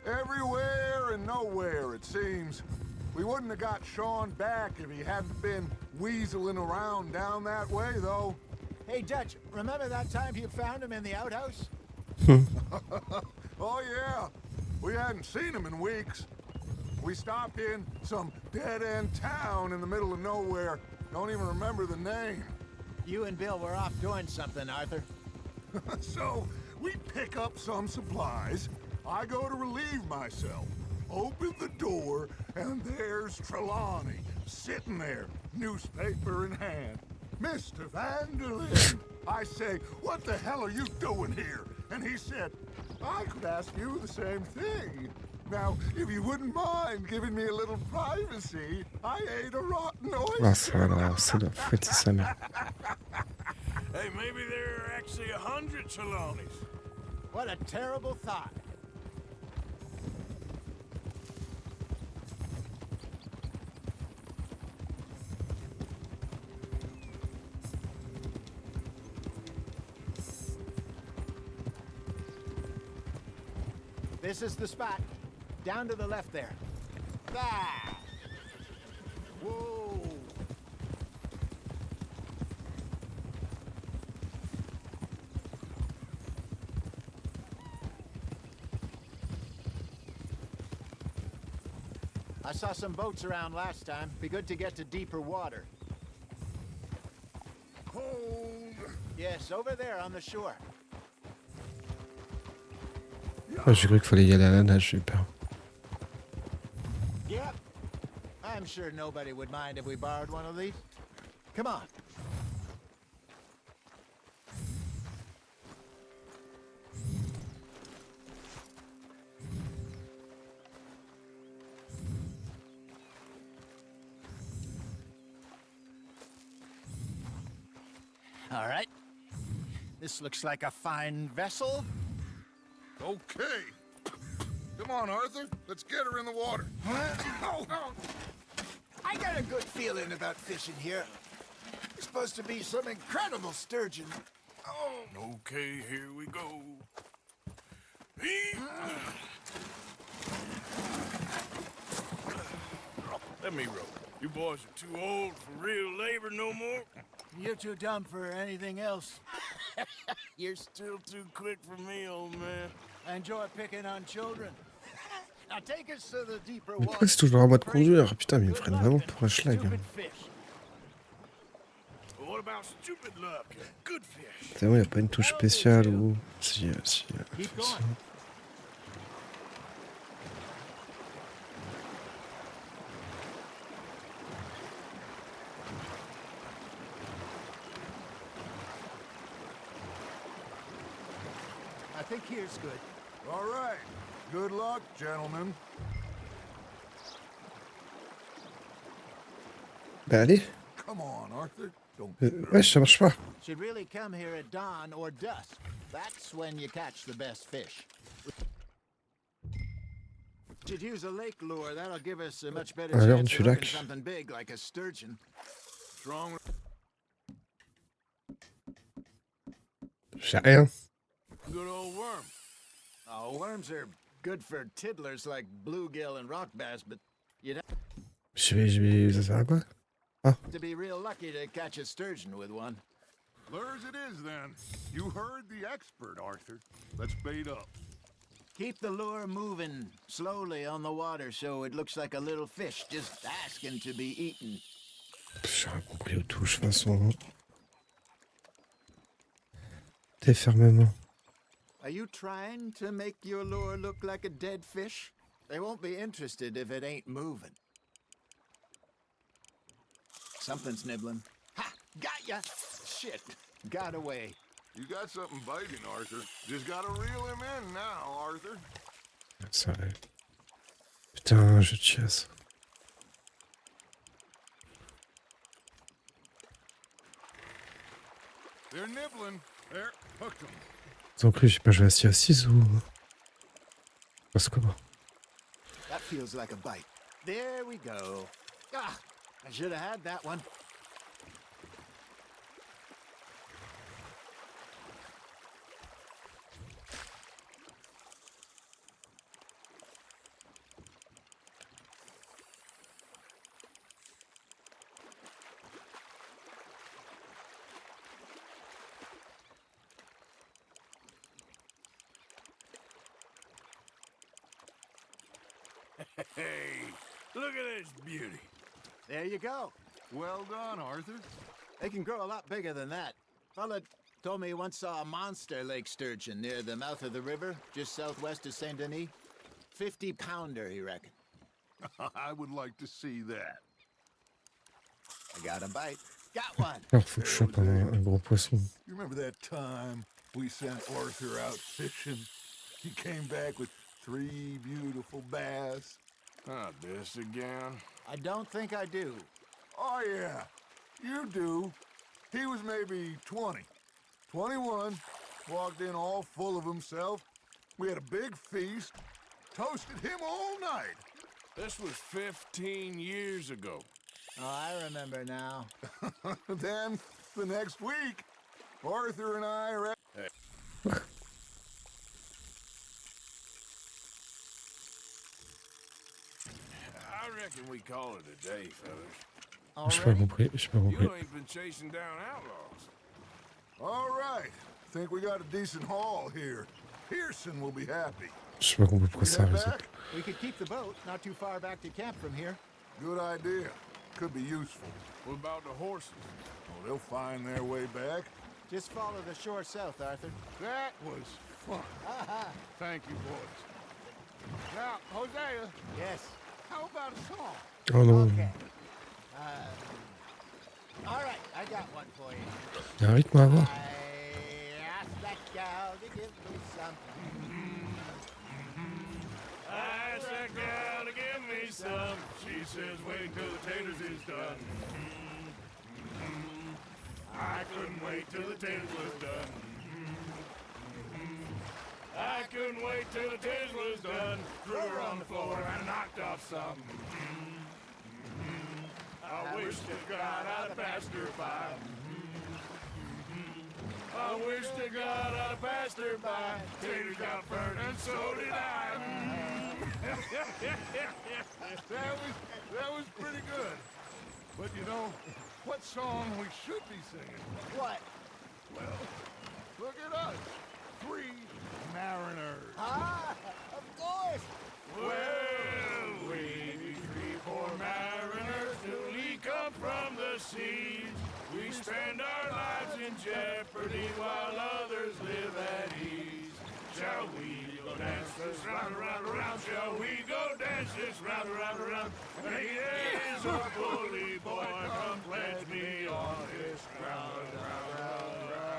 S4: Everywhere and nowhere, it seems. We wouldn't have got Sean back if he hadn't been weaseling around down that way, though.
S15: Hey, Dutch, remember that time you found him in the outhouse?
S4: Oh, yeah. We hadn't seen him in weeks. We stopped in some dead-end town in the middle of nowhere. Don't even remember the name.
S15: You and Bill were off doing something, Arthur.
S4: So, we pick up some supplies. I go to relieve myself. Open the door, and there's Trelawney, sitting there, newspaper in hand. Mr. Vanderlyn! I say, what the hell are you doing here? And he said, I could ask you the same thing. Now, if you wouldn't mind giving me a little privacy, I ate a rotten
S1: Ah, ça
S4: oyster.
S1: va, là, ça doit fouetter sa mère.
S3: Hey, maybe there are actually 100 Trelawneys.
S15: What a terrible thought. This is the spot. Down to the left there. Ah! Whoa! I saw some boats around last time. Be good to get to deeper water.
S4: Hold!
S15: Yes, over there on the shore.
S1: Ah, j'ai cru qu'il fallait y aller à la nage, j'ai eu peur.
S15: Yep. I'm sure nobody would mind if we borrowed one of these. Come on. All right. This looks like a fine vessel.
S4: Okay. Come on, Arthur. Let's get her in the water.
S15: I got a good feeling about fishing here. There's supposed to be some incredible sturgeon.
S3: Oh, okay, here we go. Let me row. You boys are too old for real labor no more.
S15: You're too dumb for anything else.
S3: You're still too quick for me, old man.
S15: I enjoy picking on children. Now take us to the deeper
S1: Mais pourquoi
S15: water.
S1: c'est toujours en mode conduire? Putain, mais ils me prennent vraiment pour un schlag. Hein.
S15: Stupid fish.
S3: What about stupid luck and good fish?
S1: C'est bon, y a pas une touche spéciale ou... Si, si.
S15: Keep
S1: si.
S15: going. I think here's good.
S4: All right. Good luck, gentlemen.
S1: Bah allez.
S4: Come on, Arthur. Don't
S1: Ouais, ça marche pas.
S15: Should really come here at dawn or dusk. That's when you catch the best fish. Should use a lake lure. That'll give us a much better
S1: Alors,
S15: chance
S1: du
S15: of hooking
S1: lac.
S15: something big like a sturgeon.
S3: What's wrong with...
S1: J'ai rien.
S3: Good old worm.
S15: Oh, worms are good for tiddlers like bluegill and rock bass, but you'd
S1: Je vais... Ça sert à quoi? Ah.
S15: have to be real lucky to catch a sturgeon with one.
S4: Lures it is, then. You heard the expert, Arthur. Let's bait up.
S15: Keep the lure moving slowly on the water so it looks like a little fish just asking to be eaten.
S1: J'ai rien compris aux touches, de toute façon. T'es fermement.
S15: Are you trying to make your lure look like a dead fish? They won't be interested if it ain't moving. Something's nibbling. Ha! Got ya! Shit! Got away.
S4: You got something biting, Arthur. Just gotta reel him in now, Arthur.
S1: Ça va. Putain, je chasse.
S4: They're nibbling. There, hooked them.
S1: Ils ont cru, je sais pas, je vais assis à 6 ou... Parce que comment?
S15: That feels like a bite. There we go. Ah! I should have had that one.
S3: Hey, look at this beauty.
S15: There you go.
S4: Well done, Arthur.
S15: They can grow a lot bigger than that. Fella told me he once saw a monster lake sturgeon near the mouth of the river, just southwest of Saint Denis. 50-pounder, he reckoned.
S4: I would like to see that.
S15: I got a bite. Got one.
S1: Alors, faut que je chope un gros poisson.
S4: You remember that time we sent Arthur out fishing? He came back with 3 beautiful bass.
S3: Not this again.
S15: I don't think I do.
S4: Oh, yeah. You do. He was maybe 20. 21. Walked in all full of himself. We had a big feast. Toasted him all night.
S3: This was 15 years ago.
S15: Oh, I remember now.
S4: Then, the next week, Arthur and I are at...
S3: I reckon we call it a day, fellas.
S1: J'ai pas compris, j'ai pas compris.
S3: You ain't been chasing down outlaws.
S4: All right. Think we got a decent haul here. Pearson will be happy.
S1: J'ai pas compris pourquoi ça arrive.
S15: We could keep the boat not too far back to camp from here.
S4: Good idea. Could be useful.
S3: What about the horses?
S4: Oh, they'll find their way back.
S15: Just follow the shore south, Arthur.
S4: That was fun. Thank you, boys. Now, Hosea.
S15: Yes.
S4: How about a song?
S1: Oh non.
S15: Okay. All right, I got one for you.
S1: Il y a un rythme à avoir.
S15: I asked that gal to give me some.
S3: I asked that gal to give me some. She says, wait till the taters is done. I couldn't wait till the taters was done. I couldn't wait till the taters was done. Threw her on the floor and knocked off some. I wish to God I'd passed her by. I wish to God I'd passed her by. Taters got burned and so did I.
S4: That was pretty good. But you know, what song we should be singing?
S15: What?
S4: Well, look at us. 3 mariners.
S15: Ah, of course.
S3: Well, we be 3 poor mariners newly come from the seas. We spend our lives in jeopardy while others live at ease. Shall we go dance this round, around, around? Shall we go dance this round, around, around? Hey, there's a bully boy, come pledge me on this ground, round, round, round.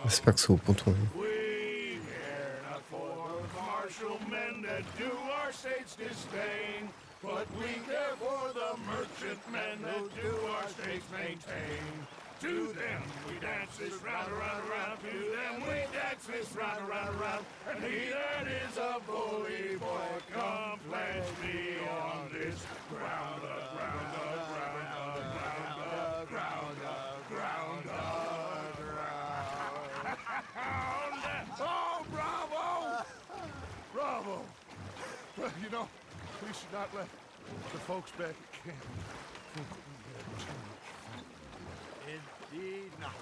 S1: J'espère que c'est au ponton.
S3: We care not for martial men that do our state's disdain, but we care for the merchant men that do our states maintain. To them we dance this round, around, around. To them we dance this round, around, around. And he that is a bully boy, come pledge me on this ground, ground, ground, ground, ground, ground, ground. Oh, bravo! Bravo!
S4: Well, you know, we should not let the folks back at camp think that we had too much fun.
S15: Indeed not.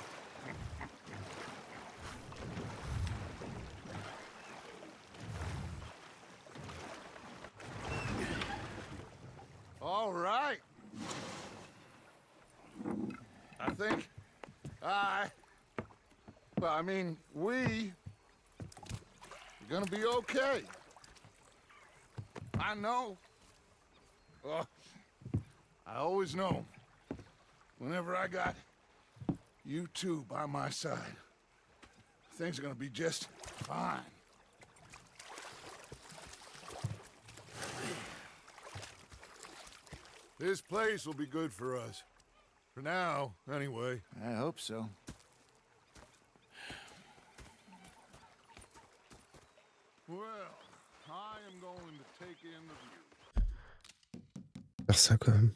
S4: All right. I think we're gonna be okay. I know. Oh, I always know. Whenever I got you two by my side, things are gonna be just fine. This place will be good for us. For now, anyway.
S15: I hope so.
S4: Well, I am going to take in the view.
S1: Faire ça quand même.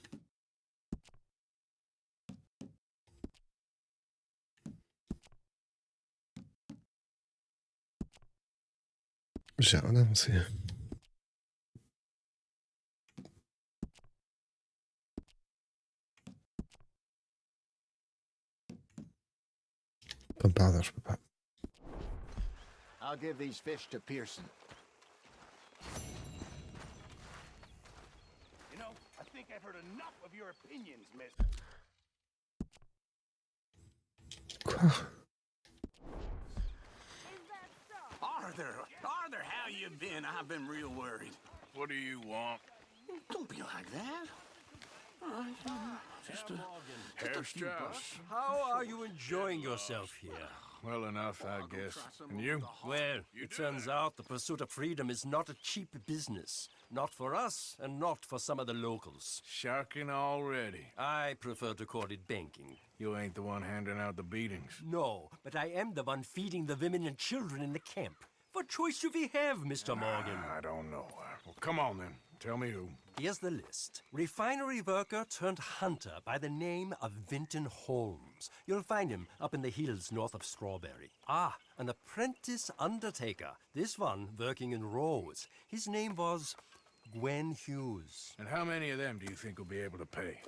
S1: J'ai rien avancé. Comme par hasard, je peux pas.
S15: I'll give these fish to Pearson.
S7: You know, I think I've heard enough of your opinions, mister. Arthur, how you been? I've been real worried.
S3: What do you want?
S7: Don't be like that. Just a few bucks.
S14: How are you enjoying yourself here?
S3: Well enough, I guess. And you?
S14: Well, it turns out the pursuit of freedom is not a cheap business. Not for us, and not for some of the locals.
S3: Sharking already.
S14: I prefer to call it banking.
S3: You ain't the one handing out the beatings.
S14: No, but I am the one feeding the women and children in the camp. What choice do we have, Mr. Morgan?
S3: I don't know. Well, come on then. Tell me who.
S14: Here's the list. Refinery worker turned hunter by the name of Vinton Holmes. You'll find him up in the hills north of Strawberry. Ah, an apprentice undertaker. This one working in rows. His name was Gwen Hughes.
S3: And how many of them do you think will be able to pay?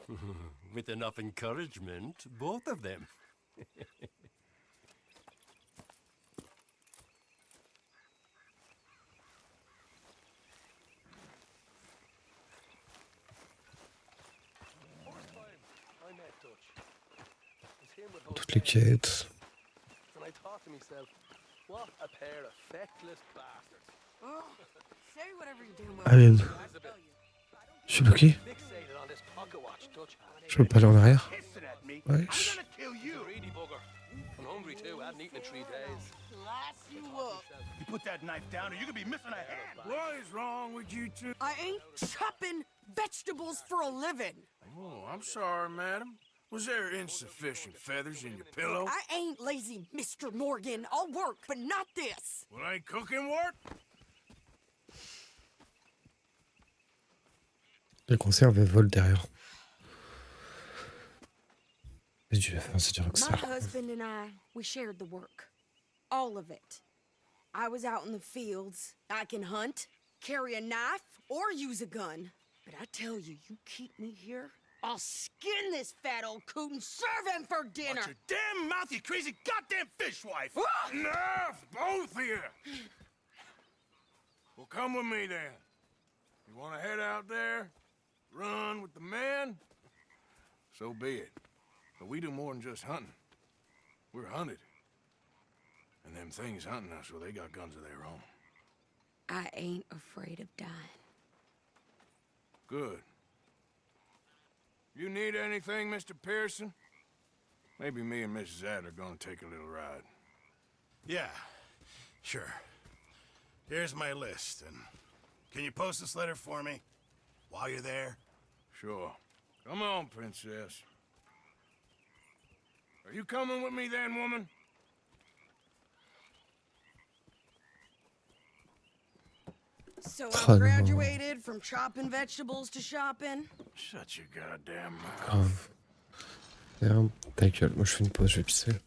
S14: With enough encouragement, both of them.
S1: Toutes les quêtes.
S14: And I thought to myself, what a pair of feckless bastards.
S8: Oh, say whatever you're doing.
S1: Ah merde. Je suis bloqué.
S14: Fixated on this pocket watch, Dutch.
S1: Je peux pas aller en arrière. Ouais.
S14: I'm hungry too. I haven't eaten in 3 days.
S8: Class you up.
S7: You put that knife down or you could be missing a head.
S3: What is wrong with you two?
S8: I ain't chopping vegetables for a living.
S3: Oh, I'm sorry, madam. Was there insufficient feathers in your pillow?
S8: I ain't lazy, Mr. Morgan. I'll work, but not this.
S3: Well, ain't cooking work?
S1: Les conserves elles volent derrière. Mais Dieu, enfin, c'est dur que
S8: My
S1: ça.
S8: husband and I, we shared the work. All of it. I was out in the fields. I can hunt, carry a knife, or use a gun. But I tell you, you keep me here, I'll skin this fat old coot and serve him for dinner.
S7: Watch your damn mouth, you crazy goddamn fishwife!
S3: Enough, both of you! Well, come with me then. You want to head out there? Run with the men? So be it. But we do more than just hunting. We're hunted. And them things hunting us, well, they got guns of their own.
S8: I ain't afraid of dying.
S3: Good. You need anything, Mr. Pearson? Maybe me and Mrs. Adler are gonna take a little ride.
S7: Yeah, sure. Here's my list, and can you post this letter for me while you're there?
S3: Sure. Come on, Princess. Are you coming with me then, woman?
S8: So
S1: Oh,
S8: I
S1: no.
S8: graduated from chopping vegetables to shopping.
S3: Shut your goddamn mouth.
S1: Grave. Merde, ta gueule, moi je fais une pause, je vais pisser.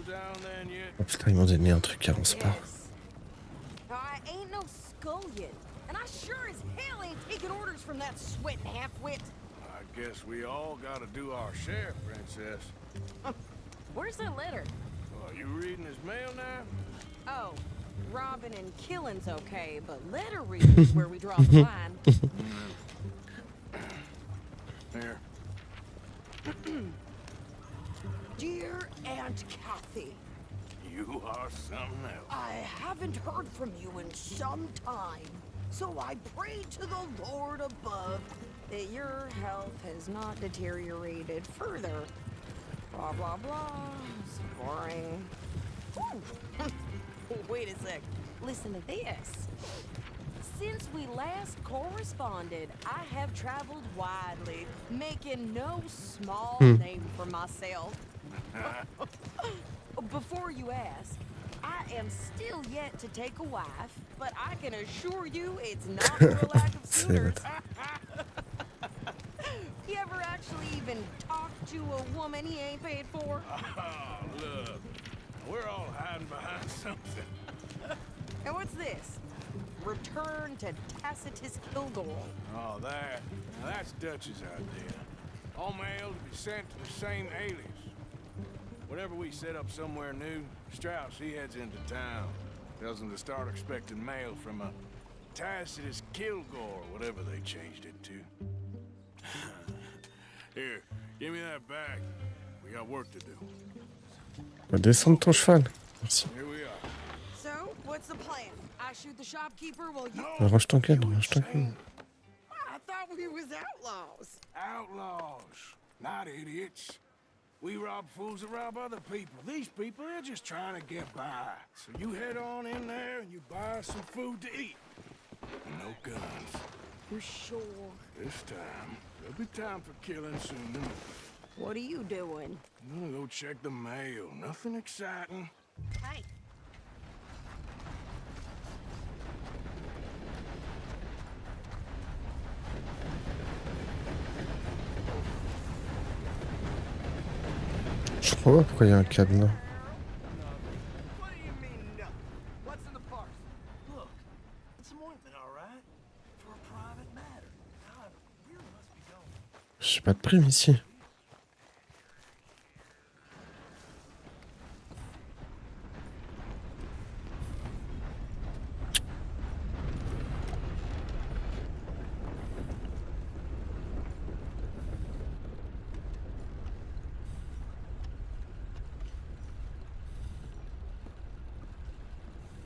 S3: down then yet?
S1: Oh putain, ils m'ont donné un truc avant ce pas.
S8: Yes. I ain't no scullion, and I sure as hell ain't taking orders from that sweating half-wit.
S3: I guess we all gotta do our share, Princess.
S8: Where's that letter?
S3: Are you reading his mail now?
S8: Oh, robbing and killing's okay, but letter reading's where we draw the line.
S3: Here.
S8: Dear Aunt Kathy,
S3: You are something else.
S8: I haven't heard from you in some time, so I pray to the Lord above that your health has not deteriorated further. Blah, blah, blah. It's boring. Ooh. Wait a sec. Listen to this. Since we last corresponded, I have traveled widely, making no small name for myself. Before you ask, I am still yet to take a wife, but I can assure you it's not for a lack of suitors. You ever actually even talked to a woman he ain't paid for?
S3: Oh, look. We're all hiding behind something.
S8: And what's this? Return to Tacitus Kilgore.
S3: Oh, that. Now that's Dutch's idea. All mail to be sent to the same alias. Whenever we set up somewhere new, Strauss, he heads into town. Tells them to start expecting mail from a Tacitus Kilgore, whatever they changed it to. Here, give me that bag. We got work to do.
S1: Va descendre ton cheval. Merci.
S3: Here we are.
S8: So, what's the plan? I shoot the shopkeeper while you...
S1: Range ton gueule, range ton gueule.
S8: I thought we was outlaws.
S3: Outlaws, not idiots. We rob fools that rob other people. These people, they're just trying to get by. So you head on in there and you buy some food to eat. No guns.
S8: You sure?
S3: This time, there'll be time for killing soon enough.
S8: What are you doing?
S3: I'm gonna go check the mail. Nothing exciting.
S8: Hey.
S1: Je comprends pas pourquoi il y a un cadenas.
S7: What do you mean, no? What's in the parcel? Look, it's some ointment, all right? For a private matter. God, we must be going.
S1: J'ai pas de prime ici.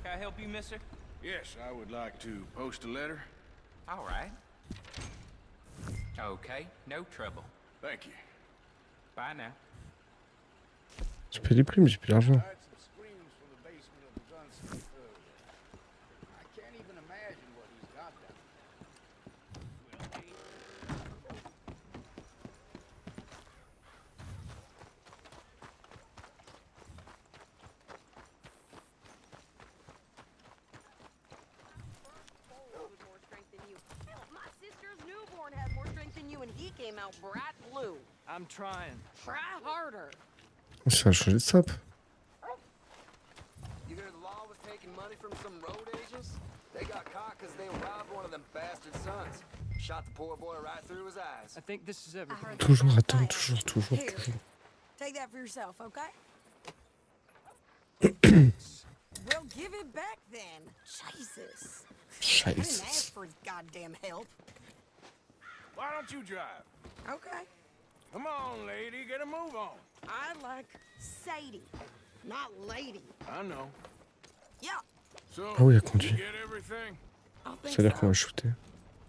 S6: Can I help you, mister?
S3: Yes, I would like to post a letter.
S6: All right. Okay, no trouble.
S3: Thank you.
S6: Bye now.
S1: J'ai payé les primes, j'ai plus d'argent.
S2: I heard some screams from the basement of the gunsmith earlier. I can't even imagine what he's got down
S8: More strength than you. Hell, my sister's newborn had more strength than you, and he came out bright blue.
S13: I'm trying.
S8: Try harder.
S1: Ça va changer de sap.
S7: You hear the law was taking money from some road agents? They got caught because they robbed one of them bastard sons. Shot the poor boy right through his eyes.
S13: I think this is everything.
S1: Toujours attendre, toujours.
S8: Here, take that for yourself, okay? Well, give it back then. Jesus. I didn't ask
S1: Scheiße.
S8: for his goddamn help.
S3: Why don't you drive?
S8: Okay.
S3: Come on, lady, get a move on.
S8: I like Sadie, not lady.
S3: I know.
S8: Yeah,
S3: So,
S1: Ah oui, elle
S3: you
S1: conduit.
S3: get everything?
S8: I think
S1: Ça a l'air
S8: so.
S1: qu'on va shooter.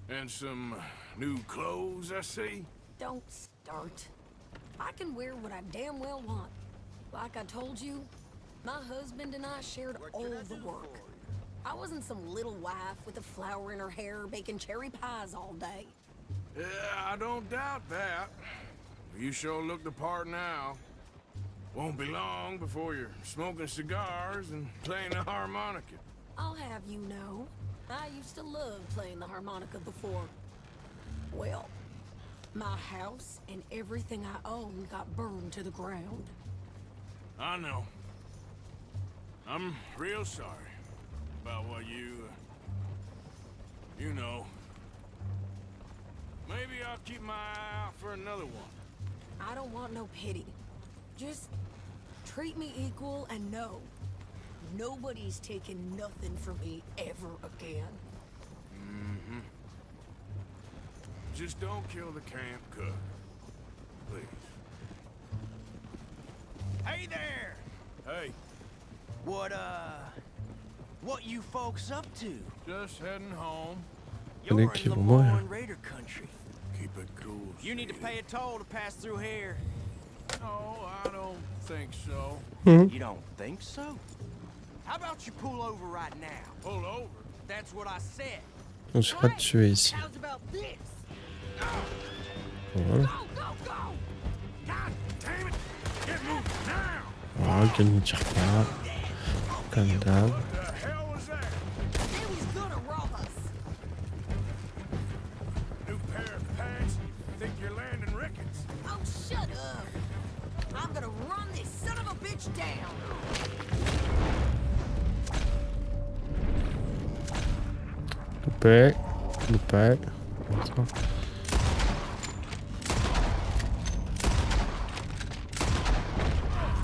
S3: And some new clothes, I see.
S8: Don't start. I can wear what I damn well want. Like I told you, my husband and I shared all the work. I wasn't some little wife with a flower in her hair baking cherry pies all day.
S3: Yeah, I don't doubt that. You sure look the part now. Won't be long before you're smoking cigars and playing the harmonica.
S8: I'll have you know, I used to love playing the harmonica before. Well, my house and everything I own got burned to the ground.
S3: I know. I'm real sorry about what you know. Maybe I'll keep my eye out for another one.
S8: I don't want no pity. Just treat me equal and know nobody's taking nothing from me ever again.
S3: Mm-hmm. Just don't kill the camp cook. Please.
S7: Hey there!
S3: Hey,
S7: What you folks up to?
S3: just heading home.
S7: You're in
S1: qui vont
S7: Lemoyne
S1: mourir.
S7: Raider country.
S3: Keep it cool.
S7: You need to pay a toll to pass through here.
S3: No, I don't think so.
S7: You don't think so? How about you pull over right now?
S3: Pull over?
S7: That's what I said.
S1: On se fera tuer ici.
S8: How's about this?
S1: Voilà.
S8: Go, go, go!
S3: God damn it! Get moving now!
S1: Voilà, qu'elle ne tire pas. Comme d'hab.
S3: What the hell was that?
S8: They was gonna rob us.
S3: New pair of pants? Think you're landing Ricketts?
S8: Oh, shut up. I'm gonna run this son of a bitch down.
S1: Loupé. Loupé. Attends.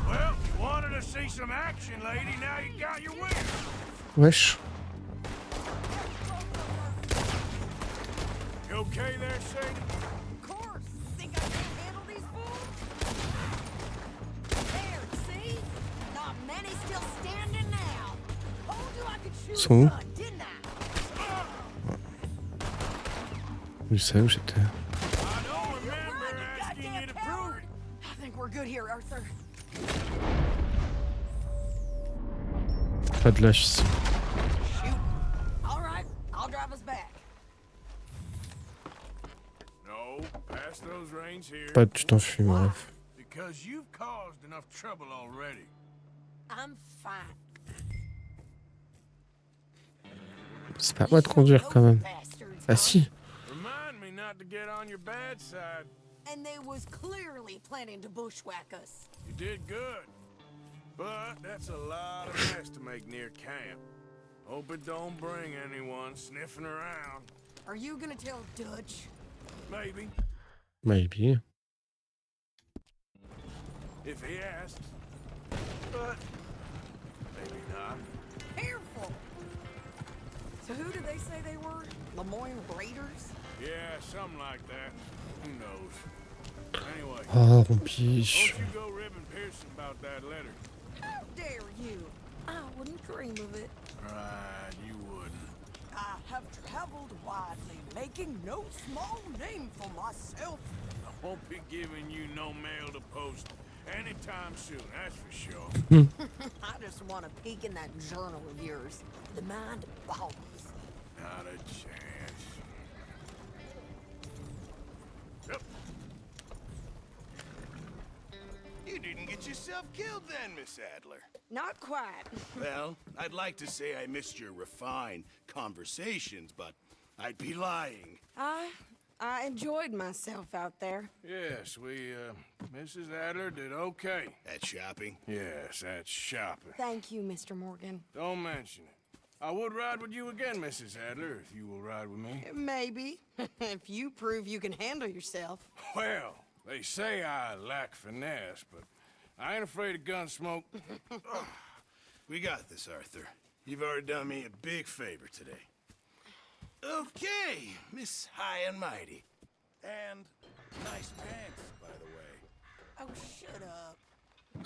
S3: Well, you wanted to see some action, lady. Now you got your wish.
S1: Wesh.
S3: You okay there, Sadie?
S8: Of course. Think I can't handle these fools? There, see? Not many still standing now. Told you I could shoot
S1: Sont où?
S8: a gun, didn't I?
S1: Je sais où j'étais.
S3: I don't remember asking you to prove.
S8: I think we're good here, Arthur.
S1: Pas de lâche ici.
S8: Shoot. All right, I'll drive us back.
S3: No, pass those reins here.
S1: Pas tu t'enfuis, mon ref.
S3: Because you've caused enough trouble already.
S8: I'm fine.
S1: C'est pas à moi de conduire quand même. Ah si.
S3: Remind me not to get on your bad side.
S8: And they was clearly planning to bushwhack us.
S3: You did good. But that's a lot of mess to make near camp. Hope it don't bring anyone sniffing around.
S8: Are you gonna tell Dutch?
S3: Maybe.
S1: Maybe.
S3: If he asks. But maybe not.
S8: Careful! So who did they say they were? Lemoyne Raiders?
S3: Yeah, something like that. Who knows? Anyway.
S1: Oh, mon
S3: Don't
S1: biche.
S3: you go ribbing Pearson about that letter.
S8: How dare you? I wouldn't dream of it.
S3: Right, you wouldn't.
S8: I have traveled widely, making no small name for myself.
S3: I won't be giving you no mail to post anytime soon, that's for sure.
S8: I just want to peek in that journal of yours. The mind of balls.
S3: Not a chance. Yep.
S7: You didn't get yourself killed then, Miss Adler.
S8: Not quite.
S7: Well, I'd like to say I missed your refined conversations, but I'd be lying.
S8: I enjoyed myself out there.
S3: Yes, Mrs. Adler did okay.
S7: At shopping?
S3: Yes, that's shopping.
S8: Thank you, Mr. Morgan.
S3: Don't mention it. I would ride with you again, Mrs. Adler, if you will ride with me.
S8: Maybe. If you prove you can handle yourself.
S3: Well, they say I lack finesse, but I ain't afraid of gun smoke.
S7: We got this, Arthur. You've already done me a big favor today. Okay, Miss High and Mighty. And nice pants, by the way.
S8: Oh, shut up.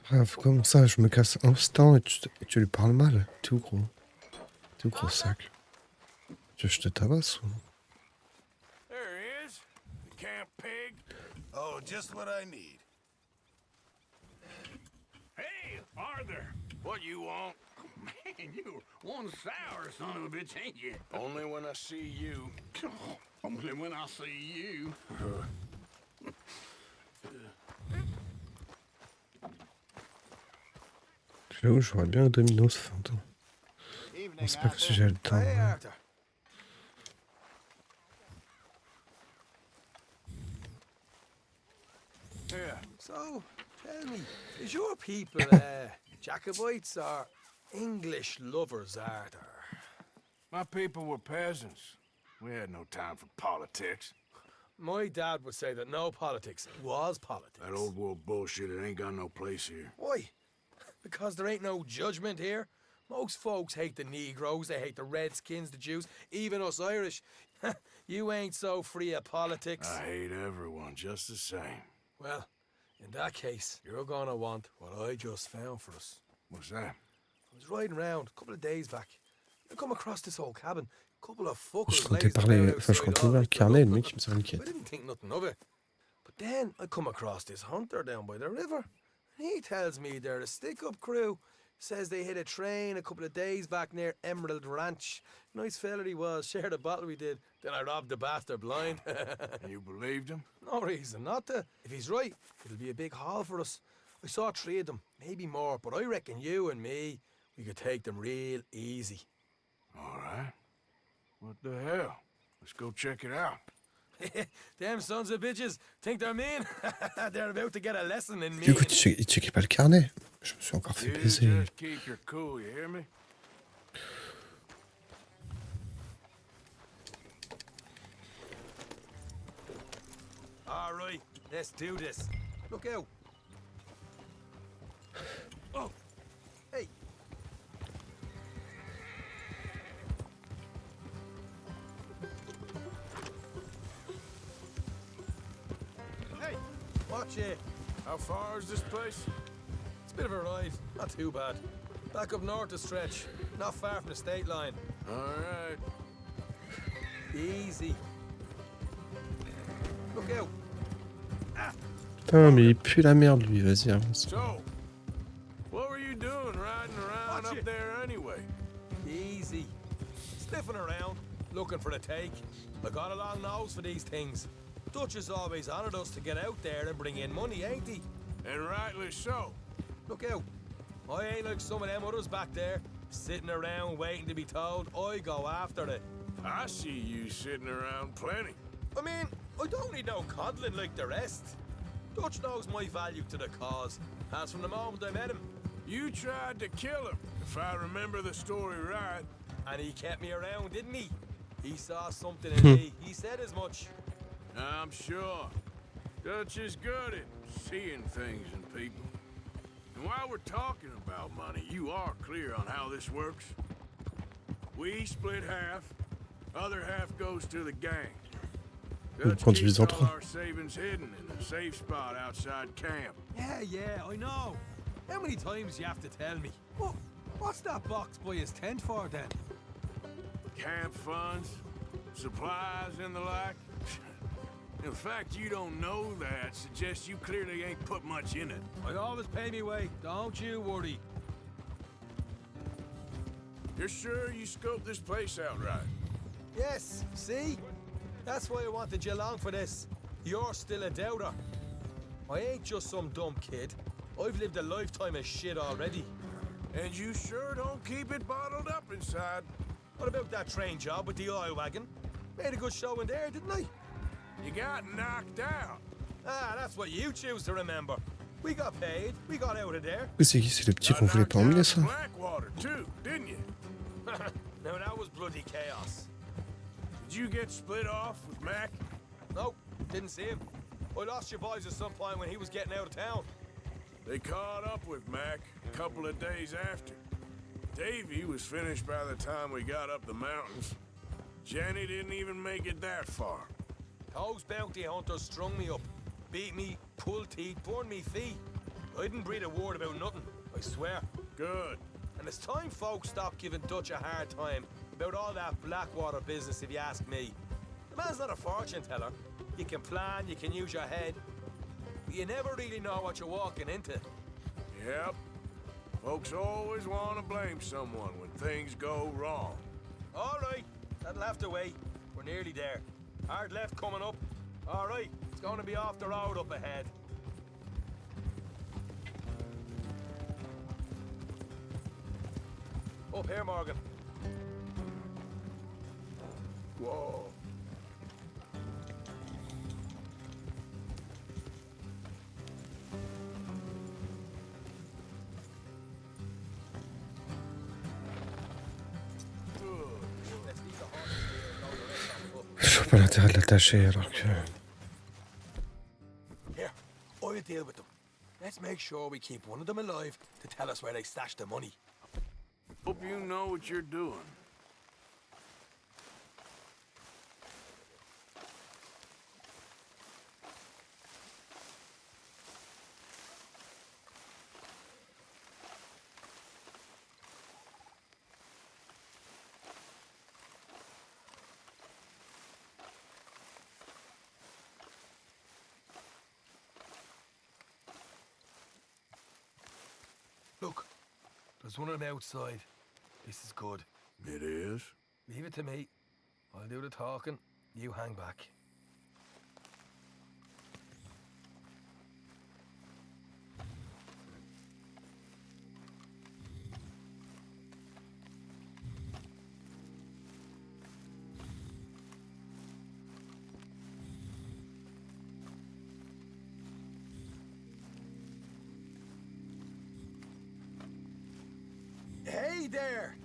S1: Bref, comme ça, je me casse instant et tu lui parles mal. Tout gros. Tout gros sac. Tu veux que je te tabasse ou...
S3: There he is, the camp pig.
S7: Oh, just what I need.
S3: Hey, Arthur, what you want?
S6: Man, you one sour son of a bitch, ain't you?
S3: Only when I see you.
S6: Only when I see you.
S1: J'avoue, j'aurais bien un domino, ça fait un temps. Bon, c'est pas que si j'ai le temps.
S11: Hey,
S1: Ouais.
S11: Arthur.
S3: Yeah.
S11: So, tell me, is your people, Jacobites or English lovers, are there?
S3: My people were peasants. We had no time for politics.
S11: My dad would say that no politics was politics.
S3: That old world bullshit, it ain't got no place here.
S11: Why? Because there ain't no judgment here. Most folks hate the Negroes, they hate the Redskins, the Jews, even us Irish. You ain't so free of politics.
S3: I hate everyone just the same.
S11: Well, in that case, you're gonna want what I just found for us.
S3: What's that?
S11: I was riding around a couple of days back. I come across this old cabin. A couple of
S1: Je
S11: fuckers
S1: comptais
S11: lazy
S1: parler,
S11: about
S1: enfin je
S11: outside
S1: comptais
S11: all
S1: ouvrir le
S11: like
S1: carnet et le
S11: they're
S1: mec il me sort une
S11: I
S1: quête.
S11: didn't think nothing of it. But then I come across this hunter down by the river. And he tells me they're a stick-up crew. Says they hit a train a couple of days back near Emerald Ranch. Nice fella he was, shared a bottle we did. Then I robbed the bastard blind.
S3: You believed him?
S11: No reason not to. If he's right, it'll be a big haul for us. I saw 3 of them, maybe more, but I reckon you and me, we could take them real easy.
S3: All right. What the hell? Let's go check it out.
S11: Them sons of bitches think they're mean. They're about to get a lesson in
S1: Du
S11: mean.
S1: coup, il checkait pas le carnet. Je me suis encore fait
S3: You
S1: baiser.
S3: just keep your cool, you hear me?
S11: All right, let's do this. Look out. Oh, hey. Hey, watch it.
S3: How far is this place?
S11: It's a bit of a ride, not too bad. Back up north a stretch, not far from the state line.
S3: All right.
S11: Easy. Look out.
S1: Putain, mais il pue la merde lui, vas-y, avance.
S3: So, what were you doing riding around up there anyway?
S11: Easy. Sniffing around, looking for a take. I got a long nose for these things. Dutch has always honoured us to get out there and bring in money, ain't he?
S3: And rightly so.
S11: Look out. I ain't like some of them others back there, sitting around waiting to be told. I go after it.
S3: I see you sitting around plenty.
S11: I mean, I don't need no coddling like the rest. Dutch knows my value to the cause, as from the moment I met him.
S3: You tried to kill him, if I remember the story right.
S11: And he kept me around, didn't he? He saw something in me. He said as much.
S3: I'm sure. Dutch is good at seeing things in people. And while we're talking about money, you are clear on how this works? We split half, other half goes to the gang. Dutch keeps all our savings hidden in a safe spot outside camp.
S11: Yeah, I know. How many times you have to tell me? What's that box by his tent for then?
S3: Camp funds, supplies and the like. The fact you don't know that suggests you clearly ain't put much in it.
S11: I always pay me way, don't you worry.
S3: You're sure you scoped this place out right?
S11: Yes, see? That's why I wanted you along for this. You're still a doubter. I ain't just some dumb kid. I've lived a lifetime of shit already.
S3: And you sure don't keep it bottled up inside.
S11: What about that train job with the oil wagon? Made a good show in there, didn't I?
S3: You got knocked out.
S11: Ah, that's what you choose to remember. We got paid. We got out of there.
S1: C'est qui? C'est le petit qu'on voulait pas emmener, ça?
S3: Blackwater too, didn't you?
S11: Now that was bloody chaos.
S3: Did you get split off with Mac?
S11: Nope, didn't see him. I lost your boys at some point when he was getting out of town.
S3: They caught up with Mac a couple of days after. Davy was finished by the time we got up the mountains. Jenny didn't even make it that far.
S11: Those bounty hunters strung me up, beat me, pulled teeth, burned me feet. I didn't breathe a word about nothing, I swear.
S3: Good.
S11: And it's time folks stopped giving Dutch a hard time about all that Blackwater business, if you ask me. The man's not a fortune teller. You can plan, you can use your head, but you never really know what you're walking into.
S3: Yep. Folks always want to blame someone when things go wrong.
S11: All right, that'll have to wait. We're nearly there. Hard left coming up. All right, it's going to be off the road up ahead. Up here, Morgan.
S3: Whoa.
S1: pas l'intérêt de l'attacher alors que...
S11: Here, I'll deal with them. Let's make sure we keep one of them alive to tell us where they stashed the money.
S3: Hope you know what you're doing.
S11: Look, there's one on the outside. This is good.
S3: It is?
S11: Leave it to me. I'll do the talking. You hang back. Hey there!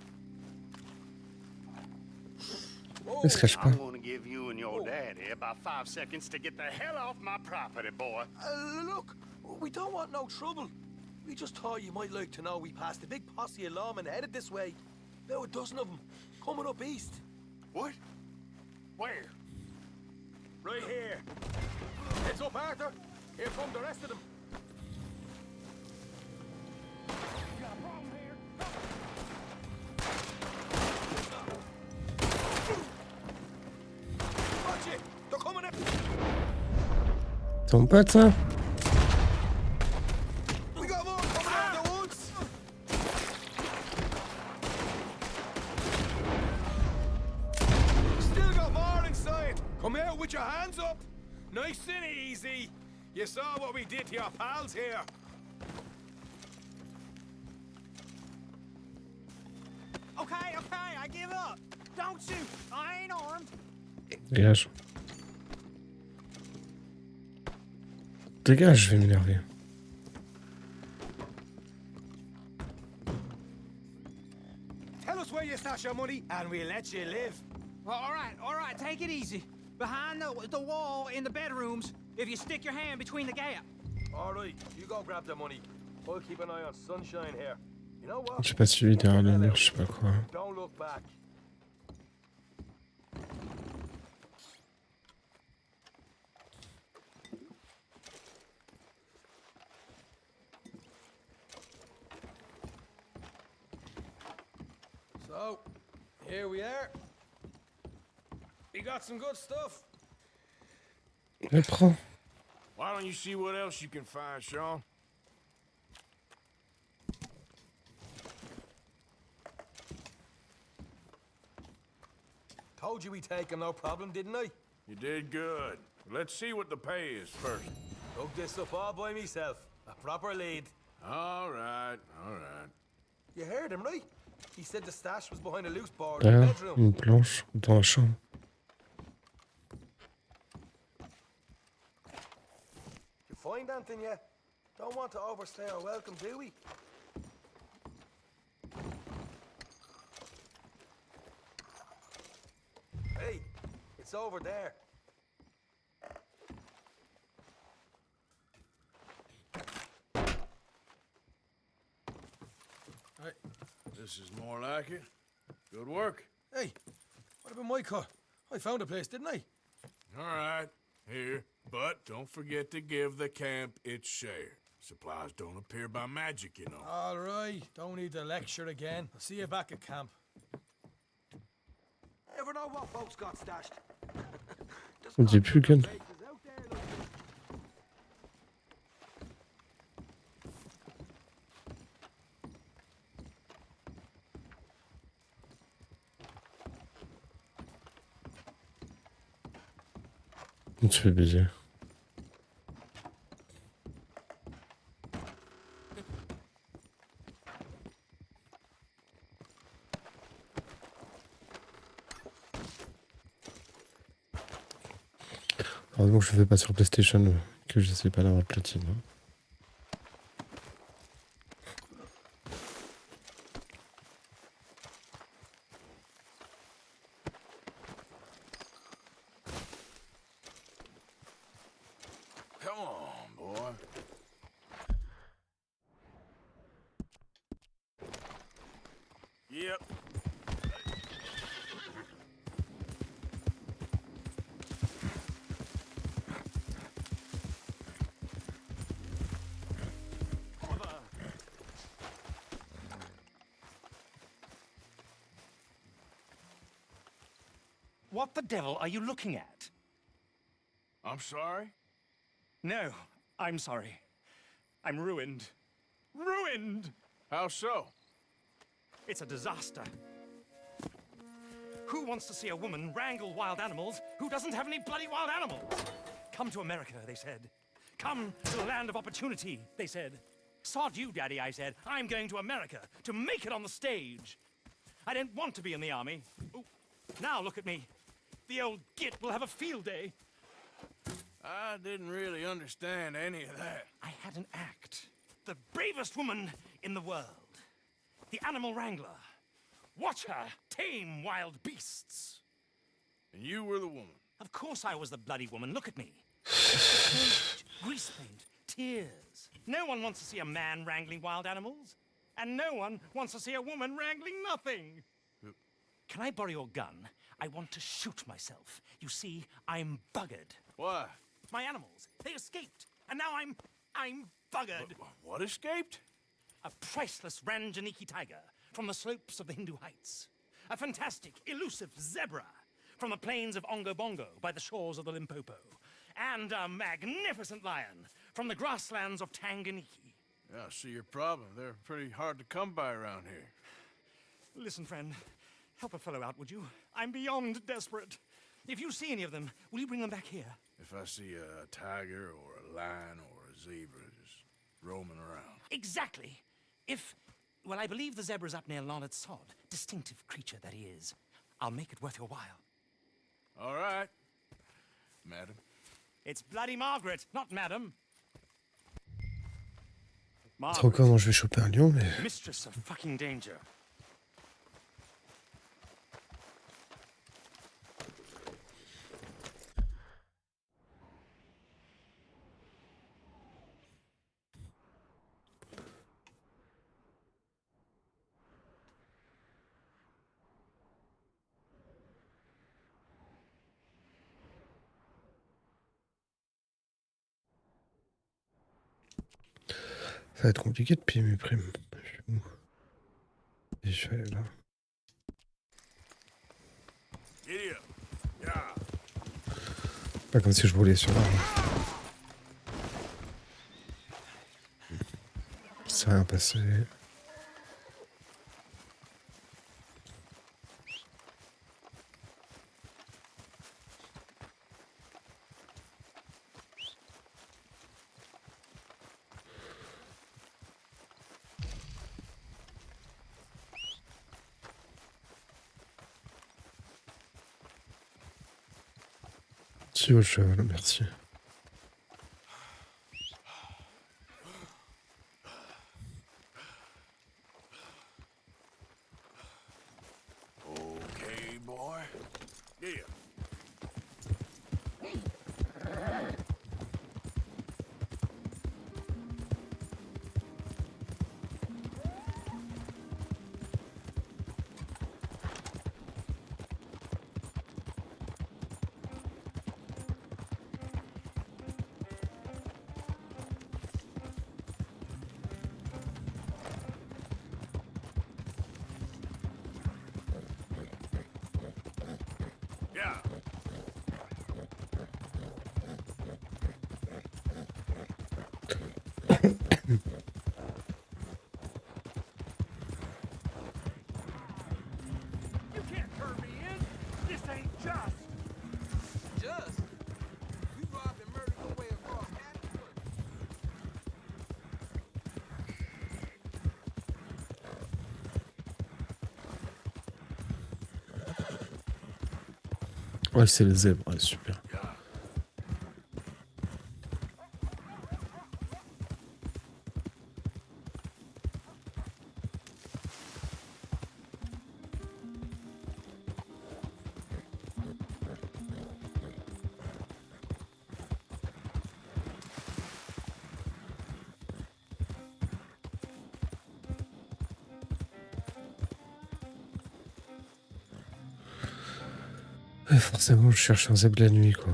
S1: Il se cache pas.
S7: I'm gonna give you and your daddy about 5 seconds to get the hell off my property, boy.
S11: Look, we don't want no trouble. We just thought you might like to know we passed a big posse of lawmen headed this way. About a dozen of them, coming up east.
S7: What? Where?
S11: Right here. Heads up, Arthur. Here come the rest of them. Watch it! They're coming up!
S1: Ton pote, ça?
S11: We got more coming out of the woods! Still got more inside! Come out with your hands up! Nice and easy! You saw what we did to your pals here!
S17: Okay, I give up. Don't shoot. I ain't armed.
S1: Dégage. Dégage, je vais m'énerver.
S11: Tell us where you stash your money, and we'll let you live.
S17: Well, all right, take it easy. Behind the wall in the bedrooms, if you stick your hand between the gap.
S11: All right, you go grab the money. I'll keep an eye on Sunshine here. You know what?
S1: J'ai pas suivi derrière le mur, je sais pas quoi.
S11: Don't look back. So, here we are. We got some good stuff.
S1: Mais prends.
S3: Why don't you see what else you can find, Sean?
S11: Told you we'd take him, no problem, didn't I?
S3: You did good. Let's see what the pay is first.
S11: Dug this up all by myself. A proper lead.
S3: All right, all right.
S11: You heard him, right? He said the stash was behind a loose board in the
S1: Derrière,
S11: bedroom.
S1: une planche dans la chambre.
S11: You find anything yet? Don't want to overstay our welcome, do we? Hey, it's over there.
S3: Hey, this is more like it. Good work.
S11: Hey, what about my cut? I found a place, didn't I?
S3: All right, here. But don't forget to give the camp its share. Supplies don't appear by magic, you know.
S11: All right, don't need to lecture again. I'll see you back at camp. Never know what folks got stashed.
S1: On dit plus gun. On se fait baiser. Heureusement que je fais pas sur PlayStation, que je sais pas d'avoir le platine. Hein.
S18: What the devil are you looking at?
S3: I'm sorry?
S18: No, I'm sorry. I'm ruined. Ruined!
S3: How so?
S18: It's a disaster. Who wants to see a woman wrangle wild animals who doesn't have any bloody wild animals? Come to America, they said. Come to the land of opportunity, they said. Sod you, Daddy, I said. I'm going to America to make it on the stage. I don't want to be in the army. Ooh, now look at me. The old git will have a field day.
S3: I didn't really understand any of that.
S18: I had an act. The bravest woman in the world. The animal wrangler. Watch her tame wild beasts.
S3: And you were the woman?
S18: Of course I was the bloody woman. Look at me. Stage, grease paint, tears. No one wants to see a man wrangling wild animals. And no one wants to see a woman wrangling nothing. Can I borrow your gun? I want to shoot myself. You see, I'm buggered.
S3: Why?
S18: My animals, they escaped. And now I'm buggered.
S3: What escaped?
S18: A priceless Ranjaniki tiger from the slopes of the Hindu Heights. A fantastic, elusive zebra from the plains of Ongo Bongo by the shores of the Limpopo. And a magnificent lion from the grasslands of Tanganyika.
S3: Yeah, I see your problem. They're pretty hard to come by around here.
S18: Listen, friend, help a fellow out, would you? I'm beyond desperate. If you see any of them, will you bring them back here?
S3: If I see a tiger or a lion or a zebra just roaming around.
S18: Exactly. Well, I believe the zebra's up near Lonnet Sod. Distinctive creature that he is. I'll make it worth your while.
S3: All right, madam.
S18: It's bloody Margaret, not madam.
S1: Trop comment je vais choper un lion, mais...
S18: Mistress of fucking danger.
S1: Ça va être compliqué de payer mes primes. Je suis où? Et je vais aller là. Pas comme si je roulais sur l'arbre. C'est rien passé. Si au cheval, merci.
S3: Okay, boy. Yeah. Yeah.
S11: You can't turn me in. This ain't just.
S7: Just? You robbed and murdered your way across Hattiesburg.
S1: Ouais, c'est les zèbres, ouais, super. Ouais, forcément, je cherche un zèbre la nuit, quoi.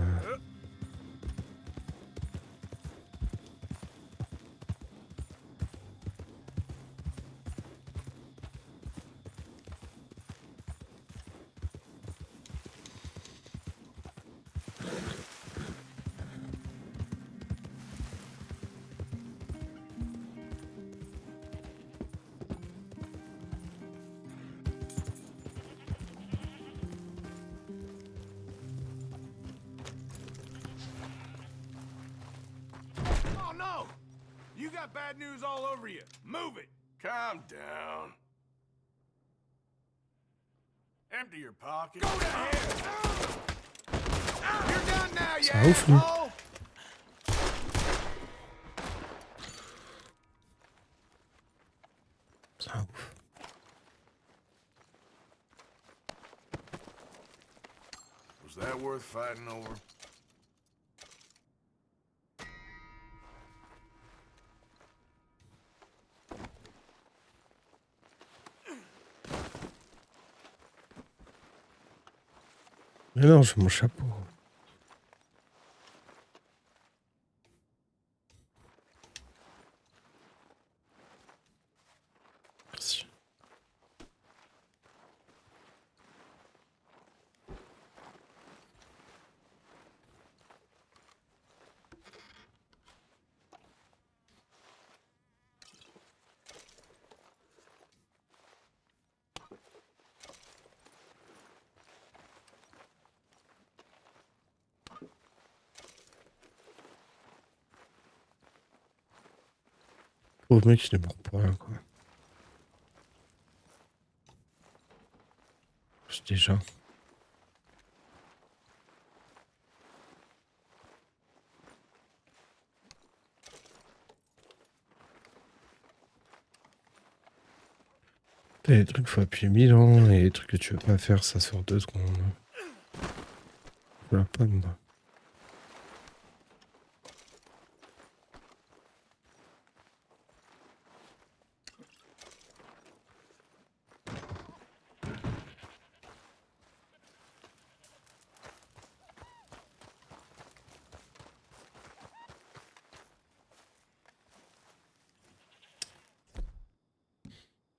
S3: got bad news all over you. Move it. Calm down. Empty your pocket. Go to hell. You're done now, you
S1: Ça ouf, lui.
S3: asshole.
S1: Ça ouf.
S3: Was that worth fighting over?
S1: Mélange mon chapeau. Merci. Pauvre mec, il est mort pour rien, quoi. Déjà. T'as des trucs faut appuyer 1000 ans et des trucs que tu veux pas faire, ça sort 2 secondes. La pomme.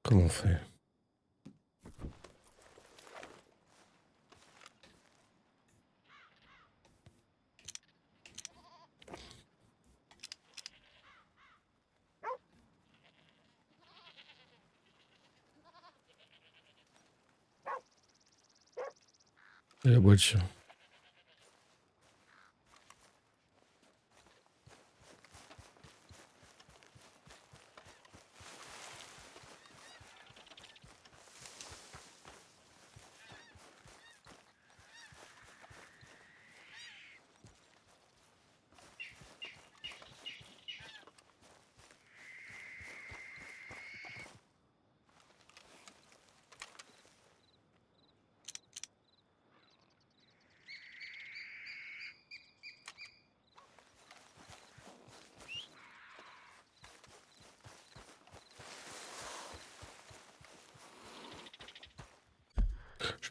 S1: Comment on fait? Et la voiture.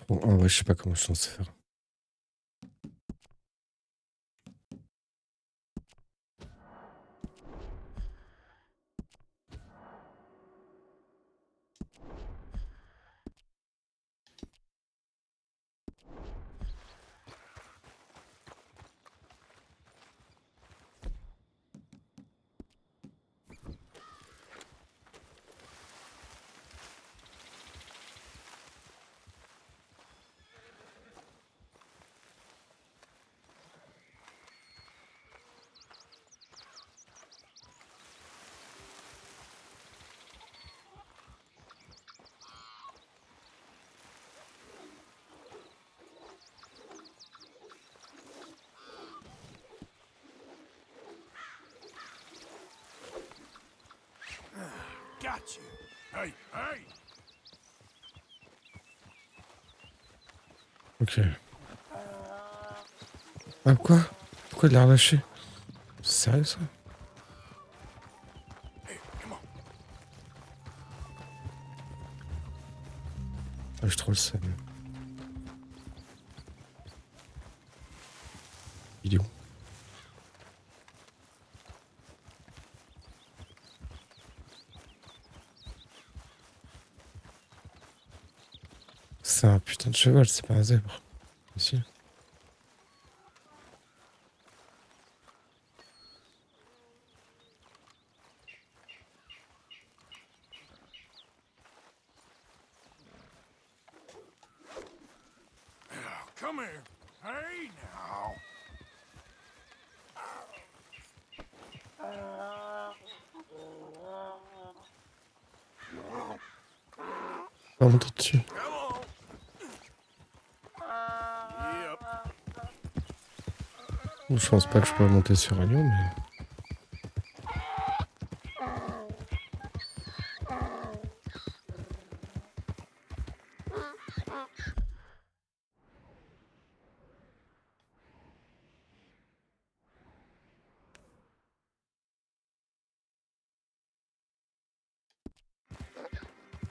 S1: En vrai, je sais pas comment je pense faire.
S3: Got you. Hey, hey.
S1: Ok. Ah quoi? Pourquoi il l'a relâché? C'est sérieux ça? Ah, je trouve le seum. Il est où? C'est un putain de cheval, c'est pas un zèbre. Ici.
S3: Come here. Hey, now.
S1: On va monter dessus. Je pense pas que je pourrais monter sur un lion, mais...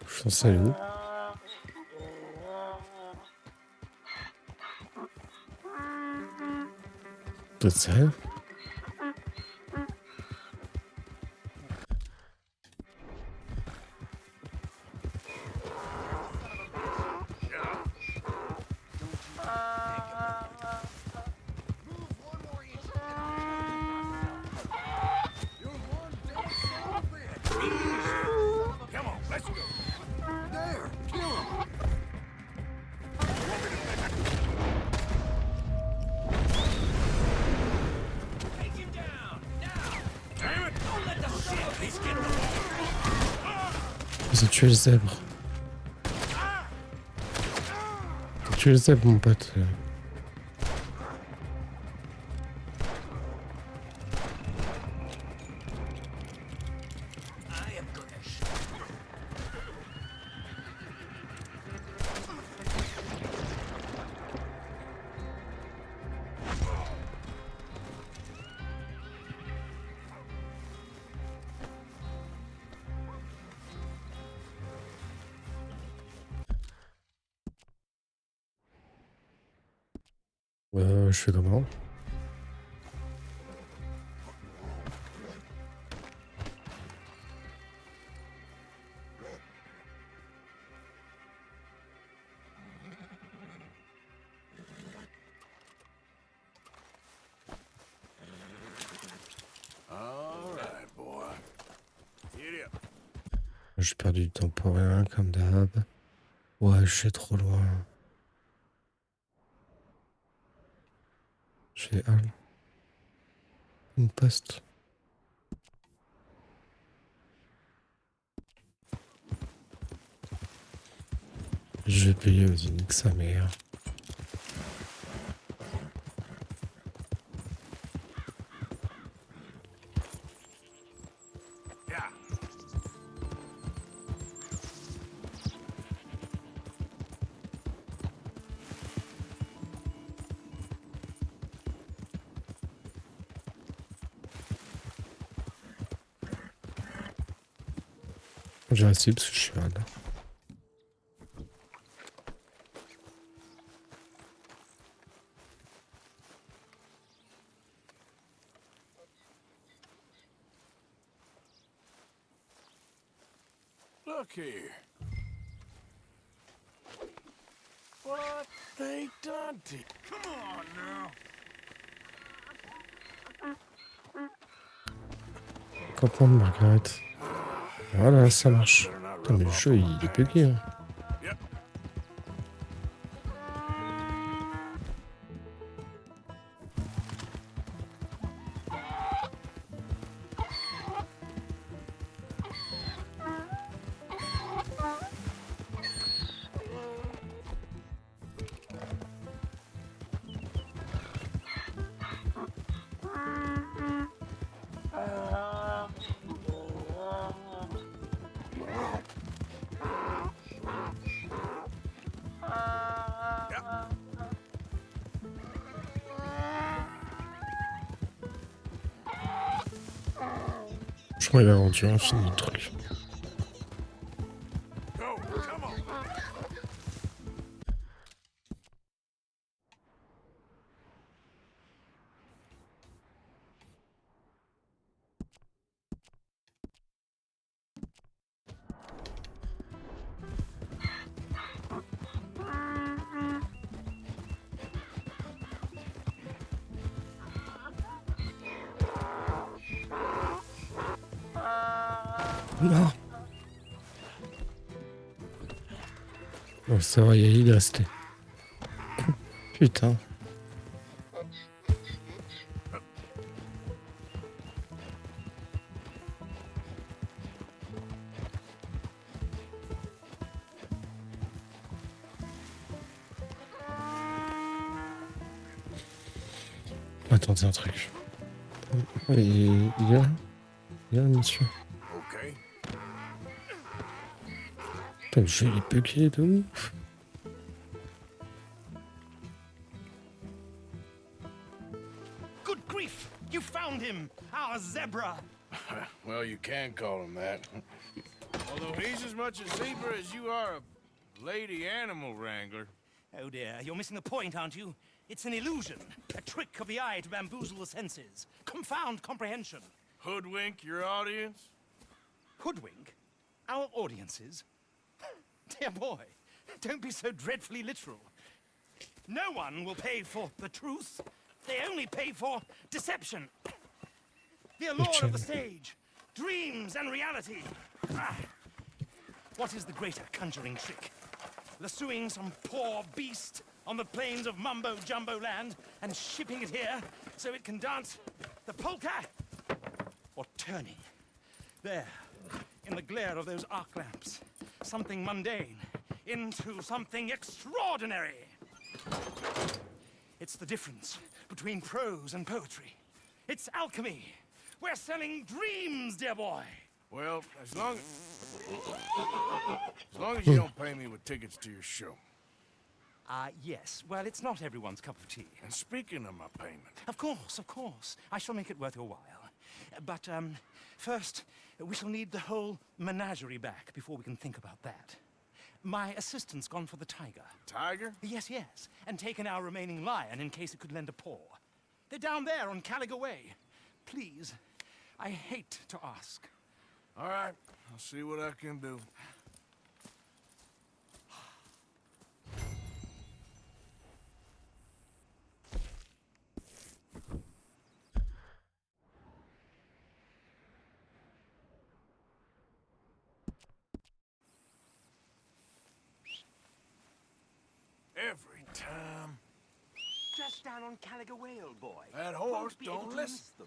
S1: Je suis censé aller où? T'es sérieux?
S3: Come on, let's go. There, kill him.
S6: Take him down, now! Damn it! Don't let the son of a bitch get away!
S1: Ils ont tué le zèbre. T'as tué le zèbre, mon pote. Je fais comment?
S3: All right, boy. Get up.
S1: J'ai perdu du temps pour rien, comme d'hab. Ouais, je suis trop loin. J'ai une poste. Je vais payer aux uniques sa mère. J'ai assez parce que je suis là.
S3: Look here. What they done to you? Come on now.
S1: Campement de Margaret. Voilà, ça marche. Putain, mais le jeu, il est bugué. Hein. Je crois qu'il a rendu infini le truc. Non. Oh, ça va, il est resté. Putain. Attendez un truc. Il est là? Il est là, monsieur.
S3: Okay.
S1: Putain, je vais les bugger de ouf.
S18: Good grief! You found him! Our zebra!
S3: Well, you can call him that. Although he's as much a zebra as you are a lady animal wrangler.
S18: Oh dear, you're missing the point, aren't you? It's an illusion, a trick of the eye to bamboozle the senses, confound comprehension.
S3: Hoodwink your audience?
S18: Hoodwink? Our audiences? Dear boy, don't be so dreadfully literal. No one will pay for the truth. They only pay for deception. The allure of the stage, dreams and reality. Ah. What is the greater conjuring trick? Lassoing some poor beast on the plains of mumbo-jumbo land and shipping it here so it can dance the polka? Or turning, there, in the glare of those arc lamps, something mundane into something extraordinary? It's the difference between prose and poetry. It's alchemy. We're selling dreams, dear boy.
S3: Well, as long as you don't pay me with tickets to your show.
S18: Yes. Well, it's not everyone's cup of tea.
S3: And speaking of my payment...
S18: Of course. I shall make it worth your while. But, first, we shall need the whole menagerie back before we can think about that. My assistant's gone for the tiger.
S3: Tiger?
S18: Yes. And taken our remaining lion in case it could lend a paw. They're down there on Caliga Way. Please, I hate to ask.
S3: All right, I'll see what I can do. Every time.
S7: Just down on Caliga Way, old boy.
S3: That horse
S7: Won't be able
S3: don't
S7: to
S3: listen.
S7: miss them.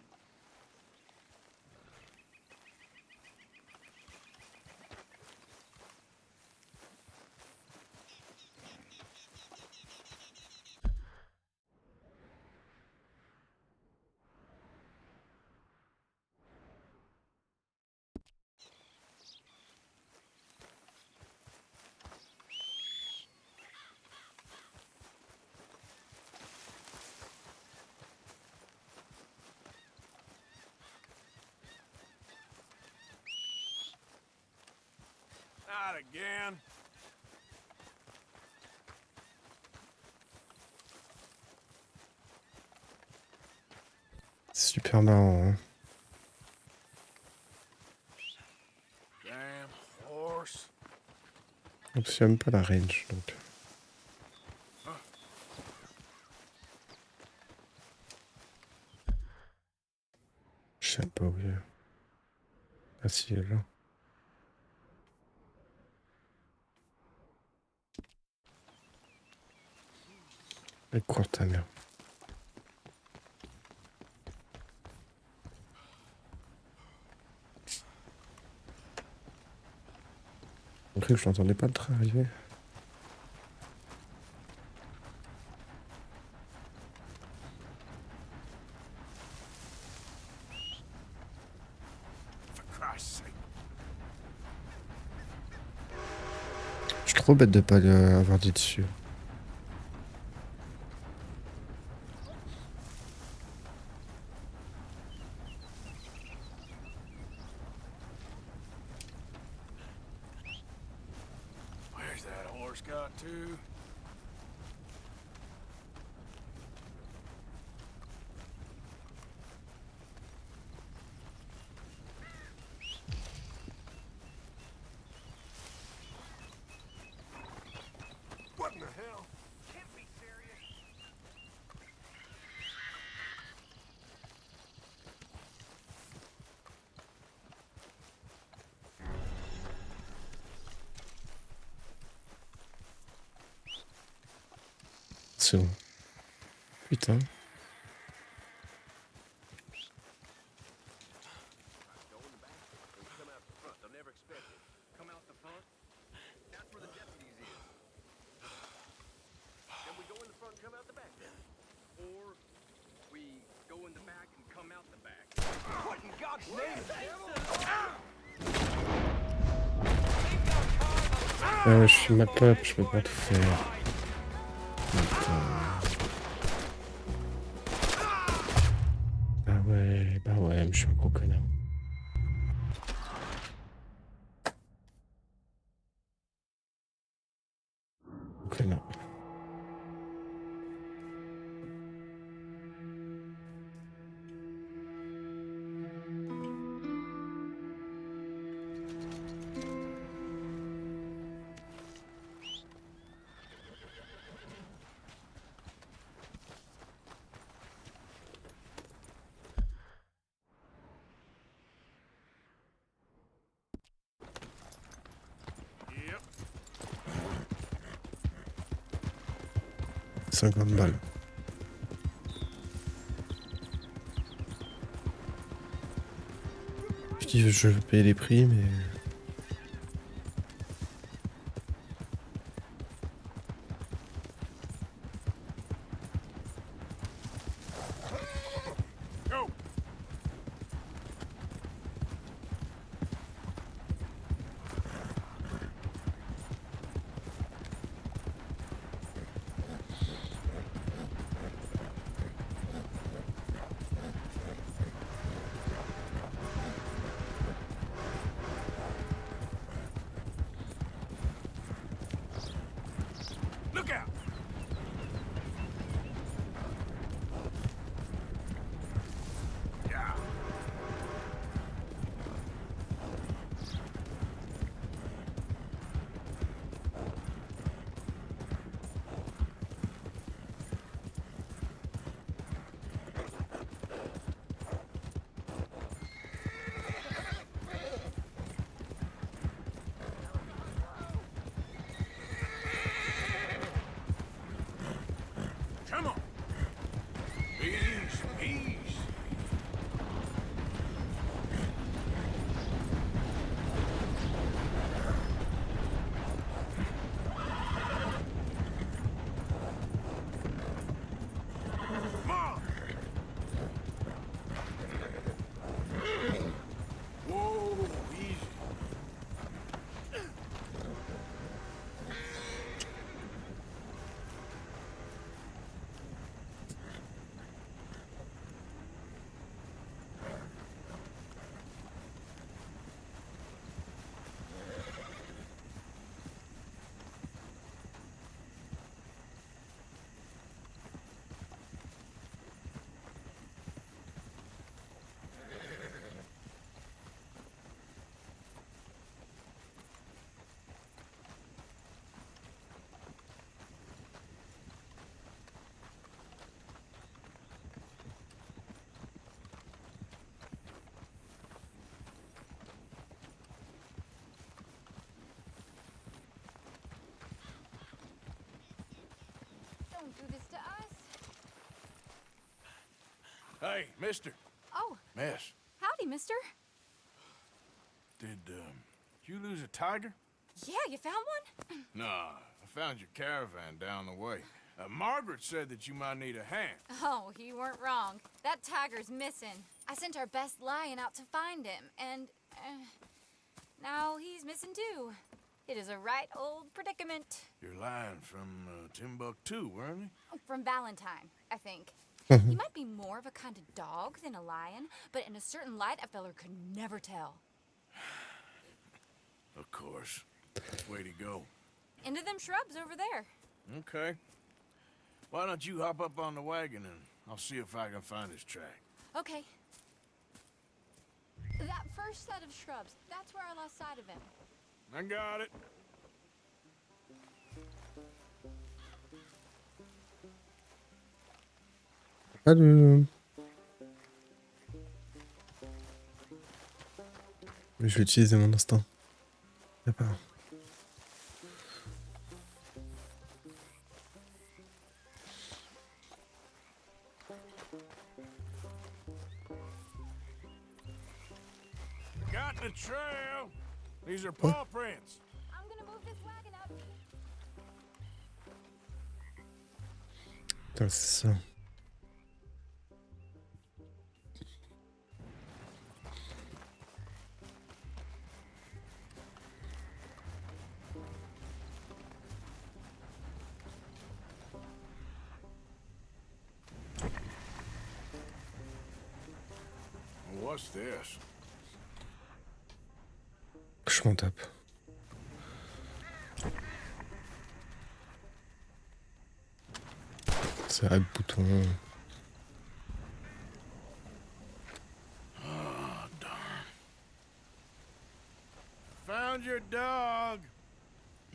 S3: Not again.
S1: Super marrant, hein.
S3: Damn horse.
S1: En plus, il n'y a même pas la range, donc... Je sais pas où il est. Ah si, il est là. Et cours ta mère. On dirait que je n'entendais pas le train arriver. Je suis trop bête de pas avoir dit dessus.
S3: Where's that horse got to? What in the hell?
S7: Can't be serious.
S1: C'est bon. Putain.
S7: Come out the front. That's where the deputies is. Then we go in the front, come out the back then. Or we
S6: Go in the back and come out the back. What in God's name?
S1: Je suis ma peuple, je peux pas tout faire. Putain. Bah ouais, mais je suis un gros connard. Connard.
S3: Yep.
S1: 50 balles. Je dis je vais payer les prix, mais...
S3: Go. Look out! Yeah. Come on. Easy. Come on. Whoa, easy.
S5: Don't do this to us.
S3: Hey, mister.
S5: Oh,
S3: Miss,
S5: howdy, mister.
S3: did you lose a tiger?
S5: Yeah, you found one?
S3: Nah, I found your caravan down the way. Margaret said that you might need a hand.
S5: Oh, you weren't wrong. That tiger's missing. I sent our best lion out to find him, and now he's missing too. It is a right old predicament.
S3: You're lying from Timbuktu, weren't you?
S5: From Valentine, I think. He might be more of a kind of dog than a lion, but in a certain light, a feller could never tell.
S3: Of course. Which way to go?
S5: Into them shrubs over there.
S3: Okay. Why don't you hop up on the wagon and I'll see if I can find his track.
S5: Okay. That first set of shrubs, that's where I lost sight of him.
S3: I got it.
S1: Salut. Je vais utiliser mon instinct. Y'a pas.
S3: Got the trail. These are paw prints.
S5: I'm gonna move this wagon up.
S1: Putain, c'est ça.
S3: What's this?
S1: Je m'en tape. C'est un bouton.
S3: Oh, darn. Found your dog.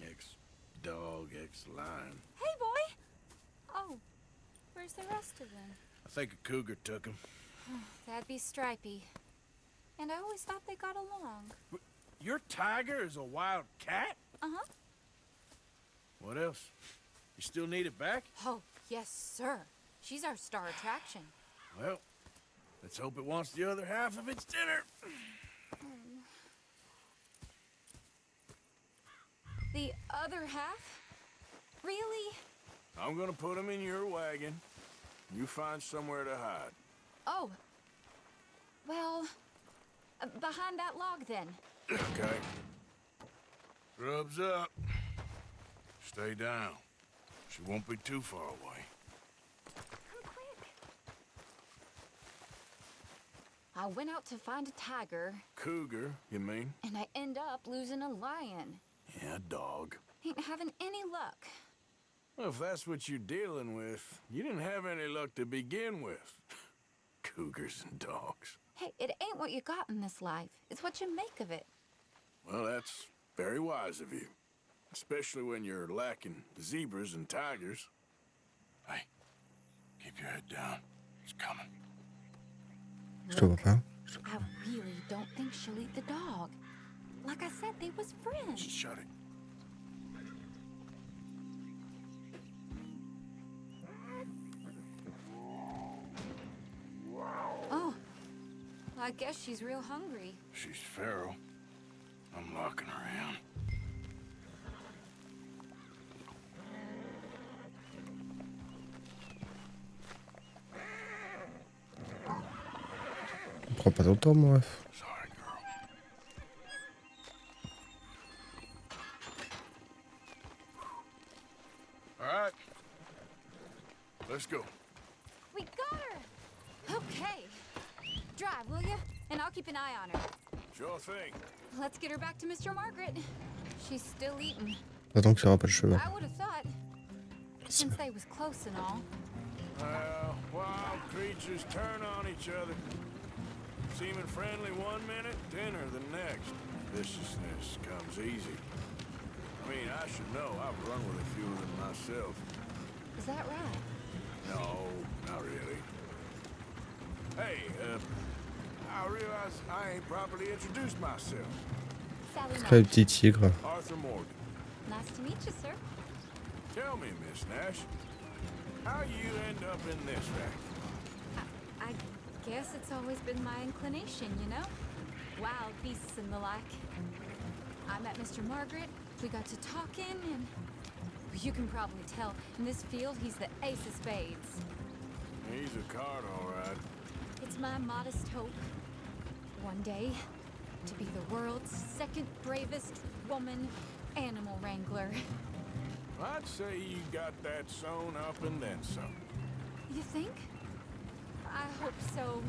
S3: Ex-dog, ex-lion.
S5: Hey, boy! Oh, where's the rest of them?
S3: I think a cougar took him.
S5: That'd be Stripey. And I always thought they got along.
S3: Your tiger is a wild cat?
S5: Uh-huh.
S3: What else? You still need it back?
S5: Oh, yes, sir. She's our star attraction.
S3: Well, let's hope it wants the other half of its dinner.
S5: The other half? Really?
S3: I'm gonna put him in your wagon. You find somewhere to hide.
S5: Oh. Well, behind that log, then.
S3: Okay. Rubs up. Stay down. She won't be too far away.
S5: Come quick. I went out to find a tiger.
S3: Cougar, you mean?
S5: And I end up losing a lion.
S3: Yeah, dog.
S5: Ain't having any luck.
S3: Well, if that's what you're dealing with, you didn't have any luck to begin with. Cougars and dogs.
S5: Hey, it ain't what you got in this life. It's what you make of it.
S3: Well, that's very wise of you. Especially when you're lacking zebras and tigers. Hey, keep your head down. It's coming.
S1: Je te vois pas.
S5: I really don't think she'll eat the dog. Like I said, they was friends.
S3: Just shut it.
S5: Oh, I guess she's real hungry.
S3: She's feral. I'm locking her in.
S1: Prends pas ton temps, mon ref.
S3: Sorry, girl. All right. Let's go.
S5: We got her! Okay. Drive, will you? And I'll keep an eye on her.
S3: Sure thing.
S5: Let's get her back to Mr. Margaret. She's still eating.
S1: Attends qu'il n'y aura pas de cheval.
S5: I would have thought. Since they was close and all.
S3: Wild creatures turn on each other. Seeming friendly one minute, dinner the next. Viciousness comes easy. I mean, I should know. I've run with a few of them myself.
S5: Is that right?
S3: No, not really. Hey, I realize I ain't properly introduced myself.
S5: Sally
S1: C'est le petit tigre.
S3: Arthur Morgan.
S5: Nice to meet you, sir.
S3: Tell me, Miss Nash, how you end up in this racket?
S5: I guess it's always been my inclination, you know? Wild beasts and the like. I met Mr. Margaret, we got to talking, and you can probably tell, in this field, he's the ace of spades.
S3: He's a card, all right.
S5: It's my modest hope, one day, to be the world's second bravest woman animal wrangler.
S3: I'd say you got that sewn up and then some.
S5: You think? I hope so.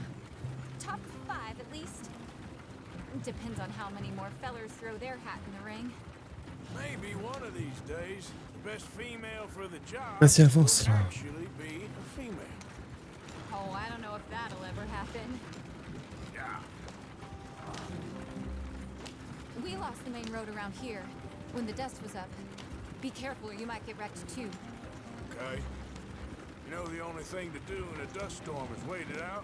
S5: Top 5, at least. Depends on how many more fellers throw their hat in the ring.
S3: Maybe one of these days, the best female for the job
S1: Vas-y, avance
S3: will
S1: là.
S3: actually be a female.
S5: Oh, I don't know if that'll ever happen.
S3: Yeah.
S5: We lost the main road around here when the dust was up. Be careful or you might get wrecked too.
S3: Okay. You know the only thing to do in a dust storm is wait it out?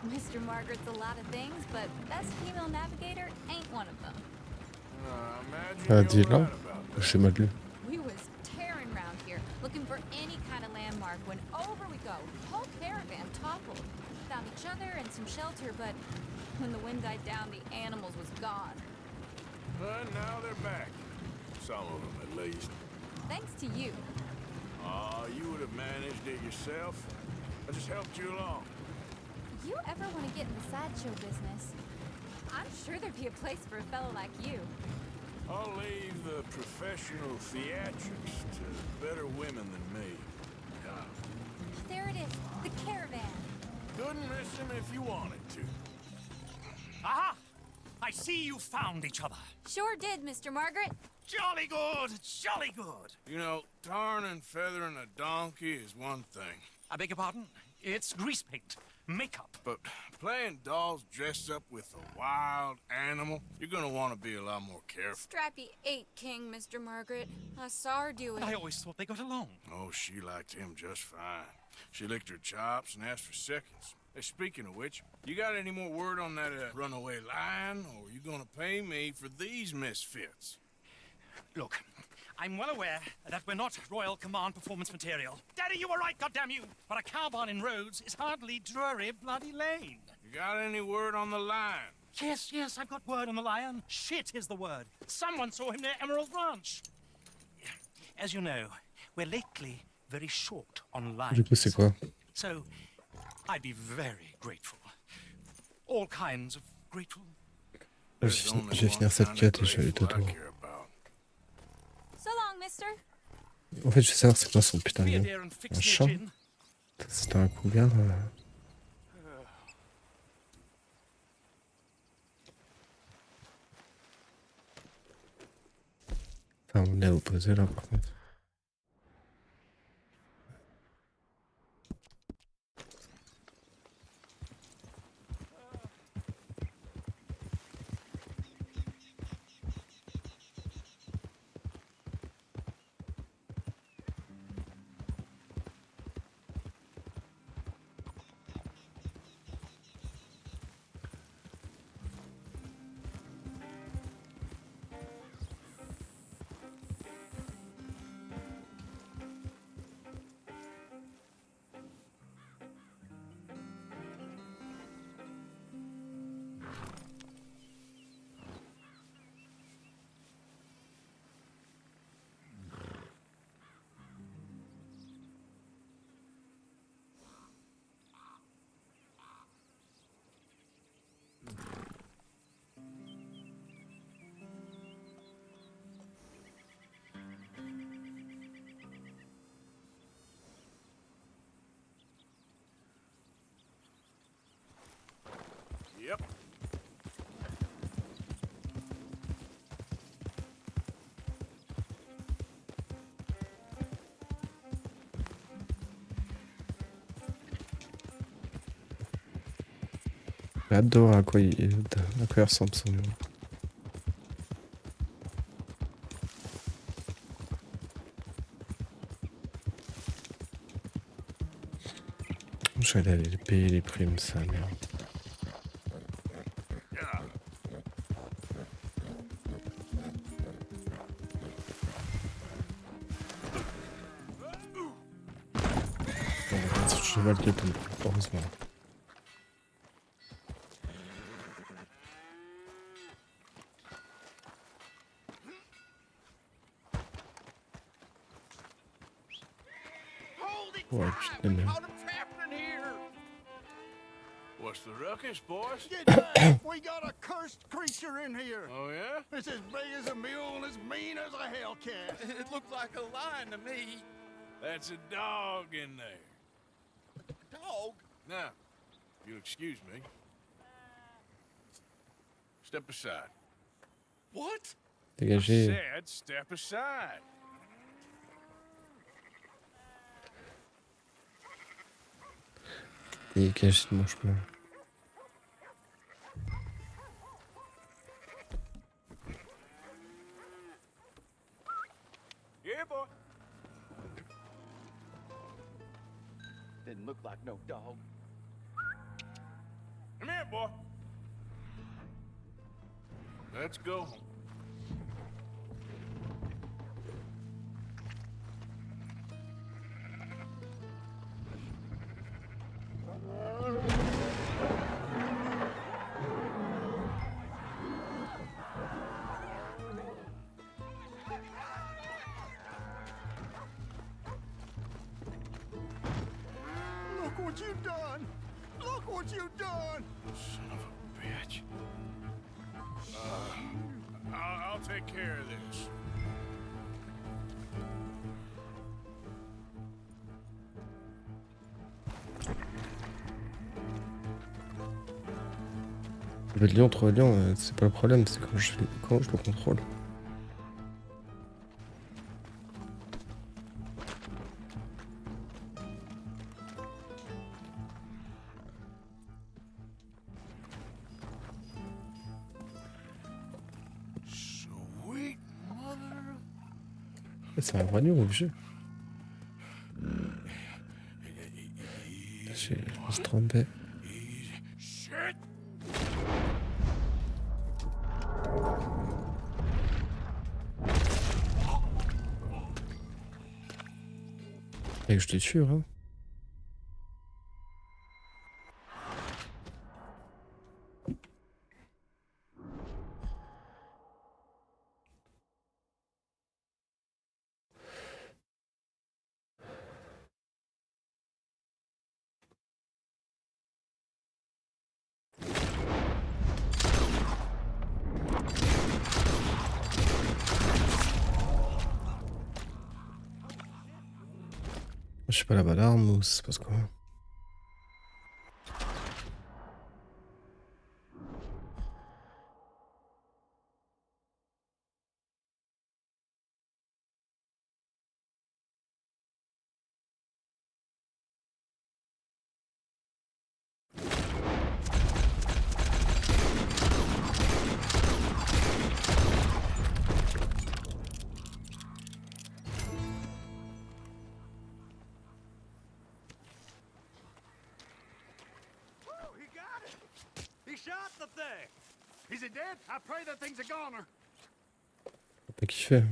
S5: Mr. Margaret's a lot of things, but best female navigator ain't one of them.
S1: Ah, dis-le. Je sais mal lu.
S5: We was tearing around here, looking for any kind of landmark when over we go. Whole caravan toppled. Found each other and some shelter, but when the wind died down, the animals was gone.
S3: But now they're back. Some of them, at least.
S5: Thanks to you.
S3: You would have managed it yourself. I just helped you along.
S5: You ever want to get in the sideshow business? I'm sure there'd be a place for a fellow like you.
S3: I'll leave the professional theatrics to better women than me.
S5: There it is, the caravan.
S3: Couldn't miss him if you wanted to.
S18: I see you found each other.
S5: Sure did, Mr. Margaret.
S18: Jolly good, jolly good.
S3: You know, tarring and feathering a donkey is one thing.
S18: I beg your pardon? It's grease paint, makeup.
S3: But playing dolls dressed up with a wild animal, you're gonna want to be a lot more careful.
S5: Strappy ate King, Mr. Margaret. I saw her do it.
S18: I always thought they got along.
S3: Oh, she liked him just fine. She licked her chops and asked for seconds. Hey, speaking of which, you got any more word on that runaway lion, or are you gonna pay me for these misfits?
S18: Look, I'm well aware that we're not Royal Command performance material. Daddy, you were right, goddamn you! But a cow barn in Rhodes is hardly Drury Bloody Lane.
S3: You got any word on the lion?
S18: Yes, I've got word on the lion. Shit is the word. Someone saw him near Emerald Ranch. As you know, we're lately very short on lions.
S1: Du coup, c'est quoi?
S18: So, I'd be very grateful. All kinds of grateful.
S1: Je vais finir cette quête et je vais aller dodo.
S5: So long, mister.
S1: En fait, je veux savoir c'est quoi son putain de nom. Un chat? C'était un cougar. Enfin, on est opposé là par contre.
S3: Yep.
S1: J'adore à quoi il ressemble son nom. Je vais aller payer les primes, ça, merde. C'est le cheval qui est tombé, heureusement. Ouais, putain de merde.
S3: What's the ruckus, boys?
S15: Get back! We got a cursed creature in here.
S3: Oh, yeah?
S15: It's as big as a mule and as mean as a hellcat.
S7: It looked like a lion to me.
S3: That's a dog in there.
S7: Dog?
S3: Now, if you'll excuse me. Step aside.
S7: What?
S3: I
S1: Dégagez.
S3: said step aside.
S1: Dégagez de mon chemin.
S3: Yeah, boy.
S7: Didn't look like no dog.
S3: Come here, boy. Let's go home.
S15: Look what you've done! Look what you've done!
S3: Son of a bitch. I'll take care of this.
S1: Le lion, 3 lions, c'est pas le problème, c'est quand je le contrôle.
S3: Sweet mother.
S1: C'est un vrai lion, obligé. Je me suis trompé.
S3: Shit.
S1: Et que je te tue, hein. Je suis pas la bonne arme ou c'est parce quoi?
S2: He got it! He shot the thing! Is it dead? I pray that thing's a goner.
S1: Pas kiffé.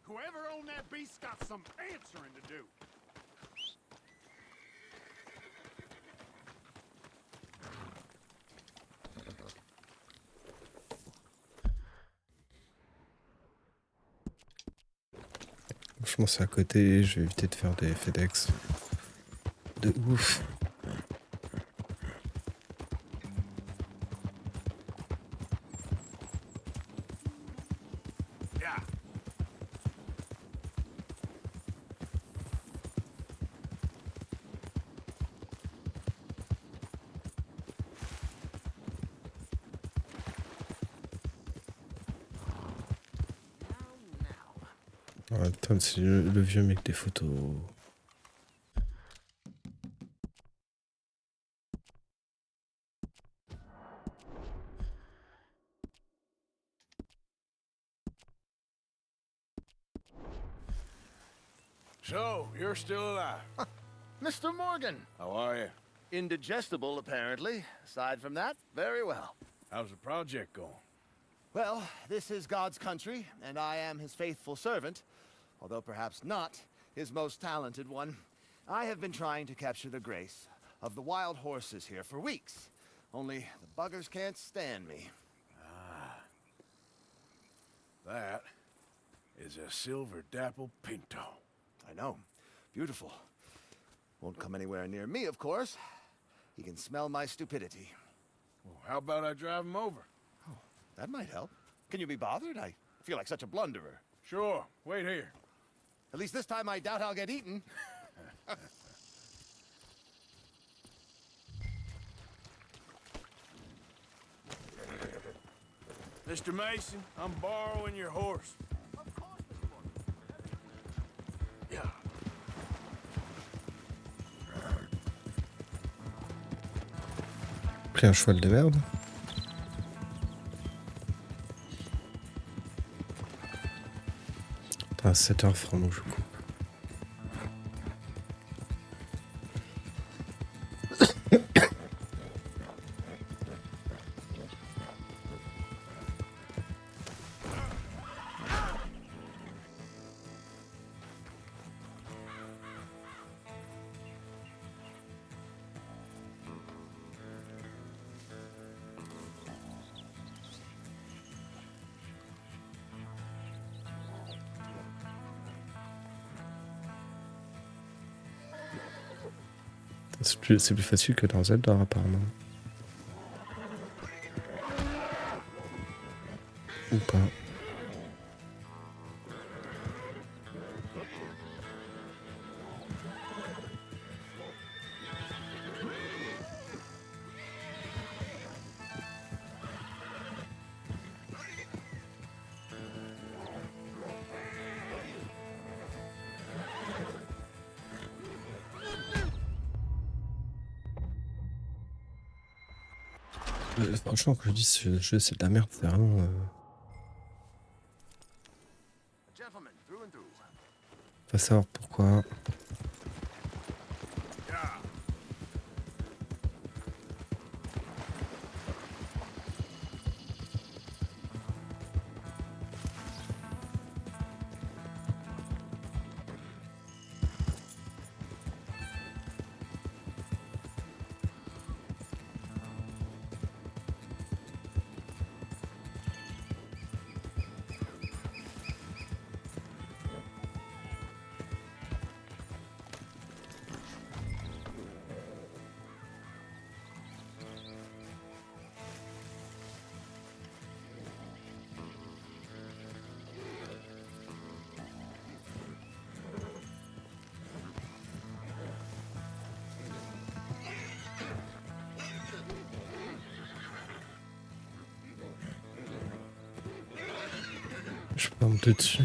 S2: Whoever owned that beast's got some answering to do.
S1: Franchement, c'est à côté, je vais éviter de faire des FedEx. De ouf.
S2: Yeah.
S1: Ah, putain, c'est le vieux mec des photos.
S3: So, you're still alive.
S19: Mr. Morgan.
S3: How are you?
S19: Indigestible, apparently. Aside from that, very well.
S3: How's the project going?
S19: Well, this is God's country, and I am his faithful servant, although perhaps not his most talented one. I have been trying to capture the grace of the wild horses here for weeks. Only the buggers can't stand me.
S3: Ah. That is a silver dapple pinto.
S19: I know. Beautiful. Won't come anywhere near me, of course. He can smell my stupidity.
S3: Well, how about I drive him over?
S19: Oh, that might help. Can you be bothered? I feel like such a blunderer.
S3: Sure. Wait here.
S19: At least this time I doubt I'll get eaten.
S3: Mr. Mason, I'm borrowing your horse. Yeah.
S1: Pris un cheval de merde. Putain, 7h francs, donc je coupe. C'est plus facile que dans Zelda, apparemment. Ou pas. Franchement, quand je dis ce jeu c'est de la merde, c'est vraiment. Faut savoir pourquoi. Je peux pas monter dessus.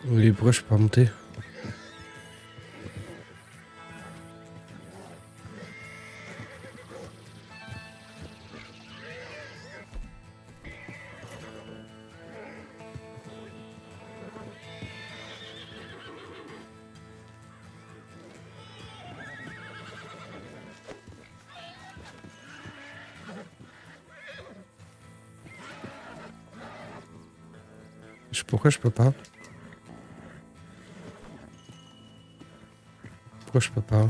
S1: Oui, pourquoi je peux pas monter? Pourquoi je peux pas? Pourquoi je peux pas?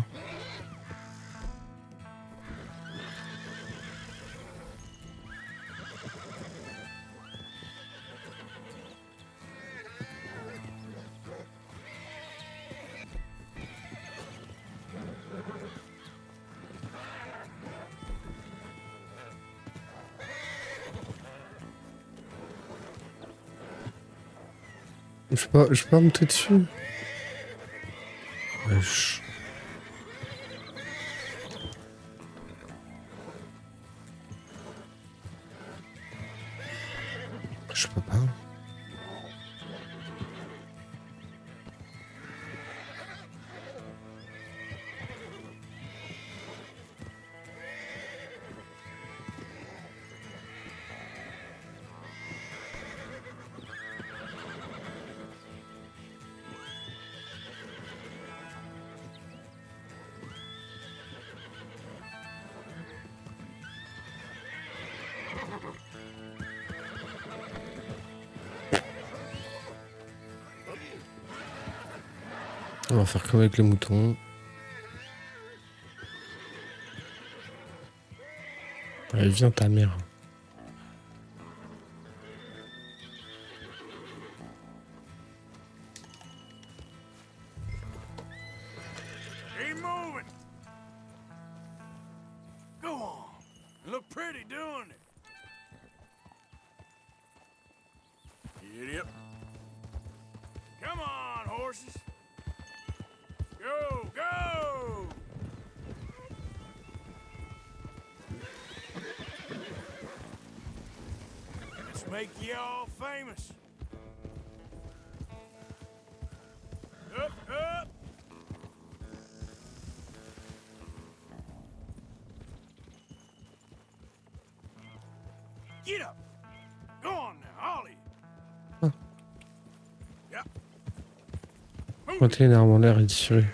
S1: Je peux pas monter dessus. Wesh. Je peux pas. On va faire comme avec les moutons. Allez, viens ta mère.
S3: Keep moving. Go on. Look pretty doing it. Idiot. Come on, horses. Go, go! Let's make you all famous. Up, up! Get up! Go on now, all of you. Yeah.
S1: Pointer une arme en l'air et tirer.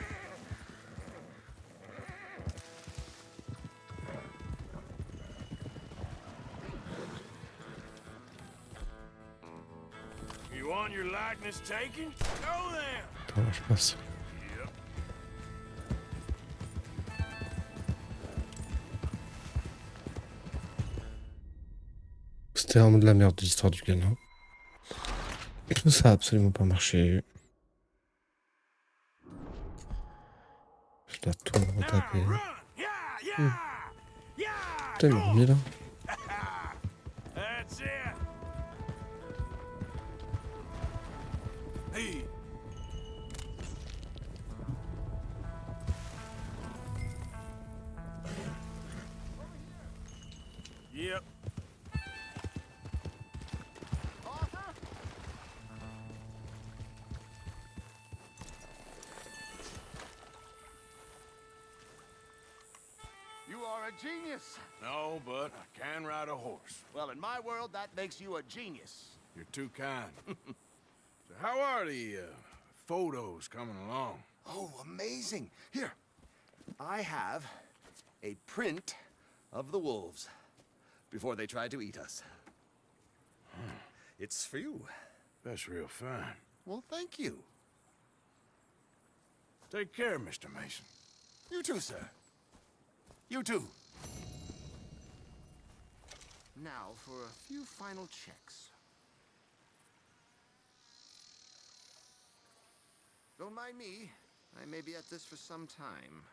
S3: You want your likeness taken? Go then.
S1: Attends, je passe. C'était vraiment de la merde l'histoire du canon. Ça a absolument pas marché. Je dois tout me retaper. Putain, il m'a remis là.
S3: That's it. Hey. Yep.
S19: genius.
S3: No, but I can ride a horse.
S19: Well, in my world, that makes you a genius.
S3: You're too kind. So how are the photos coming along?
S19: Oh, amazing. Here, I have a print of the wolves before they tried to eat us. It's for you.
S3: That's real fine.
S19: Well, thank you.
S3: Take care, Mr. Mason.
S19: You too, sir. You too. Now for a few final checks. Don't mind me. I may be at this for some time.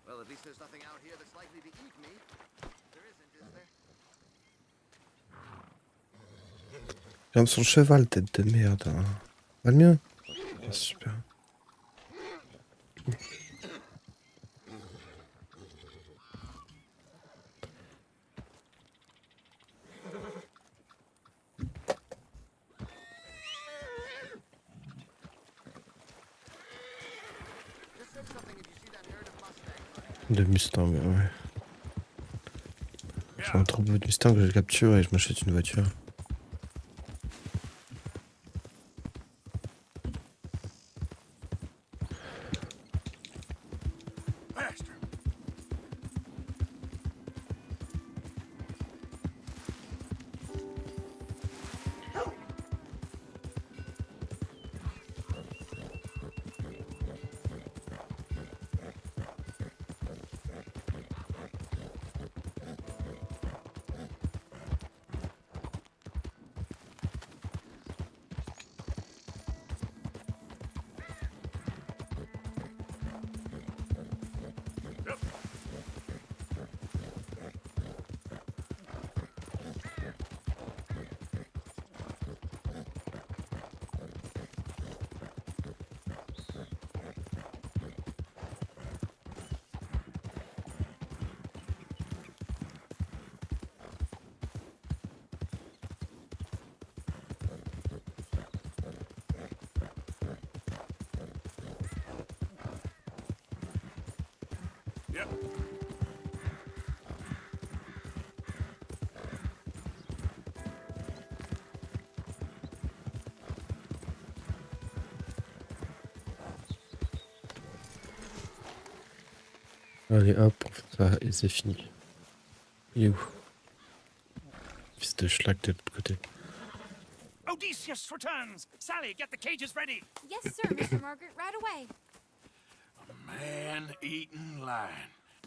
S19: Well, at least there's nothing out here that's likely to eat me. There isn't, is there?
S1: Comme son cheval, tête de merde. Hein. Pas le mien? Ah, super. De Mustang, ouais. J'ai un troupeau de Mustang que je capture et je m'achète une voiture.
S3: Yep.
S1: Allez hop, on fait ça et c'est fini. Il est où? Fils de schlag de l'autre côté.
S18: Odysseus returns! Sally, get the cages ready!
S5: Yes, sir, Mr. Margaret, right away.
S3: Man-eating lion.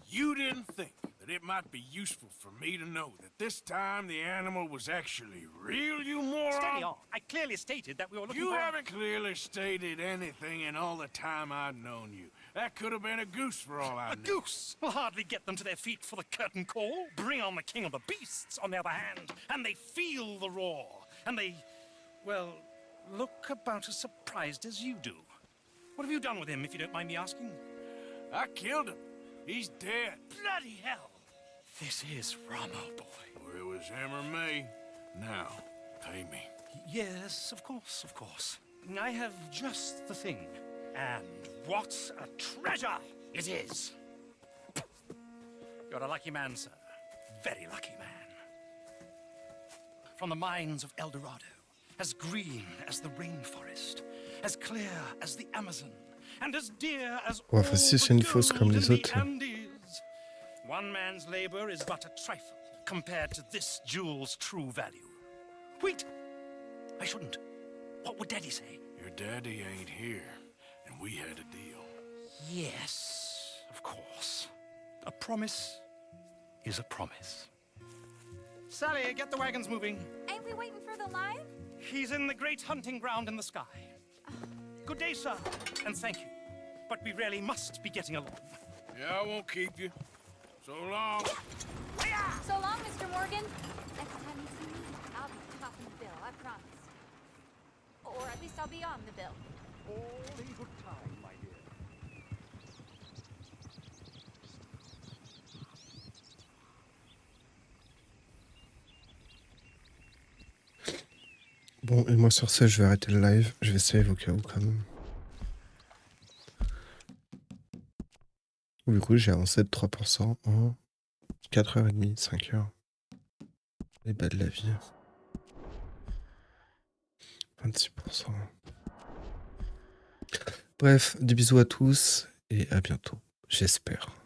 S3: You didn't think that it might be useful for me to know that this time the animal was actually real, you moron?
S18: Steady on. I clearly stated that we were looking
S3: You
S18: for...
S3: haven't clearly stated anything in all the time I've known you. That could have been a goose for all I
S18: A
S3: knew.
S18: goose will hardly get them to their feet for the curtain call. Bring on the king of the beasts, on the other hand, and they feel the roar. And they, well, look about as surprised as you do. What have you done with him, if you don't mind me asking?
S3: I killed him. He's dead.
S18: Bloody hell! This is Ramo, boy.
S3: Or it was him or me. Now, pay me.
S18: Yes, of course, of course. I have just the thing. And what a treasure it is! You're a lucky man, sir. Very lucky man. From the mines of El Dorado, as green as the rainforest, as clear as the Amazon, and as dear as
S1: Ouais, enfin, si c'est une fausse comme les autres.
S18: One man's labor is but a trifle compared to this jewel's true value. Wait! I shouldn't. What would Daddy say?
S3: Your daddy ain't here, and we had a deal.
S18: Yes, of course. A promise is a promise. Sally, get the wagons moving.
S5: Ain't we waiting for the lion?
S18: He's in the great hunting ground in the sky. Good day, sir, and thank you. But we really must be getting along.
S3: Yeah, I won't keep you. So long.
S5: So long, Mr. Morgan. Next time you see me, I'll be topping the bill, I promise. Or at least I'll be on the bill.
S14: All in good time, my dear.
S1: Bon, et moi sur ce, je vais arrêter le live. Je vais save au cas où quand même. Du coup, j'ai avancé de 3% en 4h30, 5h. Les bas de la vie. 26%. Bref, des bisous à tous et à bientôt. J'espère.